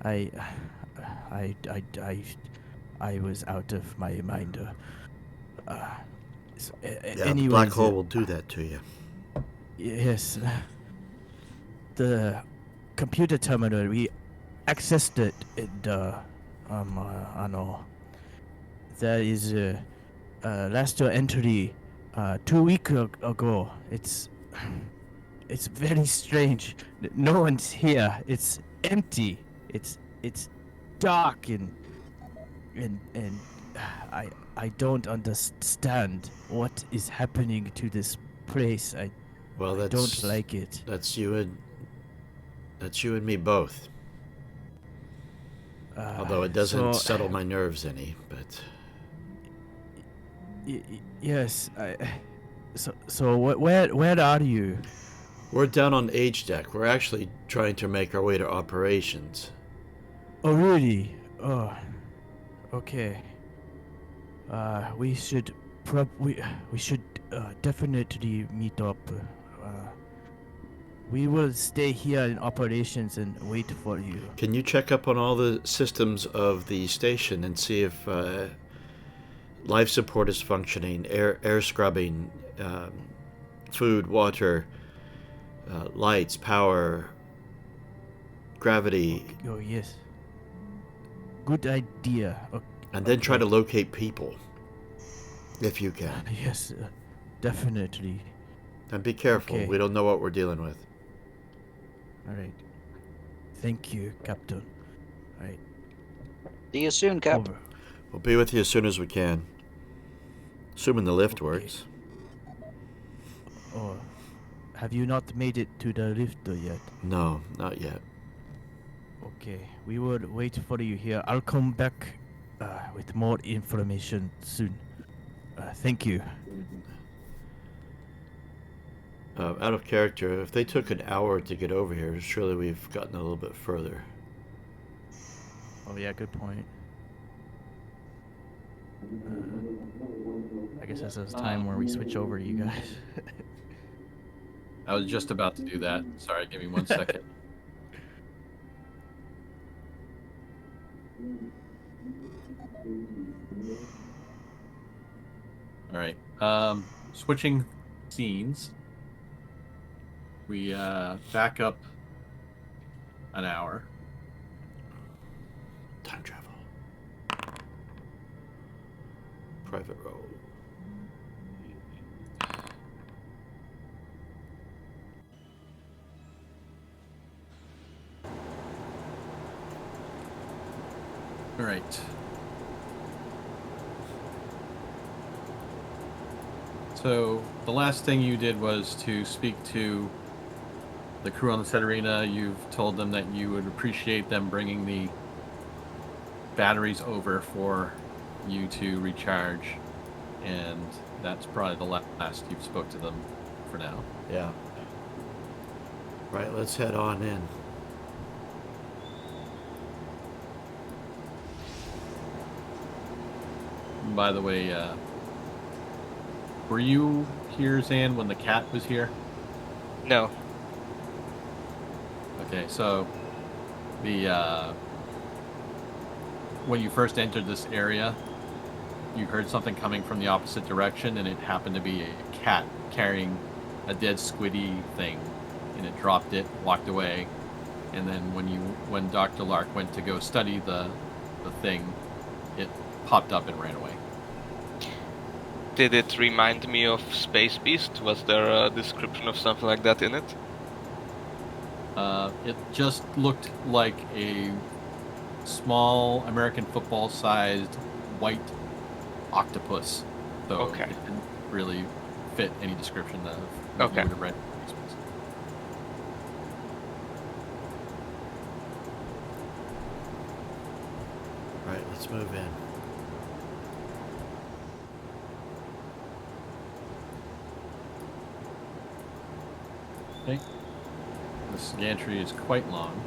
I was out of my mind. Yeah, the anyways, black hole will do that to you. Yes. The computer terminal, we accessed it and I know. There is last entry 2 weeks ago. It's very strange. No one's here. It's empty. It's dark and I don't understand what is happening to this place. I don't like it. That's you and me both. Although it doesn't settle my nerves any, but yes. So where are you? we're down on H deck. We're actually trying to make our way to operations. Oh really? Oh, okay. We should definitely meet up. We will stay here in operations and wait for you. Can you check up on all the systems of the station and see if life support is functioning, air scrubbing, food, water, lights, power, gravity, Oh, yes. Good idea. and then try to locate people, if you can. Yes, definitely. And be careful. Okay. We don't know what we're dealing with. All right. Thank you, Captain. All right. See you soon, Cap. Over. We'll be with you as soon as we can. Assuming the lift works. Oh, have you not made it to the lift yet? No, not yet. Okay, we will wait for you here. I'll come back with more information soon. Thank you. Out of character, if they took an hour to get over here, surely we've gotten a little bit further. Oh yeah, good point. I guess this is time where we switch over to you guys. I was just about to do that. Sorry, give me 1 second. All right. Switching scenes. We back up an hour. Time travel. Private role. All right. So the last thing you did was to speak to the crew on the Setarina. You've told them that you would appreciate them bringing the batteries over for you to recharge, and that's probably the last you've spoke to them for now. Yeah. Right, let's head on in. By the way, were you here, Zan, when the cat was here? No. Okay, so the when you first entered this area, you heard something coming from the opposite direction, and it happened to be a cat carrying a dead squiddy thing, and it dropped it, walked away, and then when Dr. Lark went to go study the thing, it popped up and ran away. Did it remind me of Space Beast? Was there a description of something like that in it? It just looked like a small American football-sized white octopus. So Okay. it didn't really fit any description of Okay. you would have read. Right, let's move in. Okay. This gantry is quite long.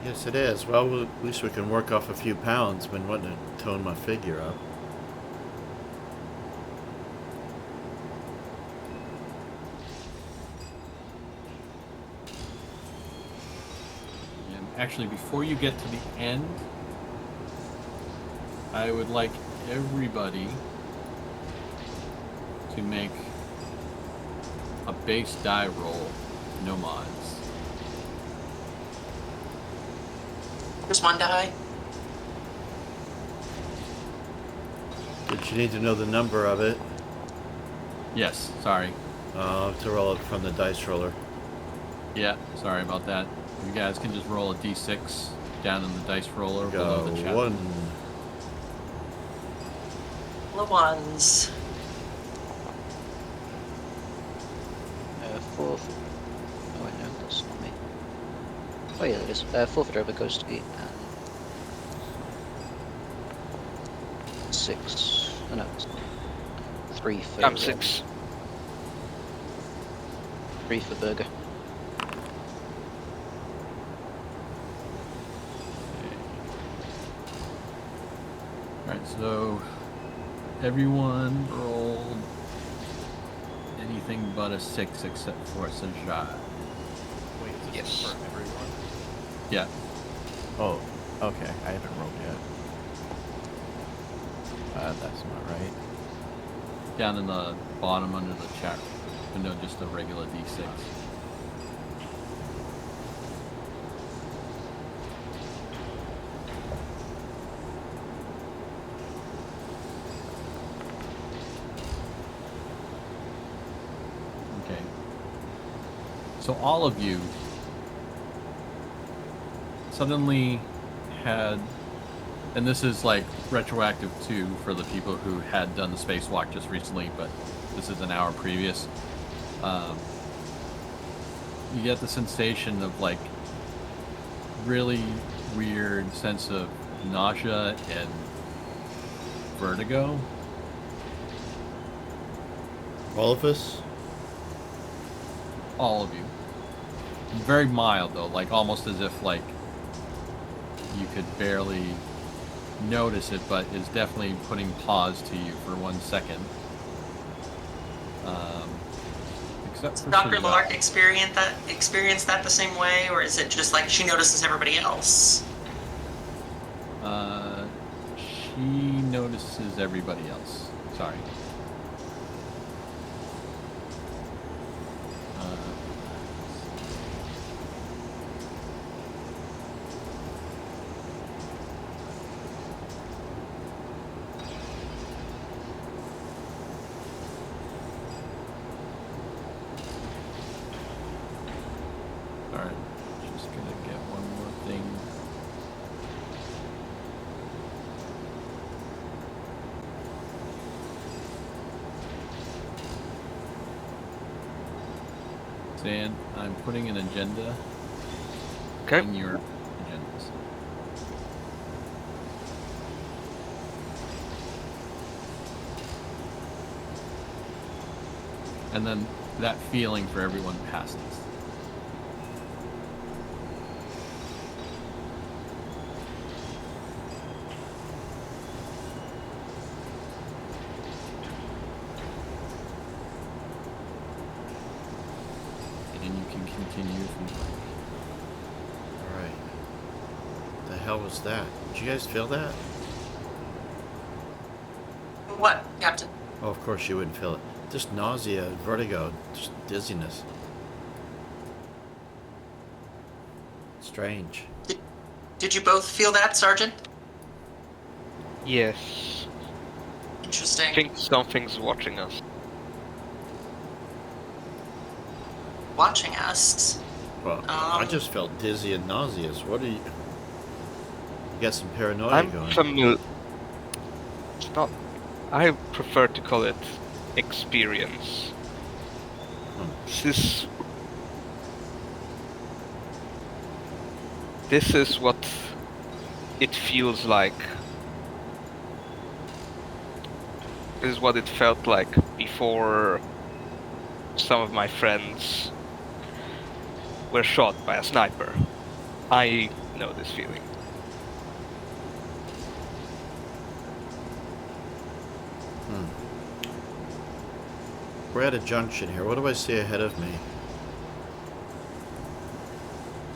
Yes, it is. Well, at least we can work off a few pounds. Been wanting to tone my figure up. And actually, before you get to the end, I would like everybody to make a base die roll, no mods. Just one die. But you need to know the number of it Yes, sorry. to roll it from the dice roller. Yeah, sorry about that. You guys can just roll a d6 down in the dice roller Go below the chat. one. The ones. 4 for... Oh wait, no, that's not me. Oh yeah, it is. 4 for Drobokoski and 6. Oh no, it's not. 3 for... I'm 6. 3 for Burger. Alright, so everyone rolled anything anything but a 6 except for Sajad. Wait, is this Yes. for everyone? Yeah. Oh, okay. I haven't rolled yet. That's not right. Down in the bottom under the chat window, just a regular D6. Okay. So all of you suddenly had, and this is like retroactive too for the people who had done the spacewalk just recently, but this is an hour previous. You get the sensation of like really weird sense of nausea and vertigo. All of us? All of you. Very mild though, like almost as if like you could barely notice it, but is definitely putting pause to you for 1 second. Except for Dr. Sajad. Lark experienced that the same way, or is it just like she notices everybody else? She notices everybody else. Sorry. Alright, just gonna get one more thing. Zan, I'm putting an agenda Okay. in your agendas. And then that feeling for everyone passes. And you can continue if you like. Alright. The hell was that? Did you guys feel that? What, Captain? Oh, of course you wouldn't feel it. Just nausea, vertigo, just dizziness. Strange. Did you both feel that, Sergeant? Yes. I Interesting. think something's watching us. Watching us. Well, I just felt dizzy and nauseous. What are you... You got some paranoia I'm going. familiar. It's not. I prefer to call it experience. This is what it feels like. This is what it felt like before some of my friends were shot by a sniper. I know this feeling. We're at a junction here. What do I see ahead of me?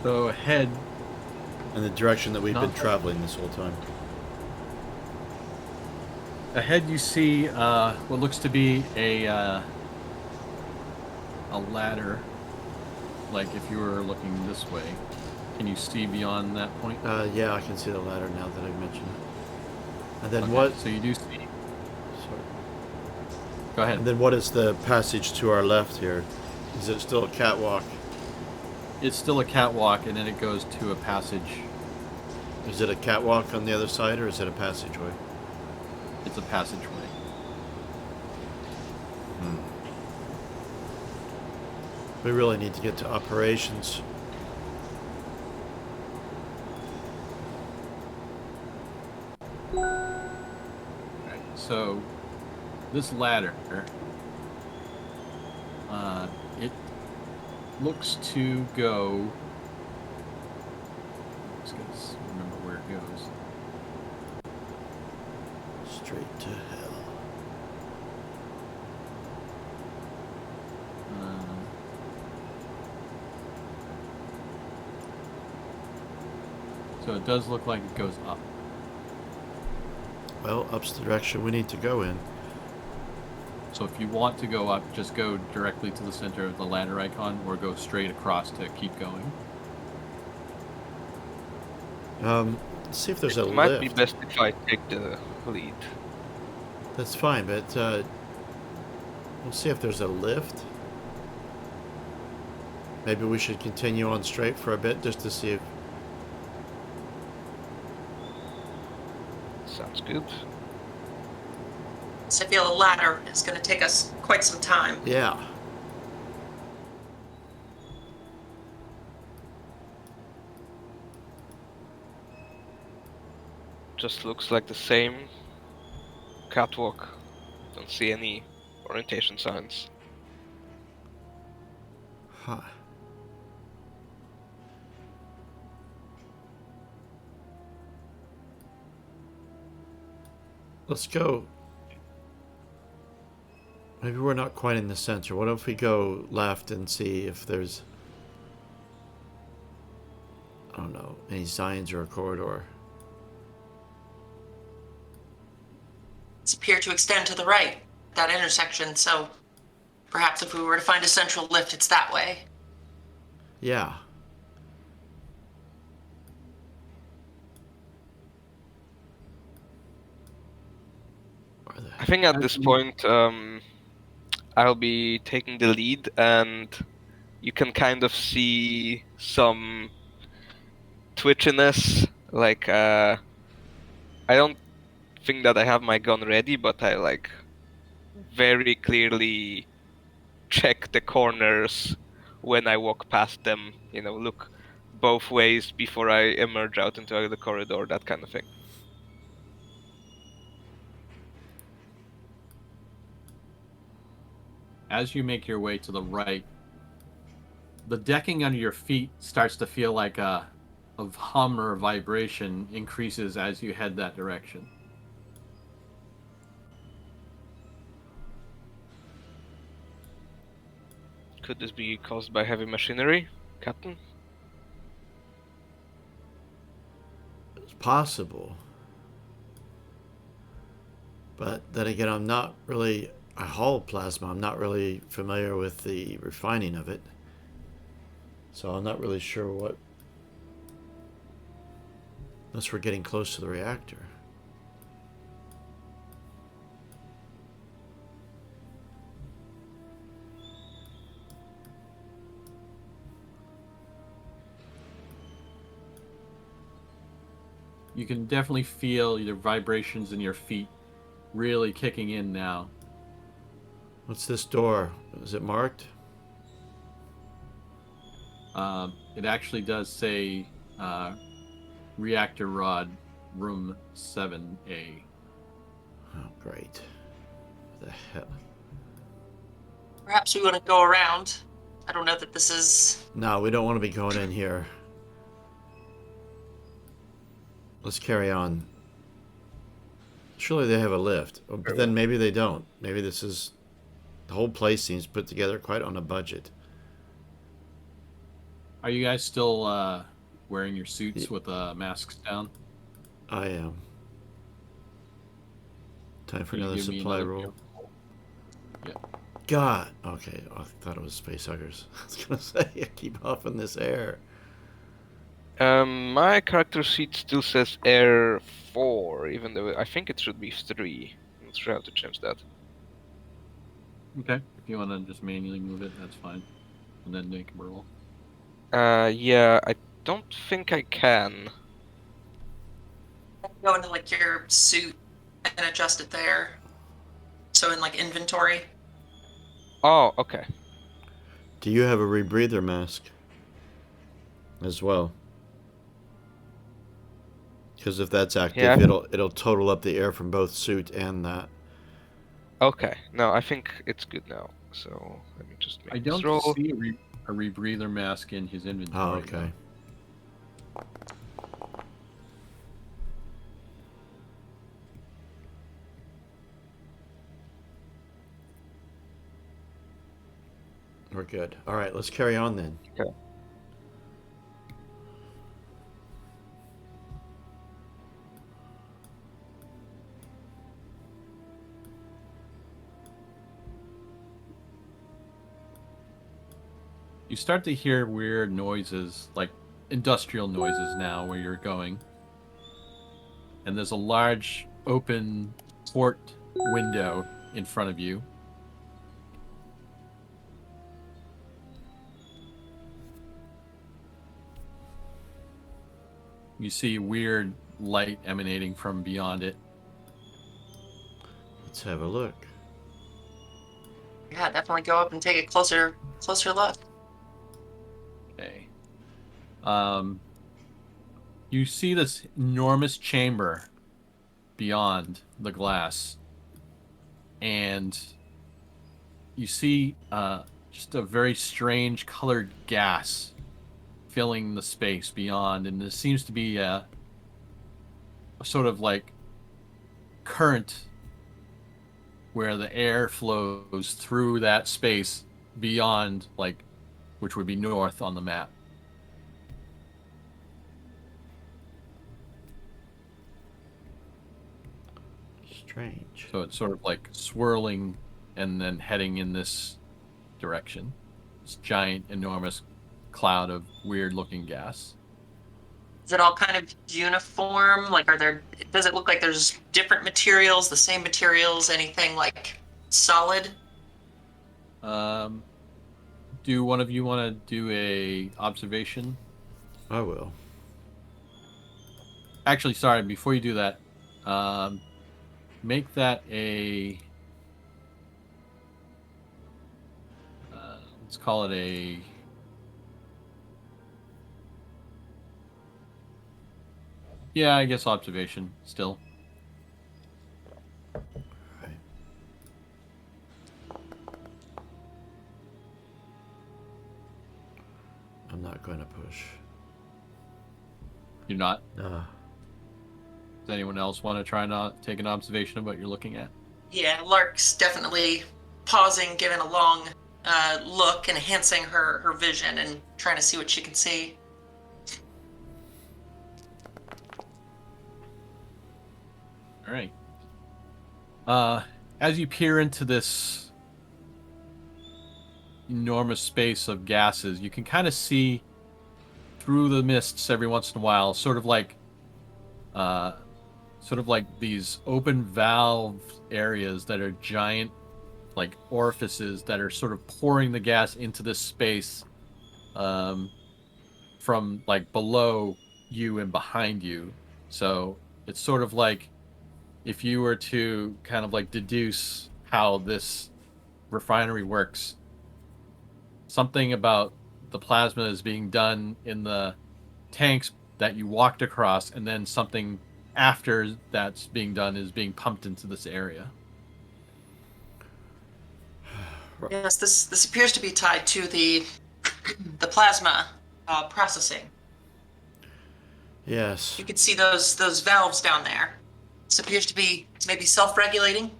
So ahead, In the direction that we've been Not- traveling this whole time. ahead you see what looks to be a ladder. Like if you were looking this way, can you see beyond that point? Yeah, I can see the ladder now that I mentioned it. And then Okay, what? So you do see. Sorry. Go ahead. And then what is the passage to our left here? Is it still a catwalk? It's still a catwalk, and then it goes to a passage. Is it a catwalk on the other side, or is it a passageway? It's a passageway. We really need to get to operations. Right. So this ladder, it looks to go. Let's get remember where it goes. Straight to hell. So it does look like it goes up. Well, up's the direction we need to go in. So if you want to go up, just go directly to the center of the ladder icon, or go straight across to keep going. Let's see if there's a It might lift. be best if I take the lead. That's fine, but we'll see if there's a lift. Maybe we should continue on straight for a bit just to see if... Sounds good. So I feel a ladder is going to take us quite some time. Yeah. Just looks like the same catwalk. Don't see any orientation signs. Huh. Let's go. Maybe we're not quite in the center. What if we go left and see if there's, I don't know, any signs or a corridor? It's appear to extend to the right, that intersection, so perhaps if we were to find a central lift, it's that way. Yeah. Where the I think at this point, I'll be taking the lead, and you can kind of see some twitchiness. Like, I don't think that I have my gun ready, but I like very clearly check the corners when I walk past them. You know, look both ways before I emerge out into the corridor, that kind of thing. As you make your way to the right, the decking under your feet starts to feel like a hum or vibration increases as you head that direction. Could this be caused by heavy machinery, Captain? It's possible. But then again, I'm not really... I haul plasma. I'm not really familiar with the refining of it. So I'm not really sure what... Unless we're getting close to the reactor. You can definitely feel the vibrations in your feet really kicking in now. What's this door? Is it marked? It actually does say reactor rod room 7A. Oh, great. What the hell? Perhaps we want to go around. I don't know that this is... No, we don't want to be going in here. Let's carry on. Surely they have a lift. Oh, but then maybe they don't. Maybe this is... The whole place seems put together quite on a budget. Are you guys still wearing your suits with masks down? I am. Time for Can you another give me supply another roll. Yeah. God. Okay. I thought it was space huggers. I was gonna say I keep off in this air. My character sheet still says Air 4, even though I think it should be 3. I'm not sure how to change that. Okay. If you want to just manually move it, that's fine. And then make a roll. Yeah, I don't think I can. Go into like your suit and adjust it there. So in like inventory. Oh, okay. Do you have a rebreather mask as well? Because if that's active, Yeah. it'll total up the air from both suit and that. Okay, no, I think it's good now. So let me just make I this don't roll. see a rebreather mask in his inventory. Oh, okay. We're good. All right, let's carry on then. Okay. you start to hear weird noises, like industrial noises now where you're going. And there's a large open port window in front of you. You see weird light emanating from beyond it. Let's have a look. Yeah, definitely go up and take a closer look. Okay. You see this enormous chamber beyond the glass, and you see just a very strange colored gas filling the space beyond, and there seems to be a sort of like current where the air flows through that space beyond, like, which would be north on the map. Strange. So it's sort of like swirling and then heading in this direction. This giant, enormous cloud of weird-looking gas. Is it all kind of uniform? Like, does it look like there's different materials, the same materials, anything like solid? Do one of you want to do a observation? I will. Actually, sorry, before you do that, make that a... let's call it a... Yeah, I guess observation, still. Right. I'm not going to push. You're not? Nah. Does anyone else want to try and take an observation of what you're looking at? Yeah, Lark's definitely pausing, giving a long look, enhancing her vision and trying to see what she can see. All right. As you peer into this enormous space of gases, you can kind of see through the mists every once in a while, sort of like these open valve areas that are giant, like orifices that are sort of pouring the gas into this space from like below you and behind you. So it's sort of like if you were to kind of like deduce how this refinery works, something about the plasma is being done in the tanks that you walked across, and then something after that's being done is being pumped into this area. Yes, this appears to be tied to the plasma processing. Yes. You can see those valves down there. This appears to be maybe self-regulating.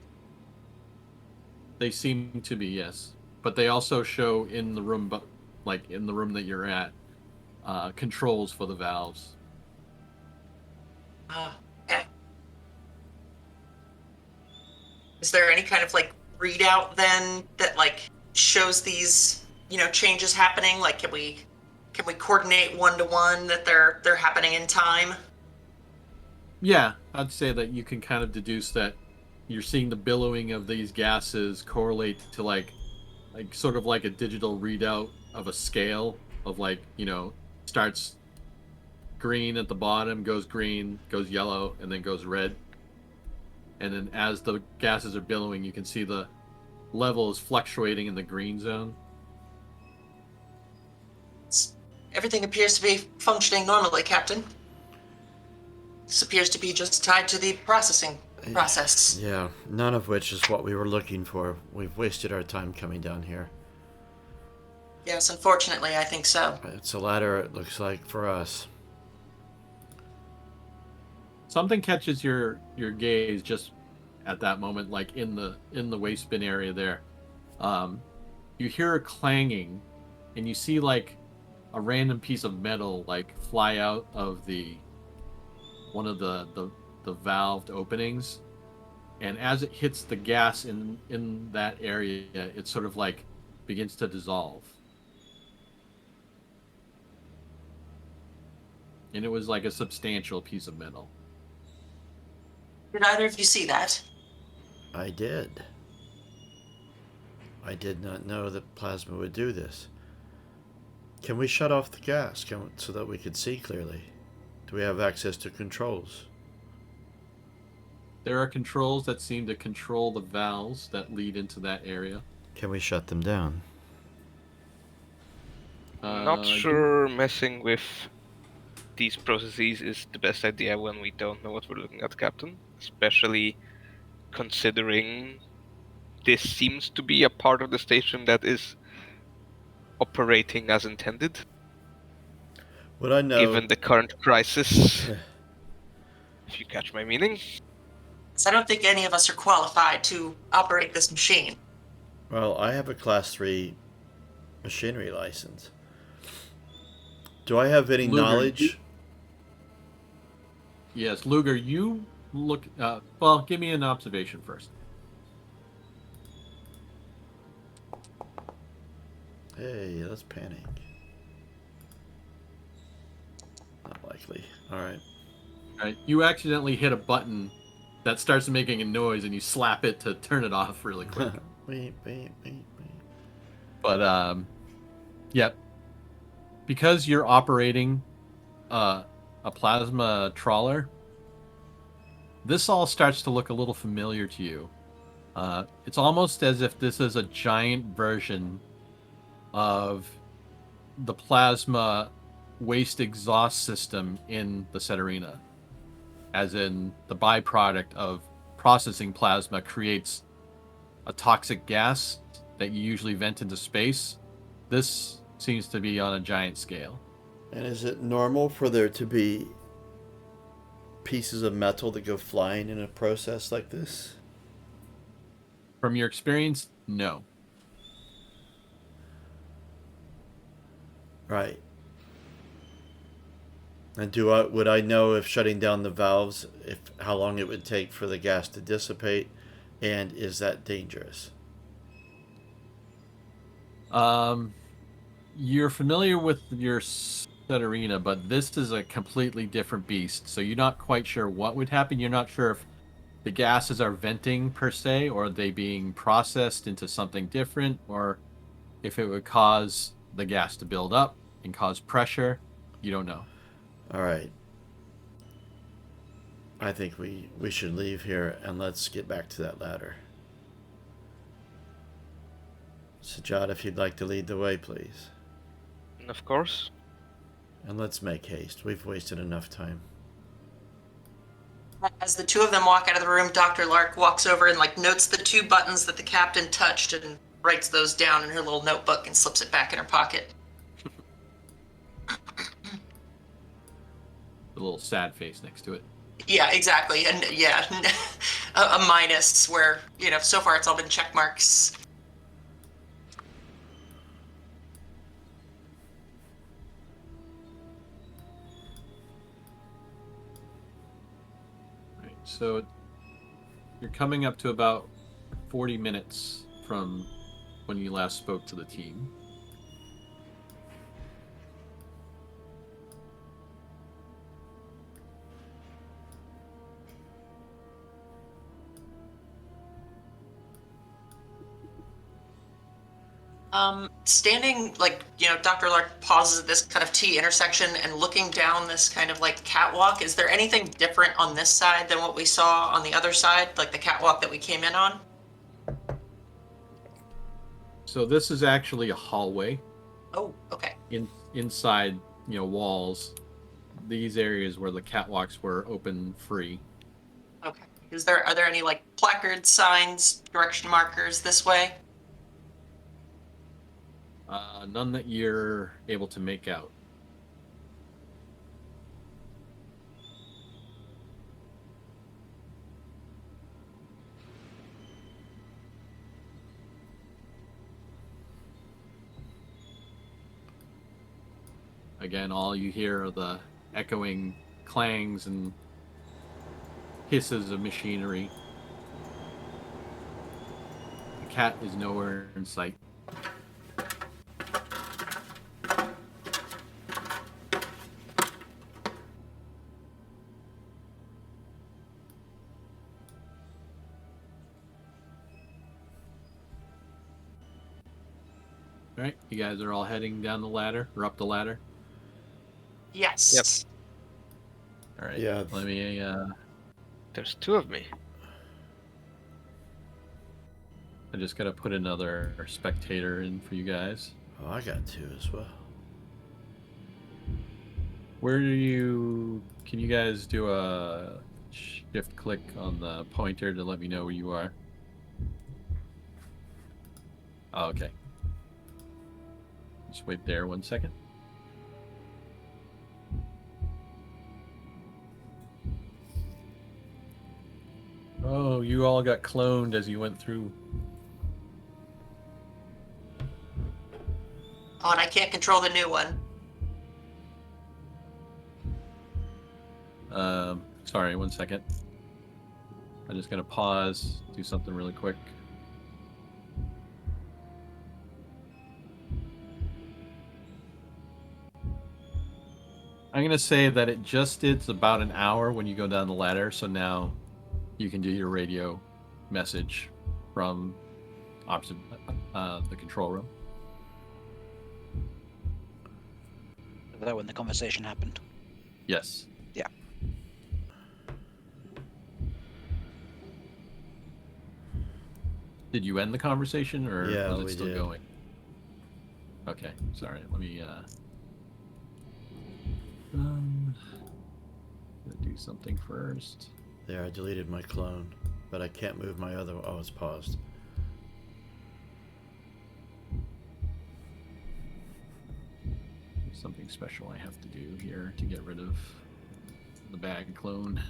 They seem to be, yes, but they also show in the room, but like in the room that you're at, controls for the valves. Okay. Is there any kind of like readout then that like shows these changes happening? Like, can we coordinate one-to-one that they're happening in time? Yeah, I'd say that you can kind of deduce that you're seeing the billowing of these gases correlate to like sort of like a digital readout of a scale of like, starts green at the bottom, goes green, goes yellow, and then goes red. And then as the gases are billowing, you can see the level is fluctuating in the green zone. Everything appears to be functioning normally, Captain. This appears to be just tied to the processing process. Yeah, none of which is what we were looking for. We've wasted our time coming down here. Yes, unfortunately, I think so. It's a ladder, it looks like, for us. Something catches your gaze just at that moment, like in the waste bin area there. You hear a clanging, and you see like a random piece of metal like fly out of one of the valved openings, and as it hits the gas in that area, it sort of like begins to dissolve. and it was like a substantial piece of metal. Did either of you see that? I did. I did not know that plasma would do this. Can we shut off the gas so that we could see clearly? Do we have access to controls? There are controls that seem to control the valves that lead into that area. Can we shut them down? Not sure messing with these processes is the best idea when we don't know what we're looking at, Captain. Especially considering this seems to be a part of the station that is operating as intended. Would I know? Given the current crisis, if you catch my meaning. So I don't think any of us are qualified to operate this machine. Well, I have a Class 3 machinery license. Do I have any Luger, knowledge? Yes, Luger, you look... well, give me an observation first. Hey, let's panic. Not likely. Alright. Right, you accidentally hit a button that starts making a noise, and you slap it to turn it off really quick. Wait. But, yeah. Because you're operating a plasma trawler, this all starts to look a little familiar to you. It's almost as if this is a giant version of the plasma waste exhaust system in the Seterina. As in, the byproduct of processing plasma creates a toxic gas that you usually vent into space. This seems to be on a giant scale. And is it normal for there to be pieces of metal that go flying in a process like this? From your experience, no. Right. And would I know if shutting down the valves, how long it would take for the gas to dissipate, and is that dangerous? You're familiar with your Seterina, but this is a completely different beast, so you're not quite sure what would happen. You're not sure if the gases are venting per se, or are they being processed into something different, or if it would cause the gas to build up and cause pressure. You don't know. All right. I think we should leave here and let's get back to that ladder. Sajad, if you'd like to lead the way, please. Of course. And let's make haste. We've wasted enough time. As the two of them walk out of the room, Dr. Lark walks over and notes the 2 buttons that the captain touched and writes those down in her little notebook and slips it back in her pocket. The little sad face next to it. Yeah, exactly. And yeah, a minus where, so far it's all been check marks. Right, so you're coming up to about 40 minutes from when you last spoke to the team. Standing, Dr. Lark pauses at this kind of T intersection and looking down this kind of catwalk, is there anything different on this side than what we saw on the other side, like the catwalk that we came in on? So this is actually a hallway. Oh, okay. Inside, walls. These areas where the catwalks were open free. Okay. Are there any placards, signs, direction markers this way? None that you're able to make out. Again, all you hear are the echoing clangs and hisses of machinery. The cat is nowhere in sight. All right, you guys are all heading down the ladder or up the ladder. Yes. All right. Yeah. Let me. There's two of me. I just gotta put another spectator in for you guys. Oh, I got 2 as well. Where do you? Can you guys do a shift click on the pointer to let me know where you are? Oh, okay. Just wait there 1 second. Oh, you all got cloned as you went through. Oh, and I can't control the new one. Sorry, 1 second. I'm just gonna pause, do something really quick. I'm gonna say that it just is about an hour when you go down the ladder, so now you can do your radio message from opposite the control room. Was that when the conversation happened? Yes. Yeah. Did you end the conversation, or Yeah, was it we still did. going? Okay, sorry. Let me gonna do something first. There, I deleted my clone, but I can't move my other. Oh, it's paused. There's something special I have to do here to get rid of the bag clone.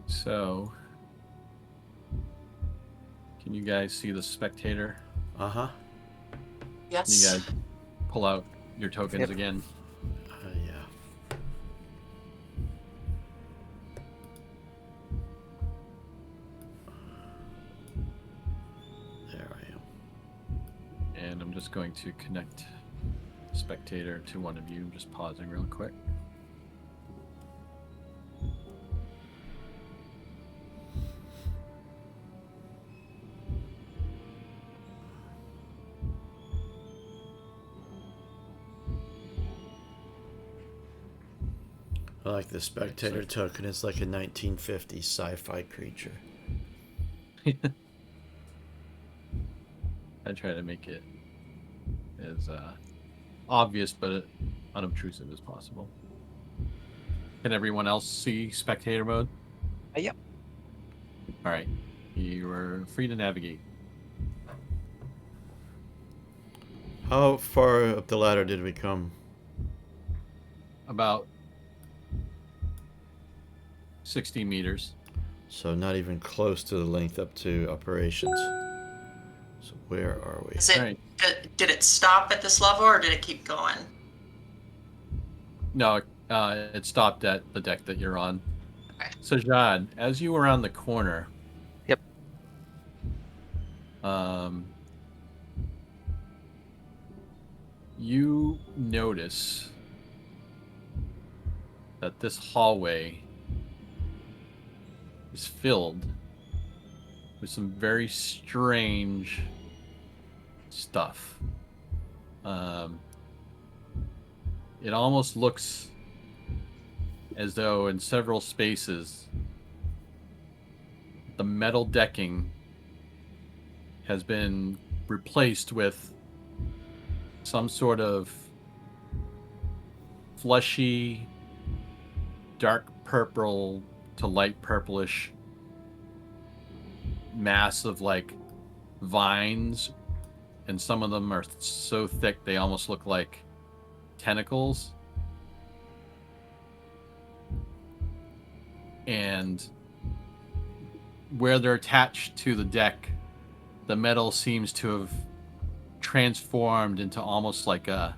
So, can you guys see the spectator? Uh-huh. Yes. Can you guys pull out your tokens Yep. again? Yeah. There I am. And I'm just going to connect spectator to one of you. Just pausing real quick. I like the spectator token. It's like a 1950s sci-fi creature. I try to make it as obvious but unobtrusive as possible. Can everyone else see spectator mode? Yep. All right, you are free to navigate. How far up the ladder did we come? About 60 meters. So not even close to the length up to operations. So where are we? Is it, All right. did it stop at this level or did it keep going? No, it stopped at the deck that you're on. Okay. So Jad, as you were on the corner. Yep. You notice that this hallway is filled with some very strange stuff. It almost looks as though in several spaces the metal decking has been replaced with some sort of fleshy, dark purple to light purplish mass of like vines, and some of them are so thick they almost look like tentacles. And where they're attached to the deck, the metal seems to have transformed into almost like a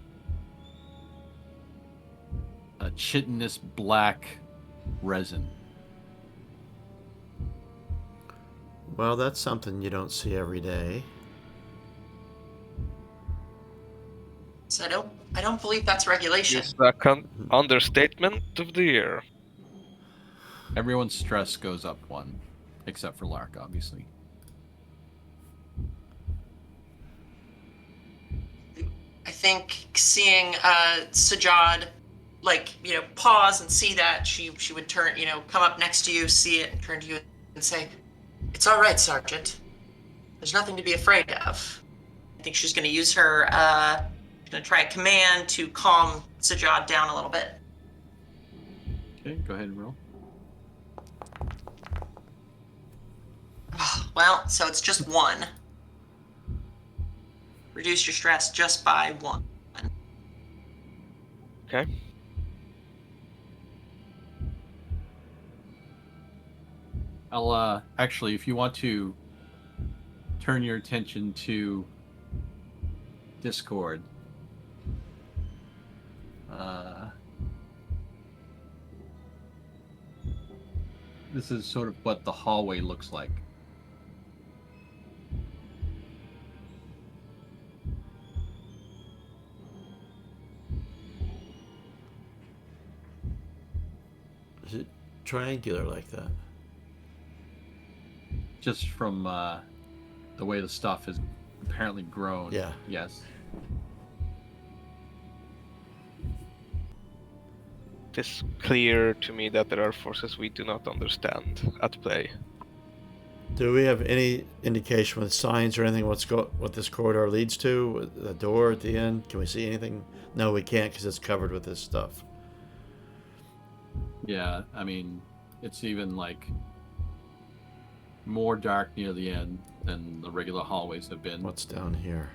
chitinous black resin. Well, that's something you don't see every day. So I don't believe that's regulation. It's the understatement of the year. Everyone's stress goes up one, except for Lark, obviously. I think seeing Sajad, like, pause and see that, she would turn, come up next to you, see it, and turn to you and say, "It's all right, Sergeant. There's nothing to be afraid of." I think she's going to use her, going to try a command to calm Sajad down a little bit. Okay, go ahead and roll. Well, so it's just 1. Reduce your stress just by 1. Okay. I'll actually, if you want to turn your attention to Discord, this is sort of what the hallway looks like. Is it triangular like that? Just from the way the stuff is apparently grown. Yeah. Yes. It is clear to me that there are forces we do not understand at play. Do we have any indication with signs or anything what this corridor leads to? The door at the end? Can we see anything? No, we can't because it's covered with this stuff. Yeah, I mean, it's even like more dark near the end than the regular hallways have been. What's down here?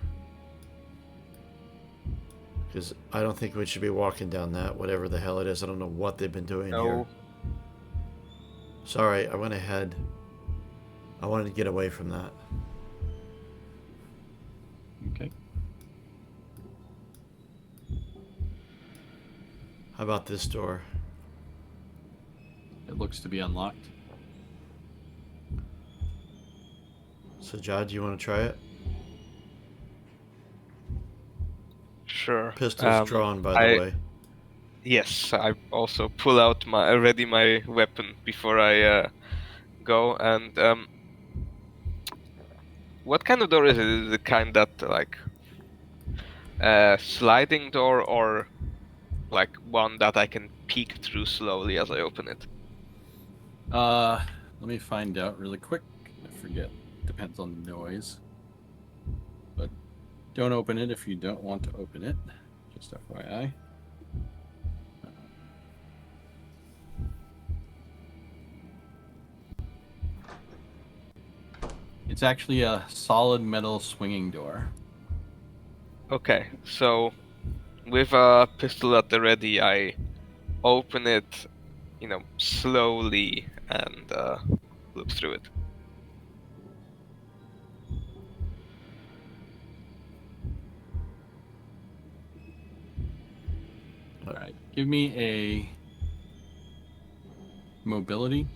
Because I don't think we should be walking down that, whatever the hell it is. I don't know what they've been doing here. No. Sorry, I went ahead. I wanted to get away from that. Okay. How about this door? It looks to be unlocked. Sajad, do you want to try it? Sure. Pistol's drawn, by the way. Yes, I also pull out ready my weapon before I go. And what kind of door is it? Is it the kind that like sliding door, or like one that I can peek through slowly as I open it? Let me find out really quick. I forget. Depends on the noise. But don't open it if you don't want to open it. Just FYI. It's actually a solid metal swinging door. Okay, so with a pistol at the ready, I open it, slowly and look through it. All right, give me a mobility.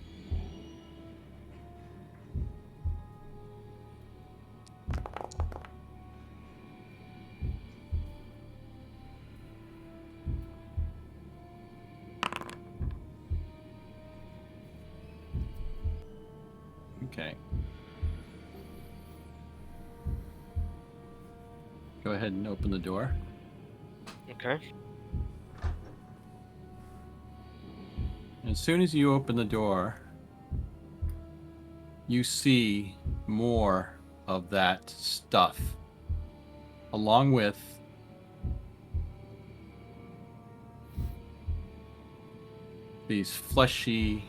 Okay. Go ahead and open the door. Okay. As soon as you open the door, you see more of that stuff, along with these fleshy,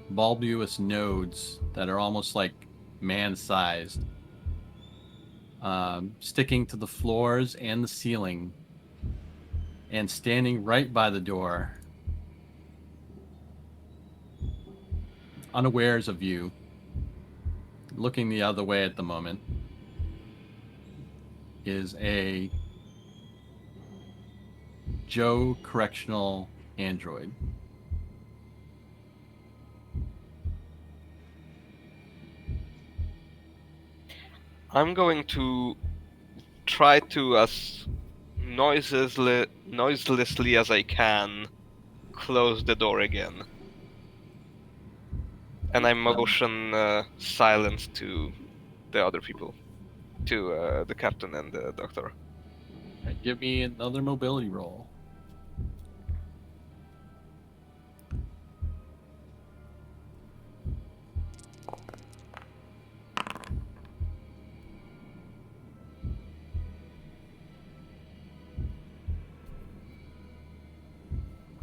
bulbous nodes that are almost like man-sized, sticking to the floors and the ceiling, and standing right by the door, unawares of you, looking the other way at the moment, is a Joe correctional android. I'm going to try to, as noiselessly as I can, close the door again. And I motion silence to the other people, to the captain and the doctor. Right, give me another mobility roll.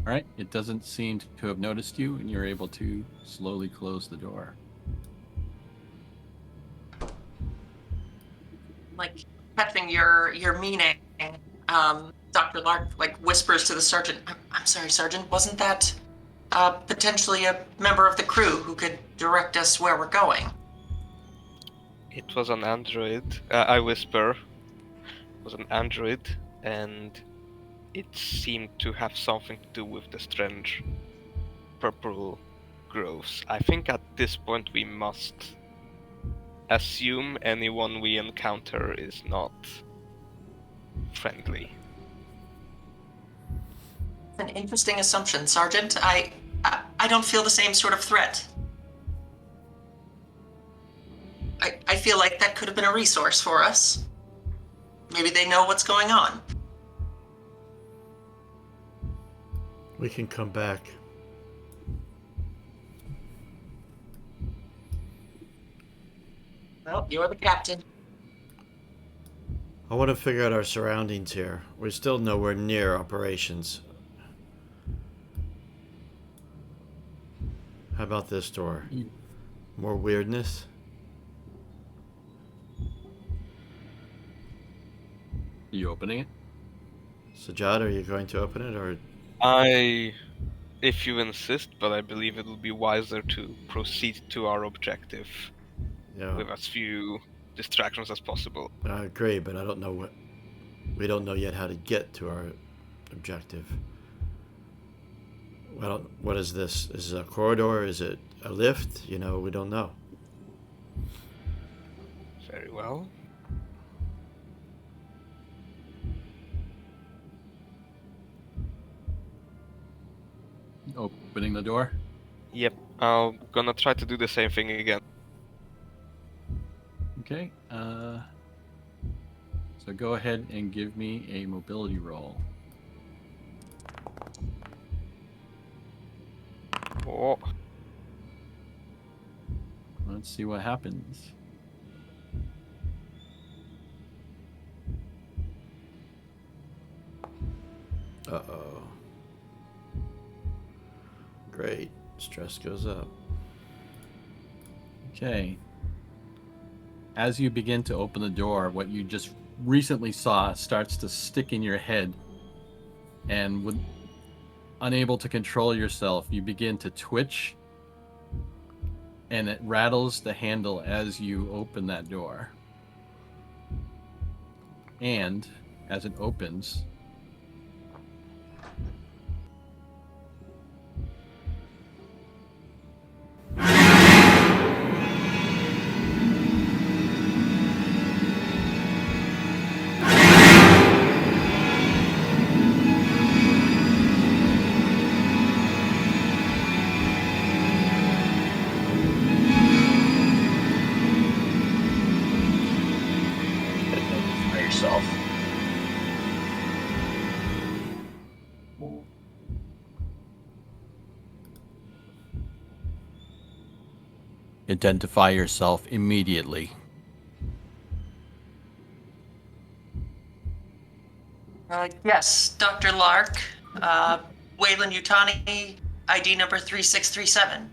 All right, it doesn't seem to have noticed you, and you're able to slowly close the door. Like catching your meaning, Dr. Lark like whispers to the sergeant, I'm sorry, Sergeant, wasn't that potentially a member of the crew who could direct us where we're going? It was an android. I whisper. It was an android, and it seemed to have something to do with the strange purple growths. I think at this point we must assume anyone we encounter is not friendly. It's an interesting assumption, Sergeant. I don't feel the same sort of threat. I feel like that could have been a resource for us. Maybe they know what's going on. We can come back. Well, you're the captain. I want to figure out our surroundings here. We're still nowhere near operations. How about this door? More weirdness? Are you opening it? Sajad, are you going to open it, or If you insist, but I believe it will be wiser to proceed to our objective yeah? with as few distractions as possible. I agree, but I don't know what. We don't know yet how to get to our objective. Well, what is this? Is it a corridor? Is it a lift? You know, we don't know. Very well. Opening the door? Yep, I'm gonna try to do the same thing again. Okay. So go ahead and give me a mobility roll. Oh, Let's see what happens. Uh-oh. Great. Stress goes up. Okay. As you begin to open the door, what you just recently saw starts to stick in your head, and with unable to control yourself, you begin to twitch, and it rattles the handle as you open that door. And as it opens, By yourself. identify yourself immediately. Yes, Dr. Lark, Wayland Yutani, ID number 3637.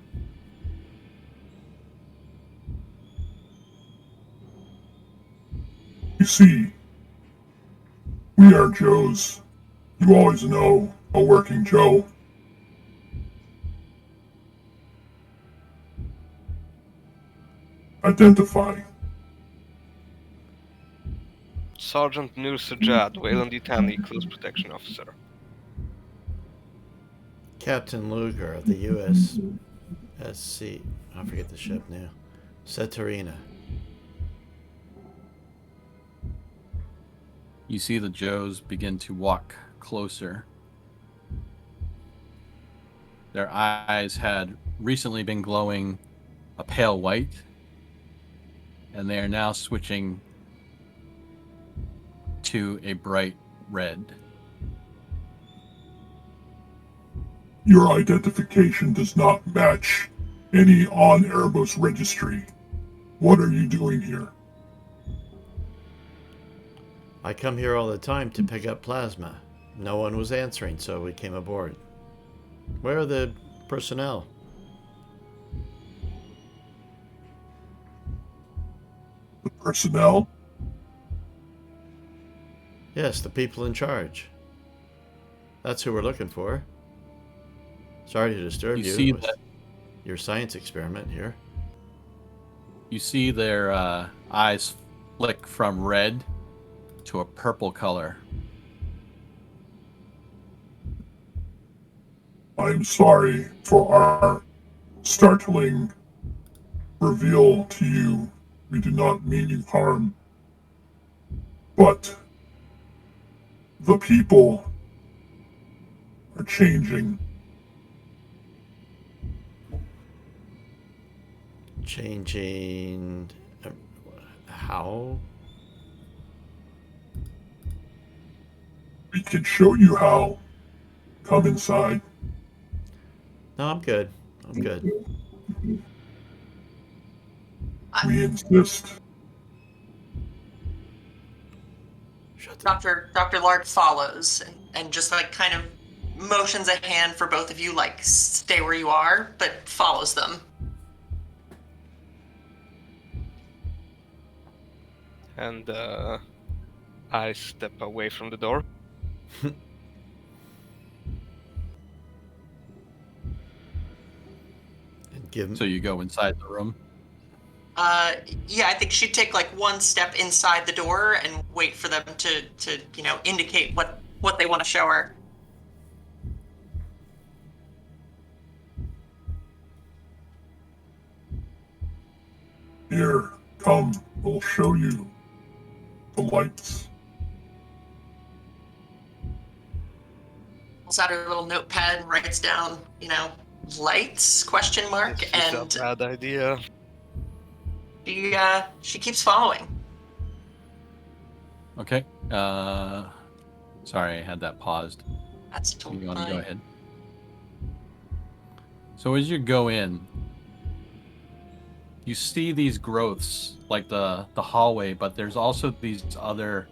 You see, we are Joes. You always know a working Joe. Identify. Sergeant Nur Sajjad, Wayland Yutani, Close Protection Officer. Captain Luger of the USSC. I forget the ship now. Ceterina. You see the Joes begin to walk closer. Their eyes had recently been glowing a pale white, and they are now switching to a bright red. Your identification does not match any on Erebos registry. What are you doing here? I come here all the time to pick up plasma. No one was answering, so we came aboard. Where are the personnel? The personnel? Yes, the people in charge. That's who we're looking for. Sorry to disturb You you see with that your science experiment here. you see their eyes flick from red to a purple color. I'm sorry for our startling reveal to you. We do not mean you harm. But the people are changing. Changing. How? We can show you how. Come inside. No, I'm good. I'm good. We insist. Shut the. Dr. Lark follows and just like kind of motions a hand for both of you, like stay where you are, but follows them. And I step away from the door. And give. So you go inside the room. Yeah, I think she'd take like one step inside the door and wait for them to indicate what they want to show her. Here, come. We'll show you the lights. Pulls out her little notepad and writes down, lights, question mark, This is and a bad idea. she keeps following. Okay. Sorry, I had that paused. That's totally You want to fine. go ahead? So as you go in, you see these growths like the hallway, but there's also these other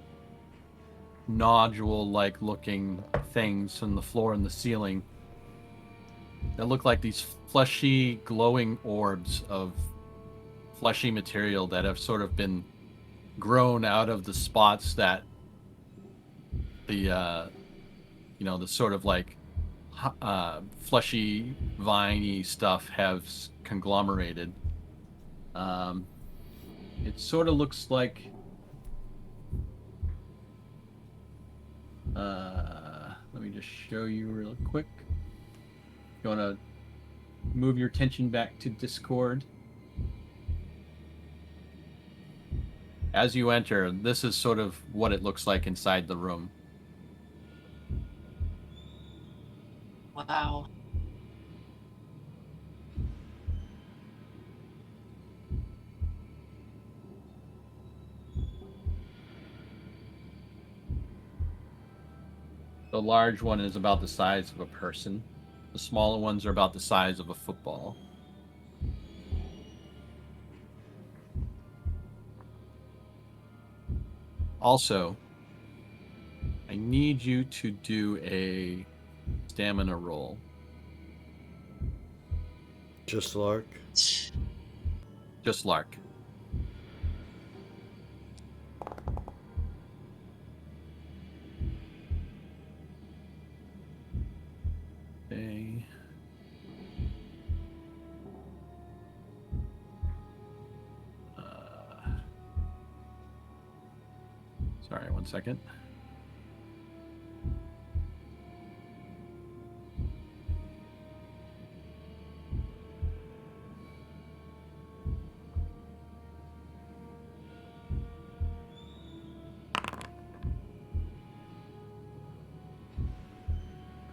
nodule-like looking things in the floor and the ceiling that look like these fleshy, glowing orbs of fleshy material that have sort of been grown out of the spots that the the sort of like fleshy, viney stuff has conglomerated. It sort of looks like let me just show you real quick. You want to move your attention back to Discord. As you enter, this is sort of what it looks like inside the room. Wow. The large one is about the size of a person. The smaller ones are about the size of a football. Also, I need you to do a stamina roll. Just Lark. Just Lark. Okay. Sorry, 1 second.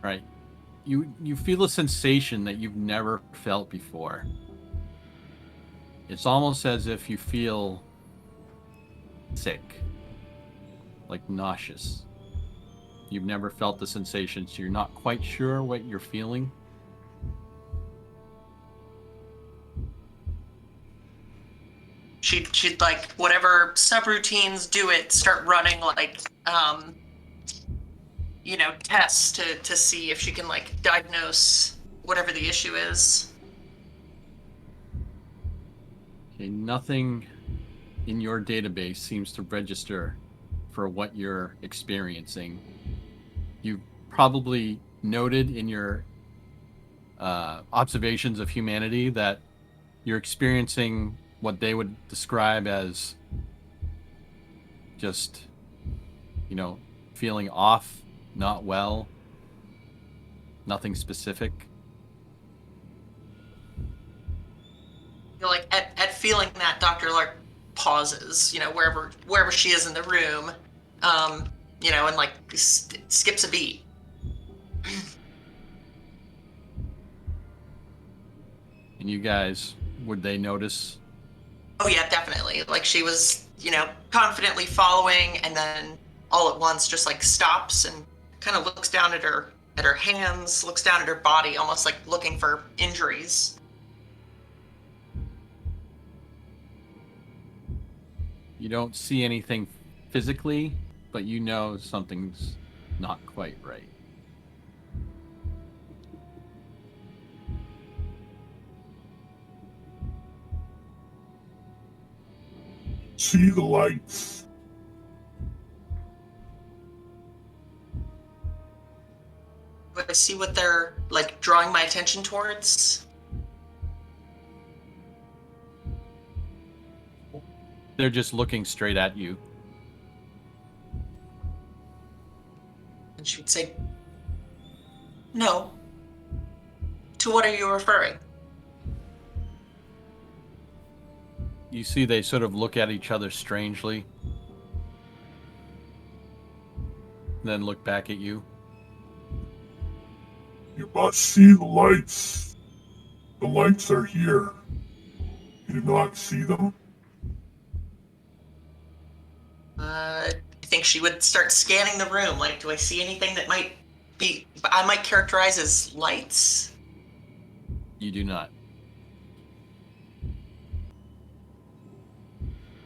Right. You feel a sensation that you've never felt before. It's almost as if you feel sick, like nauseous. You've never felt the sensation, so you're not quite sure what you're feeling. She'd like whatever subroutines do it, start running like tests to see if she can like diagnose whatever the issue is. Okay, nothing in your database seems to register for what you're experiencing. You probably noted in your observations of humanity that you're experiencing what they would describe as just, feeling off, not well, nothing specific. Like at feeling that, Dr. Lark pauses, wherever she is in the room, and like skips a beat. And you guys, would they notice? Oh yeah, definitely. Like she was, confidently following, and then all at once just like stops and kind of looks down at her hands, looks down at her body, almost like looking for injuries. You don't see anything physically, but you know something's not quite right. See the lights. Do I see what they're like drawing my attention towards? They're just looking straight at you. And she would say, "No. To what are you referring?" You see they sort of look at each other strangely, then look back at you. You must see the lights. The lights are here. You do not see them? I think she would start scanning the room. Like, do I see anything that I might characterize as lights? You do not.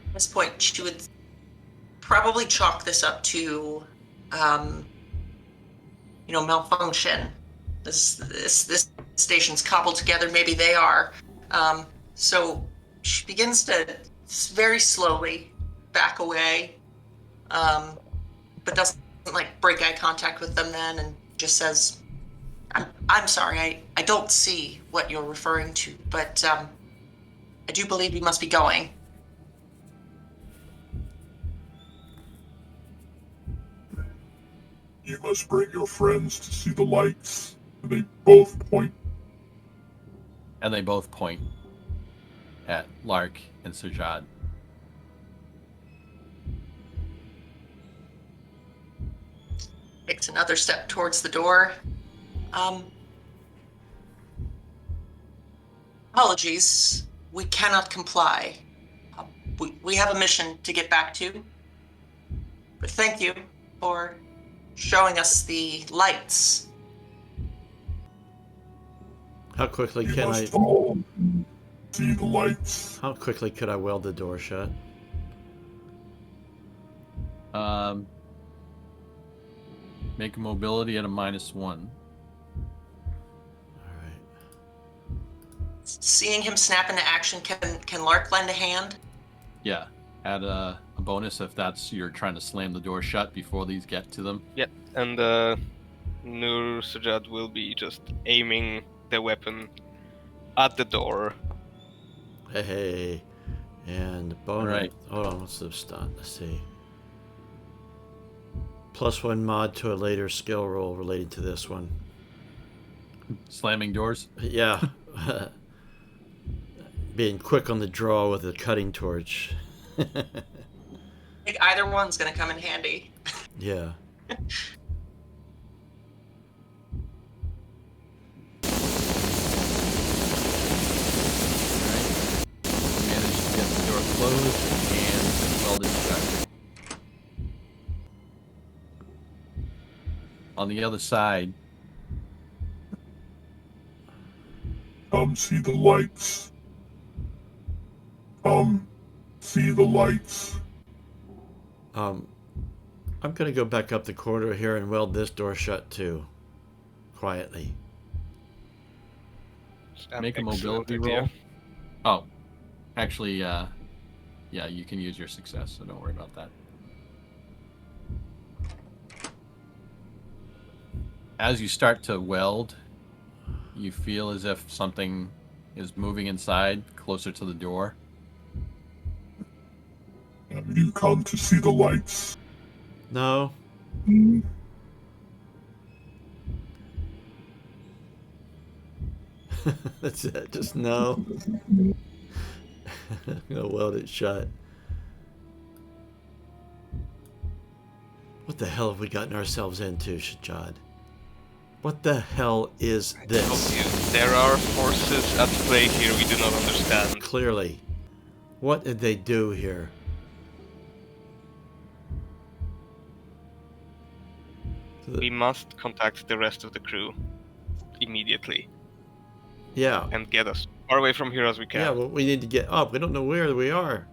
At this point, she would probably chalk this up to, malfunction. This station's cobbled together. Maybe they are. So she begins to very slowly back away, but doesn't like break eye contact with them then, and just says, I'm sorry, I don't see what you're referring to, but I do believe we must be going. You must bring your friends to see the lights. And they both point. And they both point at Lark and Sajad. Takes another step towards the door. Apologies, we cannot comply. We have a mission to get back to. But thank you for showing us the lights. How quickly You can must I? all see the lights. How quickly could I weld the door shut? Make a mobility at a -1. All right. seeing him snap into action, can Lark lend a hand? Yeah, add a bonus if that's you're trying to slam the door shut before these get to them. Yeah, and Nur Sajad will be just aiming the weapon at the door. Hey. And bonus. Right. Hold on, what's the stun? Let's see. +1 mod to a later skill roll related to this one. Slamming doors. Yeah. Being quick on the draw with a cutting torch. I think either one's gonna come in handy. Yeah. Managed to get the door closed and welded shut. On the other side, Come see the lights. Come see the lights. I'm gonna go back up the corridor here and weld this door shut too. Quietly. make a Excellent mobility idea. roll. Oh, actually, yeah, you can use your success, so don't worry about that. As you start to weld, you feel as if something is moving inside, closer to the door. Have you come to see the lights? No. Hmm? That's it. Just no. I'm gonna weld it shut. What the hell have we gotten ourselves into, Shajad? What the hell is this? Told you, there are forces at play here we do not understand. Clearly. What did they do here? We must contact the rest of the crew immediately Yeah. and get us far away from here as we can. Yeah, well, we need to get up. We don't know where we are.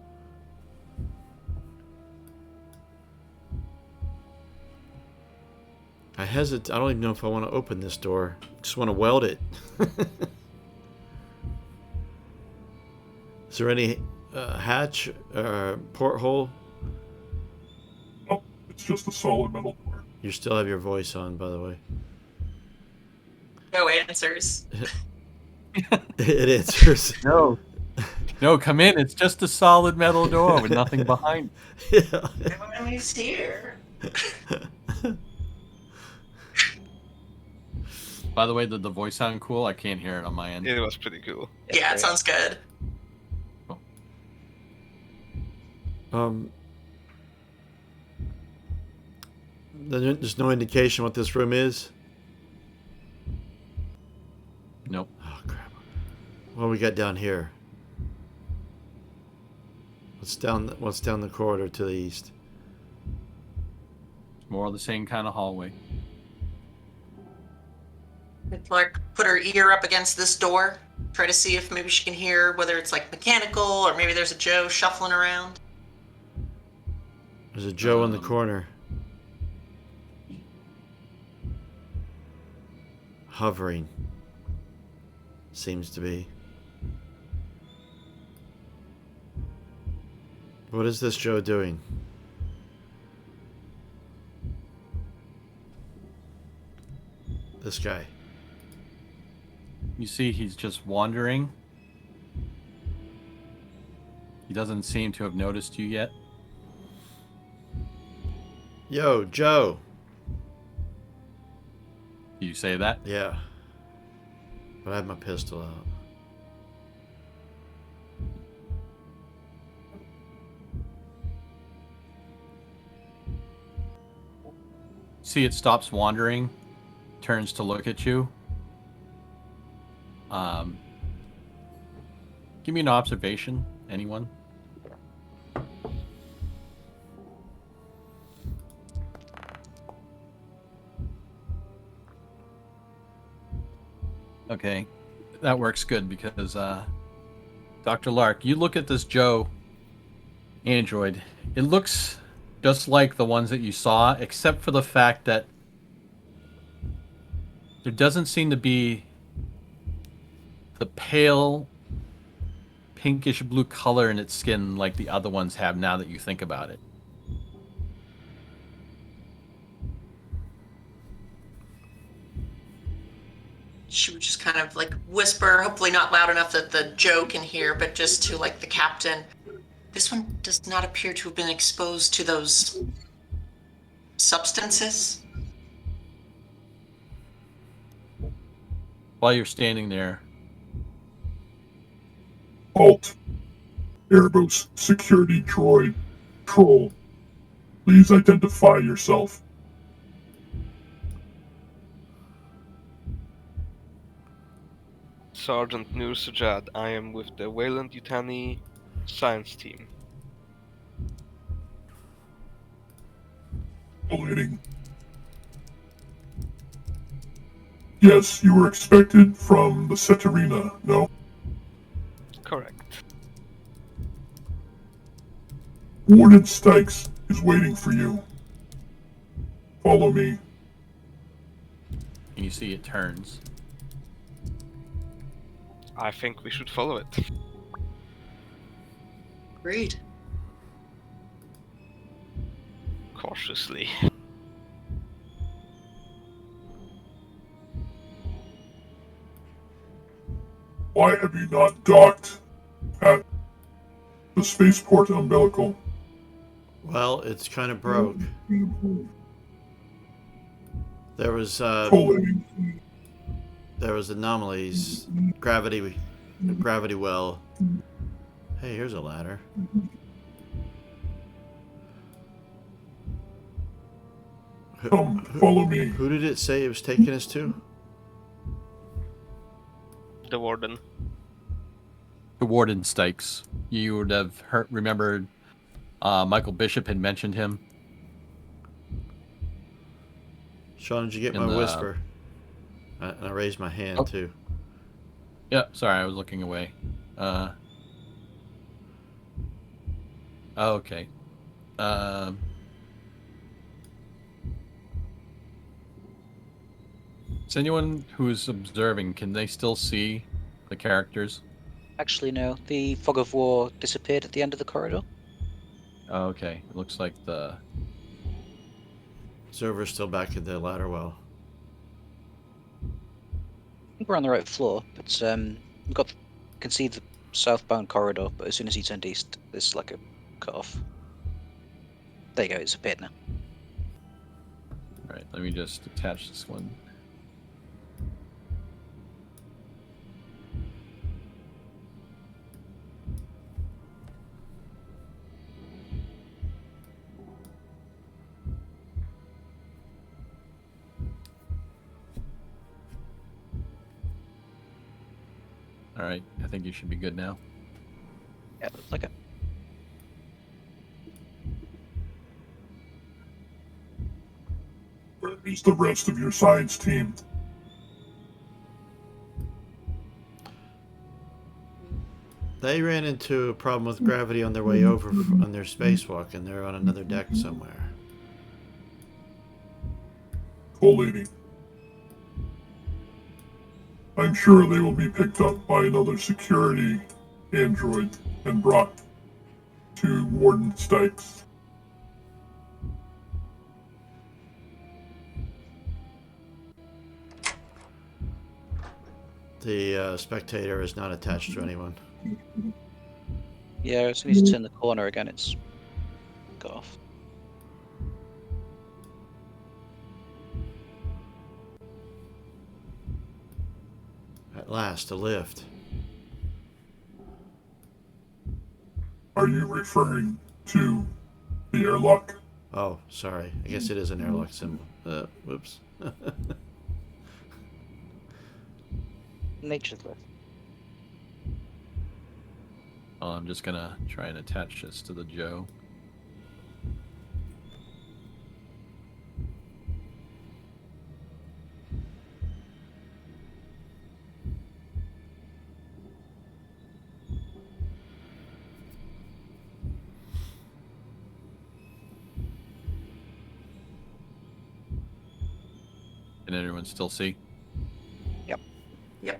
I hesitate. I don't even know if I want to open this door. I just want to weld it. Is there any hatch or porthole? Oh, it's just a solid metal door. You still have your voice on, by the way. No answers. It answers. No. No, come in. It's just a solid metal door with nothing behind. Yeah. Everybody's here. By the way, did the voice sound cool? I can't hear it on my end. It was pretty cool. Yeah, it sounds good. There's no indication what this room is. Nope. Oh crap! What we got down here? What's down the corridor to the east? More of the same kind of hallway. It's like put her ear up against this door, try to see if maybe she can hear whether it's like mechanical or maybe there's a Joe shuffling around. There's a Joe in the corner. Hovering. Seems to be. What is this Joe doing? This guy. You see, he's just wandering. He doesn't seem to have noticed you yet. Yo, Joe. Do you say that? Yeah. But I have my pistol out. See, it stops wandering, turns to look at you. Give me an observation, anyone. Okay, that works good because Dr. Lark, you look at this Joe android. It looks just like the ones that you saw, except for the fact that there doesn't seem to be the pale pinkish blue color in its skin like the other ones have now that you think about it. She would just kind of like whisper, hopefully not loud enough that the Joe can hear, but just to like the captain. This one does not appear to have been exposed to those substances. While you're standing there, Halt. Erebos security droid. Troll. Please identify yourself. Sergeant Nur Sajad, I am with the Wayland Yutani science team. Waiting. Yes, you were expected from the Setarina, no? Correct. Warden Stikes is waiting for you. Follow me. and you see it turns. I think we should follow it. Agreed. Cautiously. Why have you not docked at the spaceport umbilical? Well, it's kind of broke. There was Collating. there was anomalies, gravity well. Hey, here's a ladder. Come, follow me. Who did it say it was taking us to? The warden. The Warden Stikes. You would have remembered Michael Bishop had mentioned him. Sean, did you get In my the- whisper? And I raised my hand Oh. too. Yeah, sorry, I was looking away. Okay. Is anyone who's observing, can they still see the characters? Actually, no. The fog of war disappeared at the end of the corridor. Oh, okay. It looks like the... Zerver's still back in the ladder well. I think we're on the right floor, but you can see the southbound corridor, but as soon as you turned east, there's like a cut off. There you go, it's appeared now. Alright, let me just attach this one. Alright, I think you should be good now. Yeah, looks like it. Where is the rest of your science team? They ran into a problem with gravity on their way over on their spacewalk, and they're on another deck somewhere. Collating. I'm sure they will be picked up by another security android and brought to Warden Stikes. The spectator is not attached to anyone. Yeah, as soon as you turn the corner again, it's got off. At last, a lift. Are you referring to the airlock? Oh, sorry. I guess it is an airlock symbol. Whoops. Nature's lift. Well, I'm just gonna try and attach this to the Joe. Can everyone still see? Yep.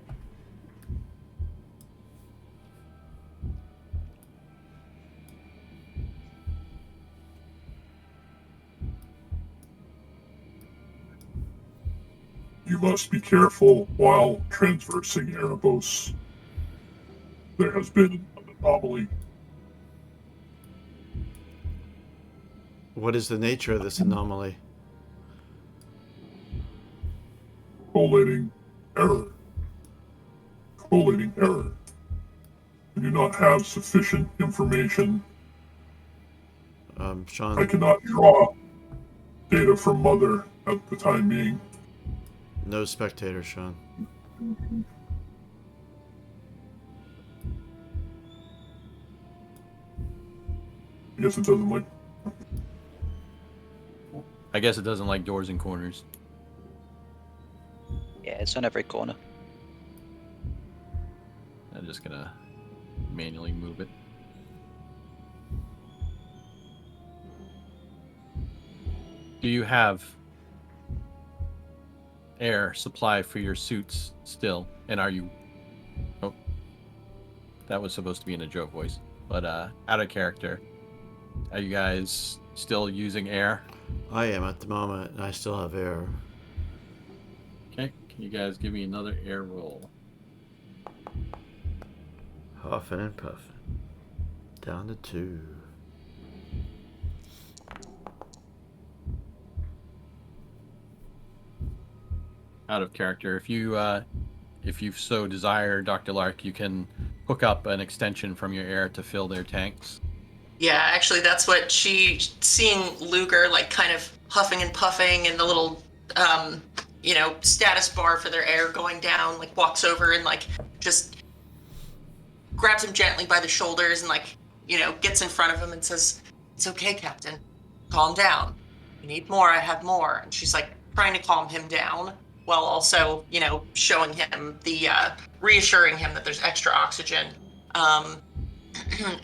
must be careful while transversing Erebos. There has been an anomaly. What is the nature of this anomaly? Collating error. Collating error. I do not have sufficient information. I Sean, cannot draw data from Mother at the time being. no spectator, Sean. I guess it doesn't like. I guess it doesn't like doors and corners. Yeah, it's on every corner. I'm just gonna manually move it. Do you have air supply for your suits still? And are you... Oh, that was supposed to be in a joke voice. But out of character, are you guys still using air? I am at the moment, and I still have air. Okay, can you guys give me another air roll? Huffing and puffing. Down to 2. Out of character, if you so desire, Dr. Lark, you can hook up an extension from your air to fill their tanks. Yeah, actually, that's what seeing Luger like kind of huffing and puffing, and the little, status bar for their air going down, like walks over and like just grabs him gently by the shoulders and like, gets in front of him and says, "It's okay, Captain. Calm down. You need more, I have more." And she's like trying to calm him down while also, showing him the, reassuring him that there's extra oxygen. And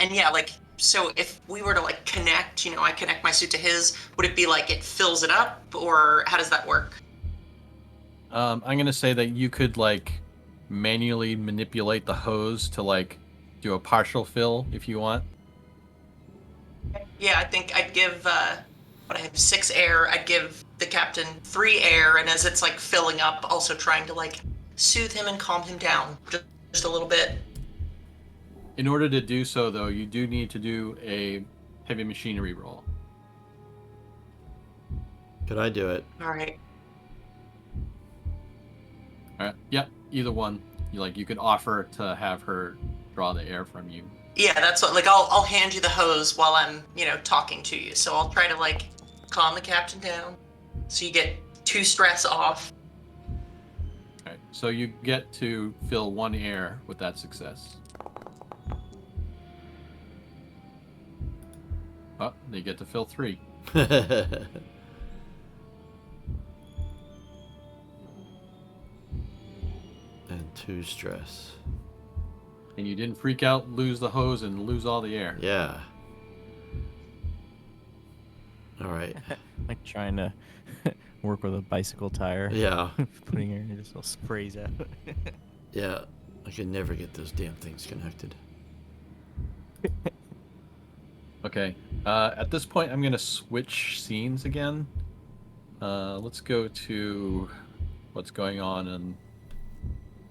yeah, like, so if we were to like connect, I connect my suit to his, would it be like it fills it up, or how does that work? I'm gonna say that you could like manually manipulate the hose to like do a partial fill if you want. Yeah, I think I'd give, I have 6 air, I'd give the captain 3 air, and as it's like filling up, also trying to like soothe him and calm him down just a little bit. In order to do so, though, you do need to do a heavy machinery roll. Could I do it? All right. All right. Yep. Either one. You could offer to have her draw the air from you. Yeah, that's what, like, I'll hand you the hose while I'm, talking to you. So I'll try to like calm the captain down so you get 2 stress off. Okay. So you get to fill 1 air with that success. Oh, they get to fill 3. And 2 stress. And you didn't freak out, lose the hose, and lose all the air. Yeah. All right. Like trying to work with a bicycle tire. Yeah. Putting her in just little sprays out. Yeah. I can never get those damn things connected. Okay. At this point, I'm going to switch scenes again. Let's go to what's going on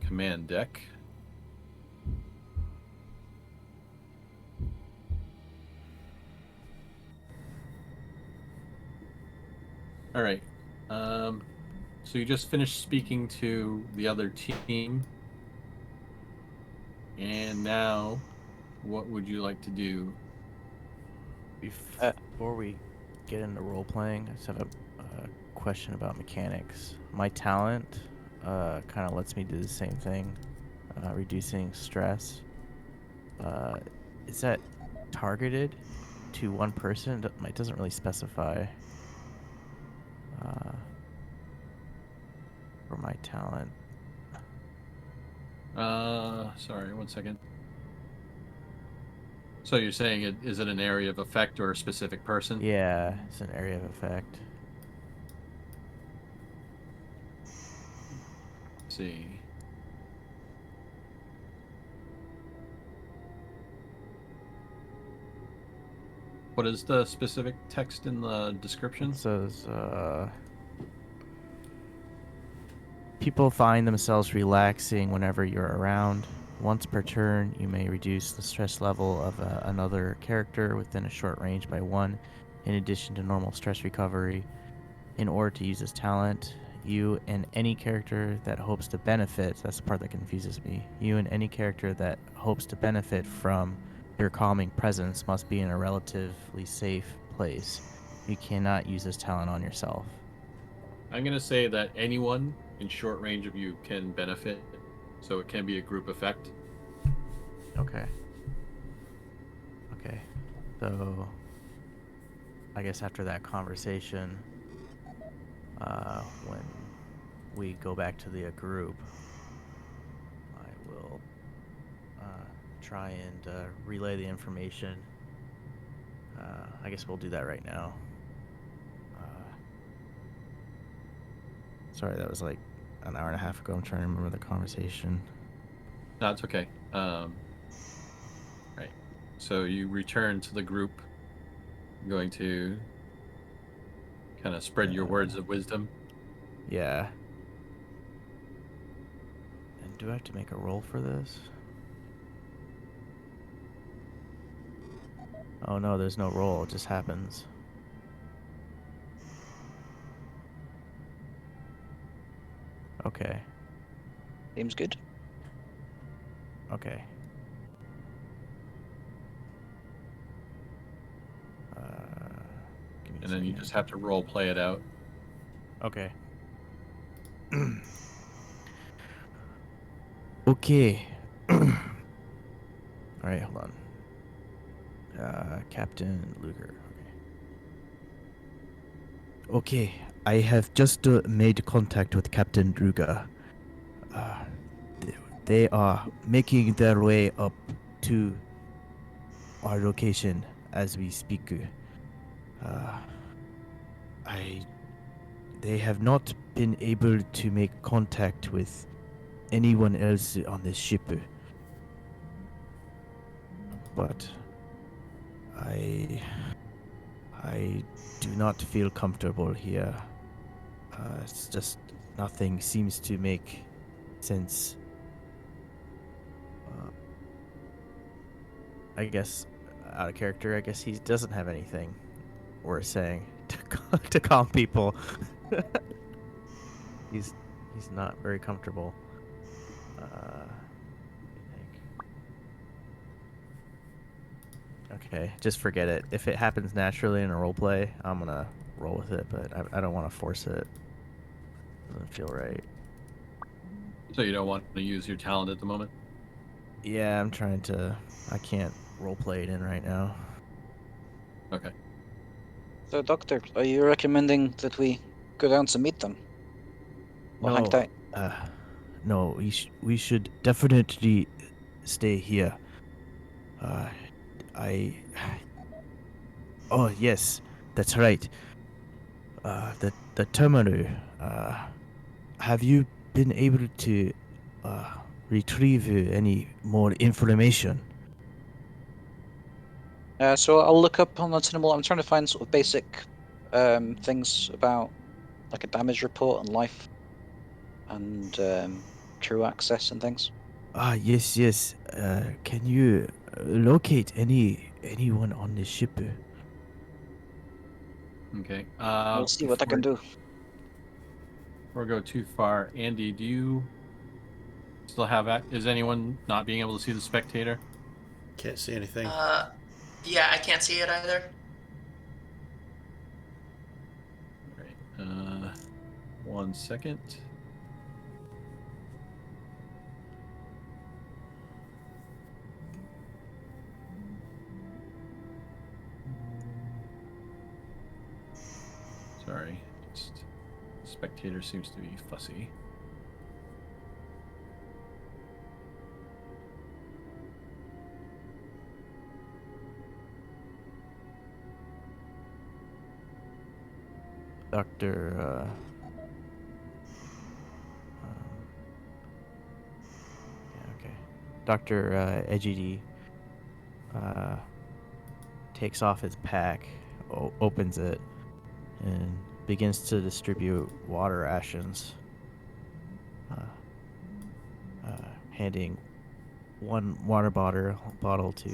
command deck. All right. So you just finished speaking to the other team. And now, what would you like to do? Before we get into role playing, I just have a question about mechanics. My talent kind of lets me do the same thing, reducing stress. Is that targeted to one person? It doesn't really specify for my talent. Sorry, 1 second. So you're saying is it an area of effect or a specific person? Yeah, it's an area of effect. Let's see. What is the specific text in the description? It says, people find themselves relaxing whenever you're around. Once per turn, you may reduce the stress level of another character within a short range by 1, in addition to normal stress recovery. In order to use this talent, you and any character that hopes to benefit, that's the part that confuses me, you and any character that hopes to benefit from your calming presence must be in a relatively safe place. You cannot use this talent on yourself. I'm going to say that anyone in short range of you can benefit, so it can be a group effect. Okay. Okay. So, I guess after that conversation, when we go back to the group, I will try and relay the information. I guess we'll do that right now. Sorry, that was like an hour and a half ago. I'm trying to remember the conversation. No, it's okay. Right. So you return to the group. I'm going to kind of spread your words of wisdom. Yeah. And do I have to make a roll for this? Oh no, there's no roll. It just happens. Okay. Seems good. Okay. Give me a And then you second. just have to role play it out. Okay. Okay. Alright, hold on. Captain Luger. Okay, I have just made contact with Captain Druga. They are making their way up to our location as we speak. They have not been able to make contact with anyone else on this ship. But I do not feel comfortable here. It's just nothing seems to make sense. I guess out of character, I guess he doesn't have anything worth saying to calm people. he's not very comfortable. Okay, just forget it. If it happens naturally in a roleplay, I'm gonna roll with it, but I don't want to force it. Doesn't feel right. So you don't want to use your talent at the moment? Yeah, I'm trying to. I can't roleplay it in right now. Okay. So, Doctor, are you recommending that we go down to meet them? Or hang tight? No, we should definitely stay here. Oh yes, that's right. The terminal. Have you been able to retrieve any more information? So I'll look up on the terminal. I'm trying to find sort of basic things about like a damage report and life and crew access and things. Yes. Can you locate anyone on this ship? Okay. We'll see what I can do. Before we go too far, Andy, do you still have is anyone not being able to see the spectator? Can't see anything. Yeah, I can't see it either. All right. 1 second. Sorry, just spectator seems to be fussy. Dr. Dr. Edgedy takes off his pack, opens it, and begins to distribute water rations handing one water bottle to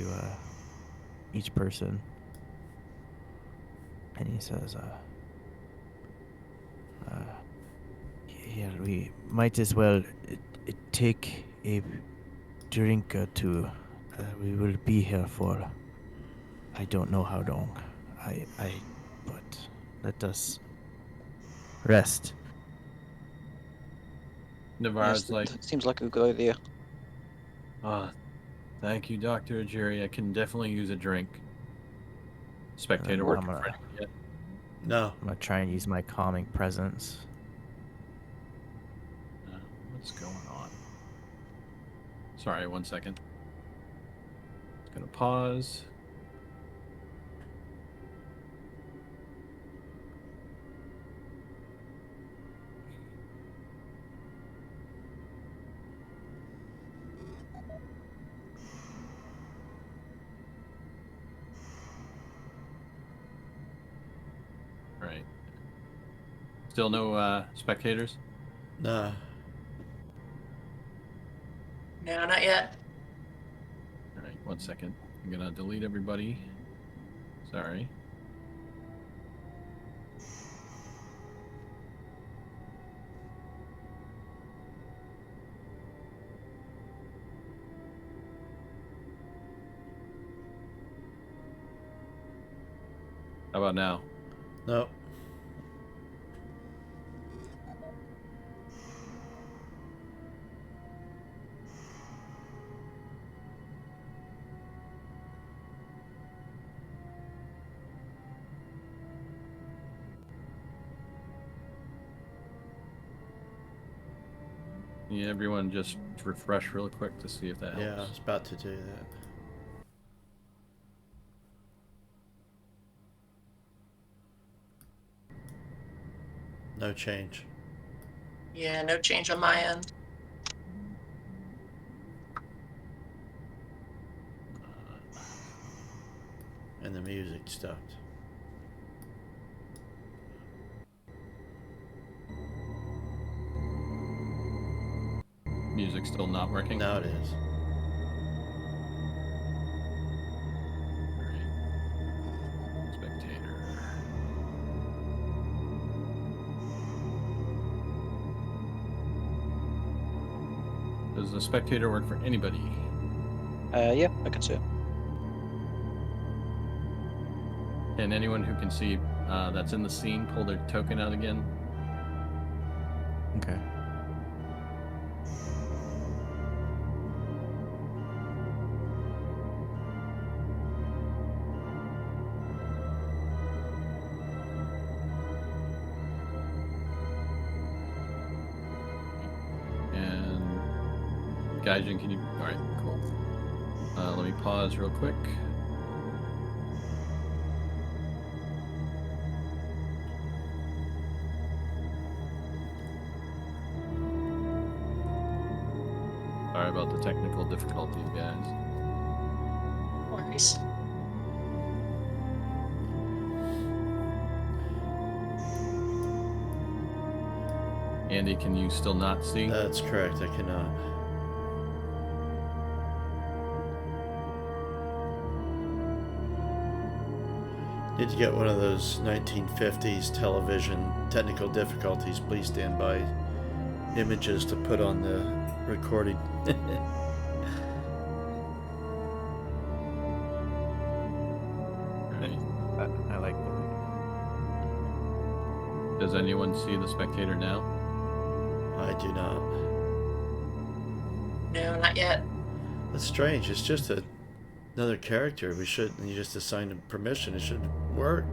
each person. And he says, here, we might as well take a drink or two. We will be here for, I don't know how long. But let us rest. Navarre's Yes, like, that seems like a good idea. thank you, Dr. Ajiri. I can definitely use a drink. Spectator I'm working gonna- for anyone yet? No. I'm gonna try and use my calming presence. What's going on? Sorry, 1 second. Just gonna pause. Right. Still no spectators? Nah. No, not yet. All right, 1 second. I'm gonna delete everybody. Sorry. How about now? No. Yeah, everyone just refresh real quick to see if that helps. Yeah, I was about to do that. No change. Yeah, no change on my end. And the music stopped. Music still not working? Now it is. Alright. Spectator. Does the spectator work for anybody? Yeah, I can see it. And anyone who can see that's in the scene, pull their token out again. Okay. And Gaijin, can you? All right, cool. Let me pause real quick. Sorry about the technical difficulties, guys. No worries. Andy, can you still not see? That's correct, I cannot. Need to get one of those 1950s television technical difficulties. Please stand by images to put on the recording. Right. I like that. Does anyone see the spectator now? I do not. No, not yet. That's strange. It's just another character. You just assign him permission. It should work.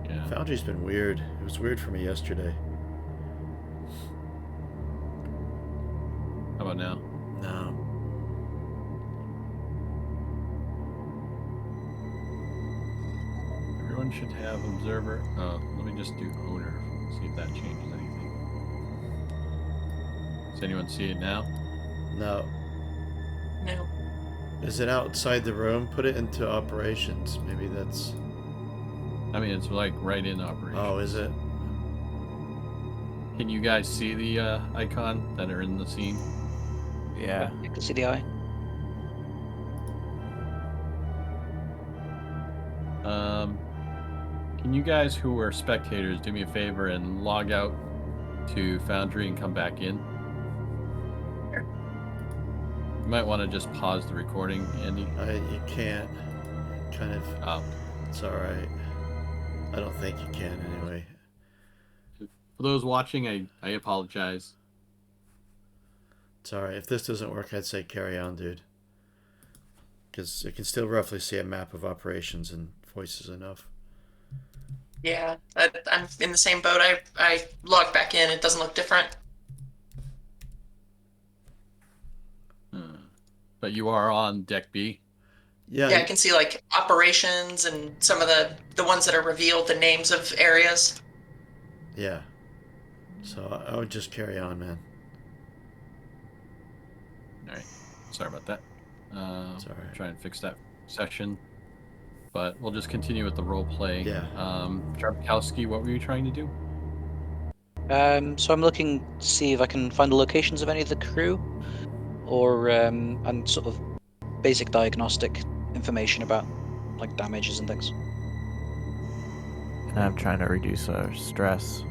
Yeah. Foundry's been weird. It was weird for me yesterday. How about now? No. Everyone should have observer. Oh, let me just do owner. See if that changes anything. Does anyone see it now? No. No. Is it outside the room? Put it into operations. Maybe that's... I mean, it's like right in operation. Oh, is it? Can you guys see the icon that are in the scene? Yeah. You can see the eye. Can you guys who are spectators do me a favor and log out to Foundry and come back in? You might want to just pause the recording, Andy. You can't. Kind of. Oh. It's all right. I don't think you can anyway. For those watching, I apologize. It's all right. If this doesn't work, I'd say carry on, dude. Because you can still roughly see a map of operations and voices enough. Yeah, I'm in the same boat. I logged back in. It doesn't look different. But you are on Deck B. Yeah. Yeah, I can see like operations and some of the ones that are revealed, the names of areas. Yeah. So I would just carry on, man. All right. Sorry about that. It's all right. Try and fix that session. But we'll just continue with the role play. Yeah. Jarbkowski, what were you trying to do? So I'm looking to see if I can find the locations of any of the crew, or and sort of basic diagnostic information about like damages and things. And I'm trying to reduce our stress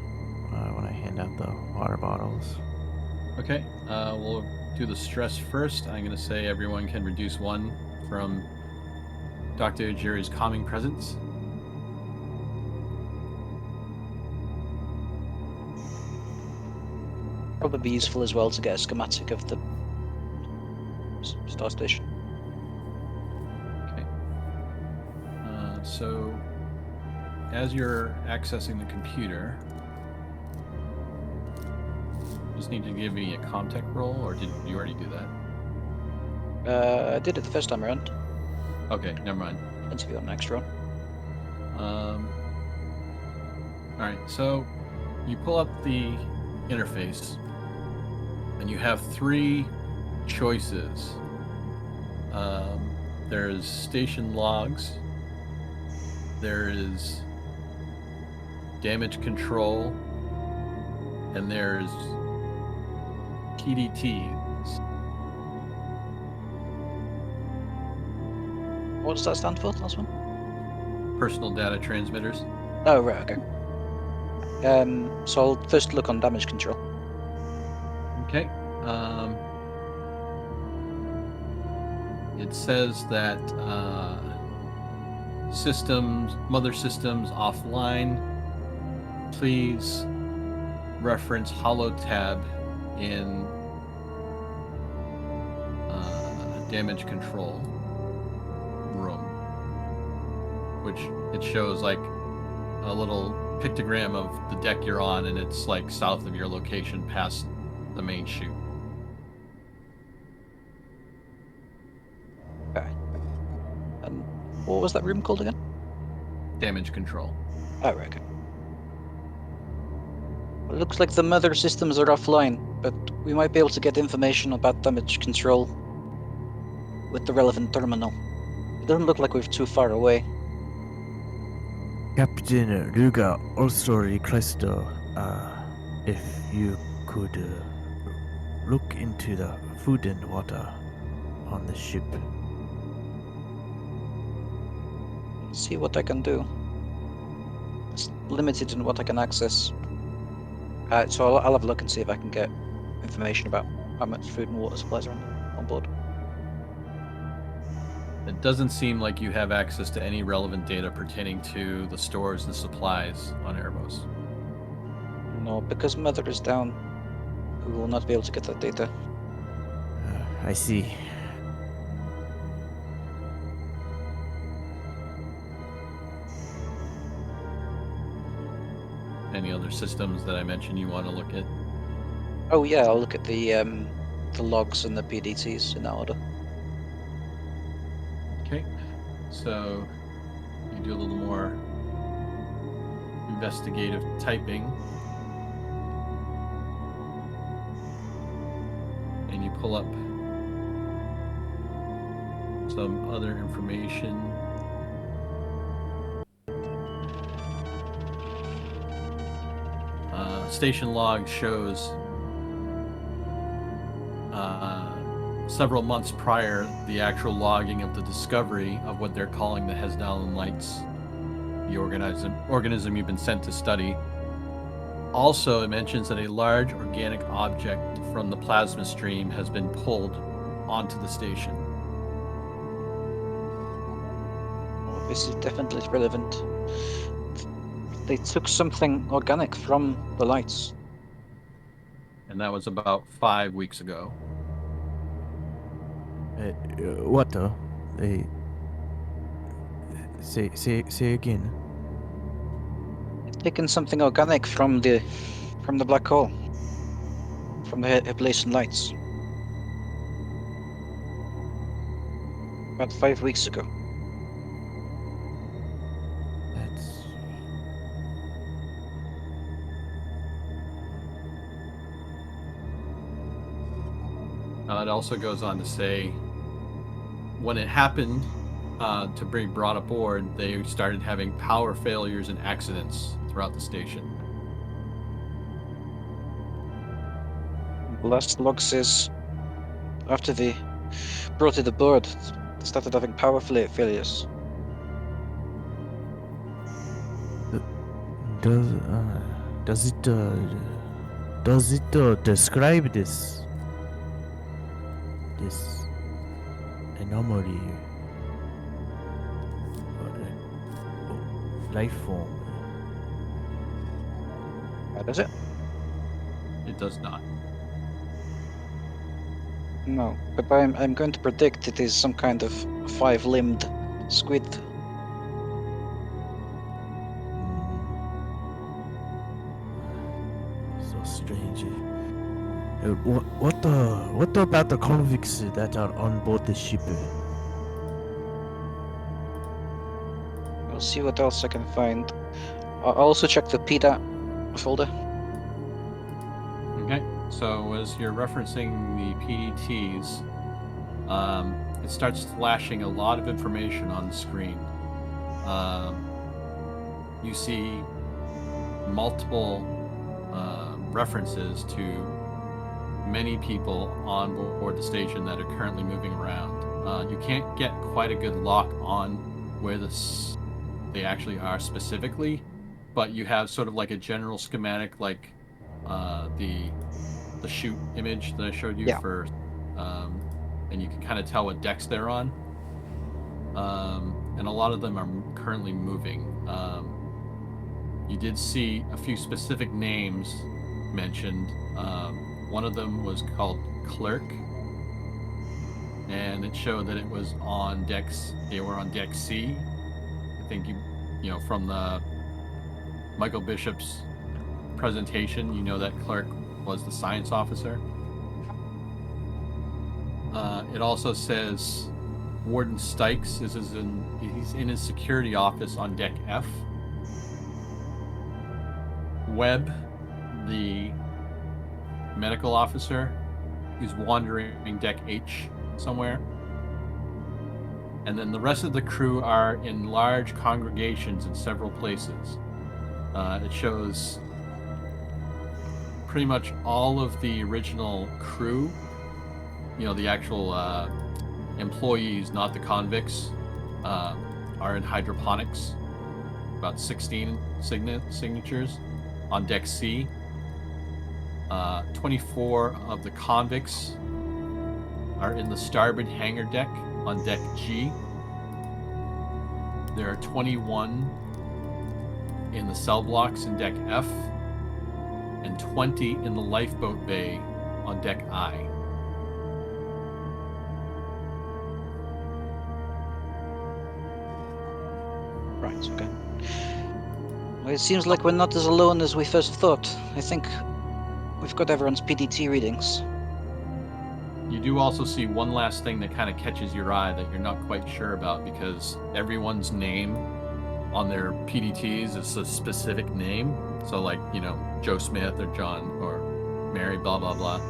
when I hand out the water bottles. Okay. We'll do the stress first. I'm going to say everyone can reduce 1 from Dr. Ujiri's calming presence. Probably be useful as well to get a schematic of the star station. Okay. So, as you're accessing the computer, just need to give me a Comtech roll, or did you already do that? I did it the first time around. Okay, never mind. Interview on next run. Alright, so you pull up the interface and you have 3 choices. There's station logs, there is damage control, and there's PDTs. What does that stand for, the last one? Personal data transmitters. Oh, right, okay. So I'll first look on damage control. Okay. It says that mother systems offline. Please reference holotab in damage control room, which it shows like a little pictogram of the deck you're on, and it's like south of your location past the main chute. Okay. And what was that room called again? Damage control. Oh, right, okay. Well, it looks like the mother systems are offline, but we might be able to get information about damage control with the relevant terminal. It doesn't look like we're too far away. Captain Ruga also requested if you could look into the food and water on the ship. See what I can do. It's limited in what I can access. So I'll have a look and see if I can get information about how much food and water supplies are on board. It doesn't seem like you have access to any relevant data pertaining to the stores and supplies on Erebos. No, because Mother is down, we will not be able to get that data. I see. Any other systems that I mentioned you want to look at? Oh yeah, I'll look at the logs and the PDTs in that order. Okay, so you do a little more investigative typing, and you pull up some other information. station log shows several months prior the actual logging of the discovery of what they're calling the Hesdalen Lights, the organism you've been sent to study. Also, it mentions that a large organic object from the plasma stream has been pulled onto the station. This is definitely relevant. They took something organic from the lights. And that was about 5 weeks ago. What though? Say again. Taken something organic from the black hole, from the Heblacian lights. About 5 weeks ago. That's It also goes on to say, when it happened to be brought aboard, they started having power failures and accidents throughout the station. The last log says, after they brought it aboard, they started having power failures. does it describe this anomaly, life form? Does it? It does not. No, but I'm going to predict it is some kind of 5-limbed squid. So strange. What about the convicts that are on board the ship? I'll see what else I can find. I'll also check the PDA folder. Okay, so as you're referencing the PDTs, it starts flashing a lot of information on the screen. You see multiple references to many people on board the station that are currently moving around. You can't get quite a good lock on where they actually are specifically, but you have sort of like a general schematic, like the shoot image that I showed you for, and you can kind of tell what decks they're on. And a lot of them are currently moving. You did see a few specific names mentioned. One of them was called Clerk, and it showed that it was on decks. They were on deck C. I think you know from the Michael Bishop's presentation, you know that Clerk was the science officer. It also says Warden Stikes he's in his security office on deck F. Webb, the medical officer, who's wandering deck H somewhere. And then the rest of the crew are in large congregations in several places. It shows pretty much all of the original crew, you know, the actual employees, not the convicts, are in hydroponics. About 16 signatures on deck C. 24 of the convicts are in the starboard hangar deck on deck G. There are 21 in the cell blocks in deck F, and 20 in the lifeboat bay on deck I. Right, okay. Well, it seems like we're not as alone as we first thought. I think we've got everyone's PDT readings. You do also see one last thing that kind of catches your eye that you're not quite sure about, because everyone's name on their PDTs is a specific name. So like, you know, Joe Smith or John or Mary, blah, blah, blah.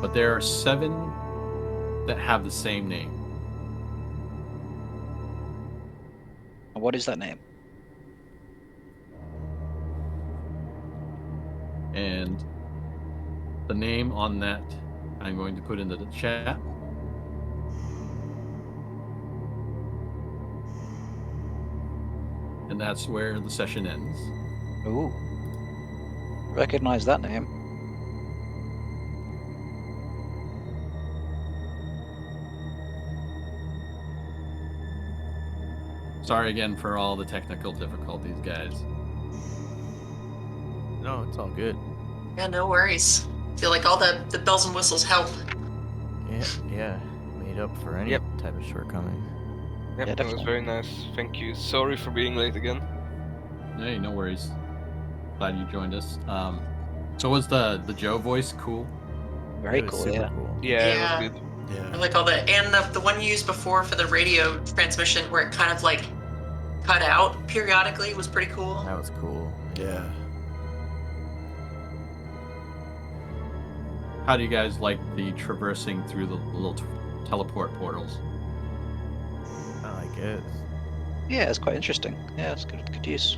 But there are 7 that have the same name. And what is that name? And the name on that I'm going to put into the chat. And that's where the session ends. Ooh. Recognize that name. Sorry again for all the technical difficulties, guys. No, it's all good. Yeah, no worries. Feel like all the bells and whistles help. Yeah. Made up for any Yep. type of shortcoming. Yep, Yeah, that was definitely. very nice. Thank you. Sorry for being late again. Hey, no worries. Glad you joined us. So was the Joe voice cool? Very It was cool, super yeah. cool. Yeah, Yeah. it was good. I Yeah. like all and the one you used before for the radio transmission where it kind of like cut out periodically was pretty cool. That was cool. Yeah. How do you guys like the traversing through the little teleport portals? I like it. Yeah, it's quite interesting. Yeah, it's good use.